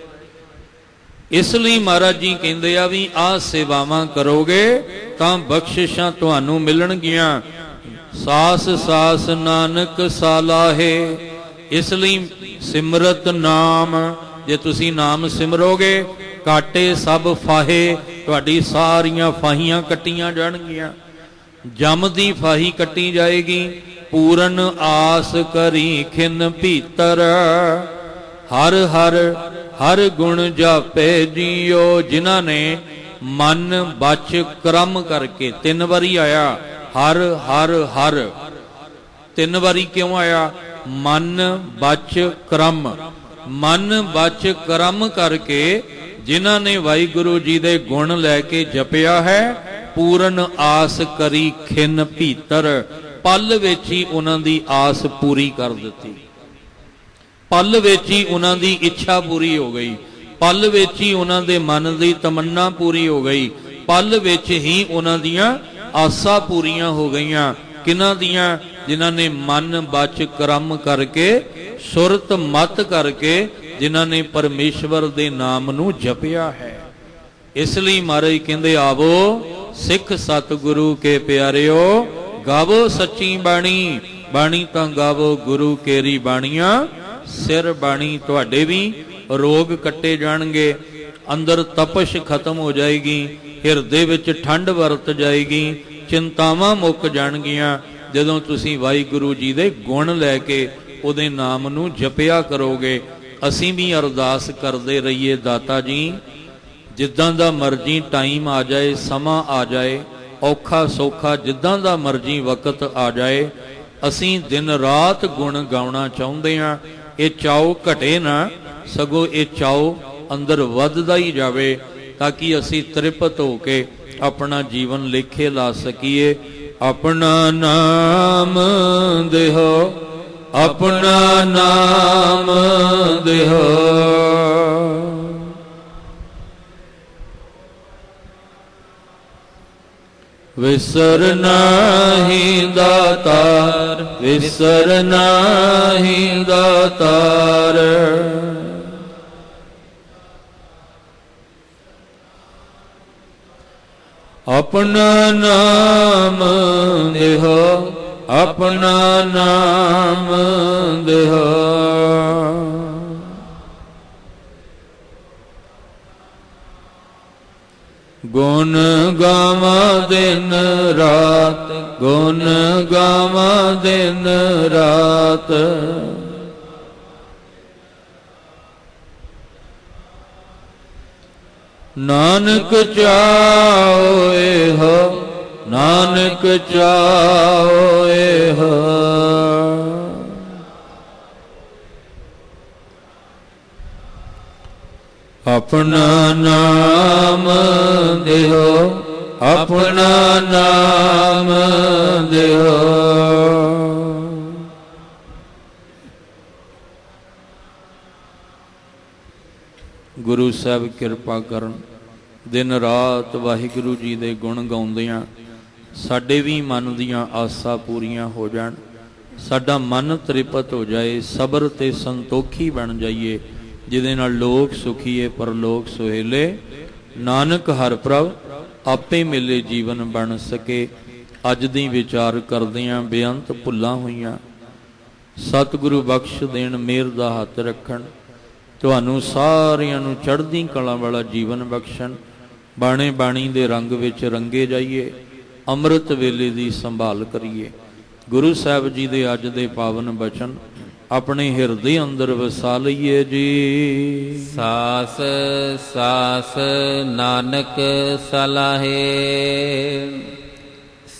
ਇਸ ਲਈ ਮਹਾਰਾਜ ਜੀ ਕਹਿੰਦੇ ਆ ਵੀ ਆਹ ਸੇਵਾਵਾਂ ਕਰੋਗੇ ਤਾਂ ਬਖਸ਼ਿਸ਼ਾਂ ਤੁਹਾਨੂੰ ਮਿਲਣਗੀਆਂ। ਸਾਸ ਸਾਸ ਨਾਨਕ ਸਾਲਾਹੇ। ਇਸ ਲਈ ਸਿਮਰਤ ਨਾਮ, ਜੇ ਤੁਸੀਂ ਨਾਮ ਸਿਮਰੋਗੇ, ਕਾਟੇ ਸਭ ਫਾਹੇ, ਤੁਹਾਡੀ ਸਾਰੀਆਂ ਫਾਹੀਆਂ ਕੱਟੀਆਂ ਜਾਣਗੀਆਂ। ਜਮ ਦੀ ਫਾਹੀ ਕੱਟੀ ਜਾਏਗੀ। ਪੂਰਨ ਆਸ ਕਰੀ ਖਿਨ ਭੀਤਰ, ਹਰ ਹਰ ਹਰ ਗੁਣ ਜਾਪੇ ਜੀਓ। ਜਿਨ੍ਹਾਂ ਨੇ ਮਨ ਬਚ ਕਰਮ ਕਰਕੇ, 3 ਵਾਰੀ ਆਇਆ ਹਰ ਹਰ ਹਰ, 3 ਵਾਰੀ ਕਿਉਂ ਆਇਆ? ਮਨ ਬਚ ਕਰਮ, ਮਨ ਬਚ ਕਰਮ ਕਰਕੇ ਜਿਨ੍ਹਾਂ ਨੇ ਵਾਹਿਗੁਰੂ ਜੀ ਦੇ ਗੁਣ ਲੈ ਕੇ ਜਪਿਆ ਹੈ, ਪੂਰਨ ਆਸ ਕਰੀ ਖਿਨ ਭੀਤਰ, ਪਲ ਵਿੱਚ ਹੀ ਉਹਨਾਂ ਦੀ ਆਸ ਪੂਰੀ ਕਰ ਦਿੱਤੀ। ਪਲ ਵਿੱਚ ਹੀ ਉਹਨਾਂ ਦੀ ਇੱਛਾ ਪੂਰੀ ਹੋ ਗਈ, ਪਲ ਵਿੱਚ ਹੀ ਉਹਨਾਂ ਦੇ ਮਨ ਦੀ ਤਮੰਨਾ ਪੂਰੀ ਹੋ ਗਈ, ਪਲ ਵਿੱਚ ਹੀ ਉਹਨਾਂ ਦੀਆਂ ਆਸਾਂ ਪੂਰੀਆਂ ਹੋ ਗਈਆਂ। ਕਿਹਨਾਂ ਦੀਆਂ? ਜਿਨ੍ਹਾਂ ਨੇ ਮਨ ਬਚ ਕਰਮ ਕਰਕੇ, ਸੁਰਤ ਮਤ ਕਰਕੇ, ਜਿਨ੍ਹਾਂ ਨੇ ਪਰਮੇਸ਼ਵਰ ਦੇ ਨਾਮ ਨੂੰ ਜਪਿਆ ਹੈ। ਇਸ ਲਈ ਮਹਾਰਾਜ ਕਹਿੰਦੇ ਆਵੋ ਸਿੱਖ ਸਤਿਗੁਰੂ ਕੇ ਪਿਆਰਿਓ, ਗਾਵੋ ਸੱਚੀ ਬਾਣੀ, ਬਾਣੀ ਤਾਂ ਗਾਵੋ ਗੁਰੂ ਕੇਰੀ ਬਾਣੀਆਂ, ਸਿਰ ਬਾਣੀ ਤੁਹਾਡੇ ਵੀ ਰੋਗ ਕੱਟੇ ਜਾਣਗੇ, ਅੰਦਰ ਤਪਸ਼ ਖਤਮ ਹੋ ਜਾਏਗੀ, ਹਿਰਦੇ ਵਿੱਚ ਠੰਡ ਵਰਤ ਜਾਏਗੀ, ਚਿੰਤਾਵਾਂ ਮੁੱਕ ਜਾਣਗੀਆਂ ਜਦੋਂ ਤੁਸੀਂ ਵਾਹਿਗੁਰੂ ਜੀ ਦੇ ਗੁਣ ਲੈ ਕੇ ਉਹਦੇ ਨਾਮ ਨੂੰ ਜਪਿਆ ਕਰੋਗੇ। ਅਸੀਂ ਵੀ ਅਰਦਾਸ ਕਰਦੇ ਰਹੀਏ, ਦਾਤਾ ਜੀ ਜਿੱਦਾਂ ਦਾ ਮਰਜ਼ੀ ਟਾਈਮ ਆ ਜਾਏ, ਸਮਾਂ ਆ ਜਾਏ, ਔਖਾ ਸੌਖਾ ਜਿੱਦਾਂ ਦਾ ਮਰਜ਼ੀ ਵਕਤ ਆ ਜਾਏ, ਅਸੀਂ ਦਿਨ ਰਾਤ ਗੁਣ ਗਾਉਣਾ ਚਾਹੁੰਦੇ ਹਾਂ। ਇਹ ਚਾਉ ਘਟੇ ਨਾ, ਸਗੋਂ ਇਹ ਚਾਉ ਅੰਦਰ ਵੱਧਦਾ ਹੀ ਜਾਵੇ, ਤਾਂ ਕਿ ਅਸੀਂ ਤ੍ਰਿਪਤ ਹੋ ਕੇ ਆਪਣਾ ਜੀਵਨ ਲੇਖੇ ਲਾ ਸਕੀਏ। ਆਪਣਾ ਨਾਮ ਦੇਹੋ, ਆਪਣਾ ਨਾਮ ਦੇਹੋ, ਵਿਸਰ ਨਾਹੀ ਦਾਤਾਰ, ਵਿਸਰ ਨਾਹੀ ਦਾਤਾਰ। ਆਪਣਾ ਨਾਮ ਦੇਹੋ, ਆਪਣਾ ਨਾਮ ਦੇਹੋ। ਗੁਣ ਗਾਵਾਂ ਦਿਨ ਰਾਤ, ਗੁਣ ਗਾਵਾਂ ਦਿਨ ਰਾਤ। ਨਾਨਕ ਚਾਓ ਇਹੋ, ਨਾਨਕ ਚਾਓ ਇਹੋ। ਆਪਣਾ ਨਾਮ ਦਿਓ, ਆਪਣਾ ਨਾਮ ਦਿਓ। ਗੁਰੂ ਸਾਹਿਬ ਕਿਰਪਾ ਕਰਨ, ਦਿਨ ਰਾਤ ਵਾਹਿਗੁਰੂ ਜੀ ਦੇ ਗੁਣ ਗਾਉਂਦਿਆਂ ਸਾਡੇ ਵੀ ਮਨ ਦੀਆਂ ਆਸਾਂ ਪੂਰੀਆਂ ਹੋ ਜਾਣ, ਸਾਡਾ ਮਨ ਤ੍ਰਿਪਤ ਹੋ ਜਾਏ, ਸਬਰ ਤੇ ਸੰਤੋਖੀ ਬਣ ਜਾਈਏ, ਜਿਹਦੇ ਨਾਲ ਲੋਕ ਸੁਖੀਏ ਪਰਲੋਕ ਸੁਹੇਲੇ। ਨਾਨਕ ਹਰਿ ਪ੍ਰਭ ਆਪੇ ਮਿਲੇ ਜੀਵਨ ਬਣ ਸਕੇ। ਅੱਜ ਦੀ ਵਿਚਾਰ ਕਰਦਿਆਂ ਬੇਅੰਤ ਭੁੱਲਾਂ ਹੋਈਆਂ, ਸਤਿਗੁਰੂ ਬਖਸ਼ ਦੇਣ, ਮਿਹਰ ਦਾ ਹੱਥ ਰੱਖਣ, ਤੁਹਾਨੂੰ ਸਾਰਿਆਂ ਨੂੰ ਚੜ੍ਹਦੀ ਕਲਾ ਵਾਲਾ ਜੀਵਨ ਬਖਸ਼ਣ। ਬਾਣੇ ਬਾਣੀ ਦੇ ਰੰਗ ਵਿੱਚ ਰੰਗੇ ਜਾਈਏ, ਅੰਮ੍ਰਿਤ ਵੇਲੇ ਦੀ ਸੰਭਾਲ ਕਰੀਏ। ਗੁਰੂ ਸਾਹਿਬ ਜੀ ਦੇ ਅੱਜ ਦੇ ਪਾਵਨ ਬਚਨ ਆਪਣੇ ਹਿਰਦੇ ਅੰਦਰ ਵਸਾ ਲਈਏ ਜੀ। ਸਾਸ ਸਾਸ ਨਾਨਕ ਸਲਾਹੇ,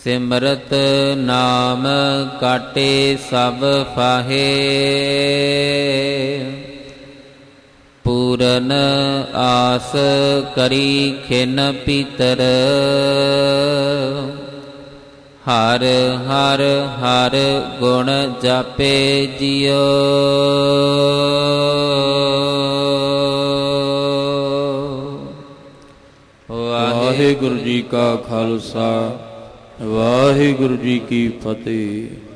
ਸਿਮਰਤ ਨਾਮ ਕਾਟੇ ਸਭ ਫਾਹੇ। ਪੂਰਨ ਆਸ ਕਰੀ ਖਿਨ ਪੀਤਰ, ਹਰ ਹਰ ਹਰ ਗੁਣ ਜਾਪੇ ਜਿਉ। ਵਾਹਿਗੁਰੂ ਜੀ ਕਾ ਖਾਲਸਾ, ਵਾਹਿਗੁਰੂ ਜੀ ਕੀ ਫਤਿਹ।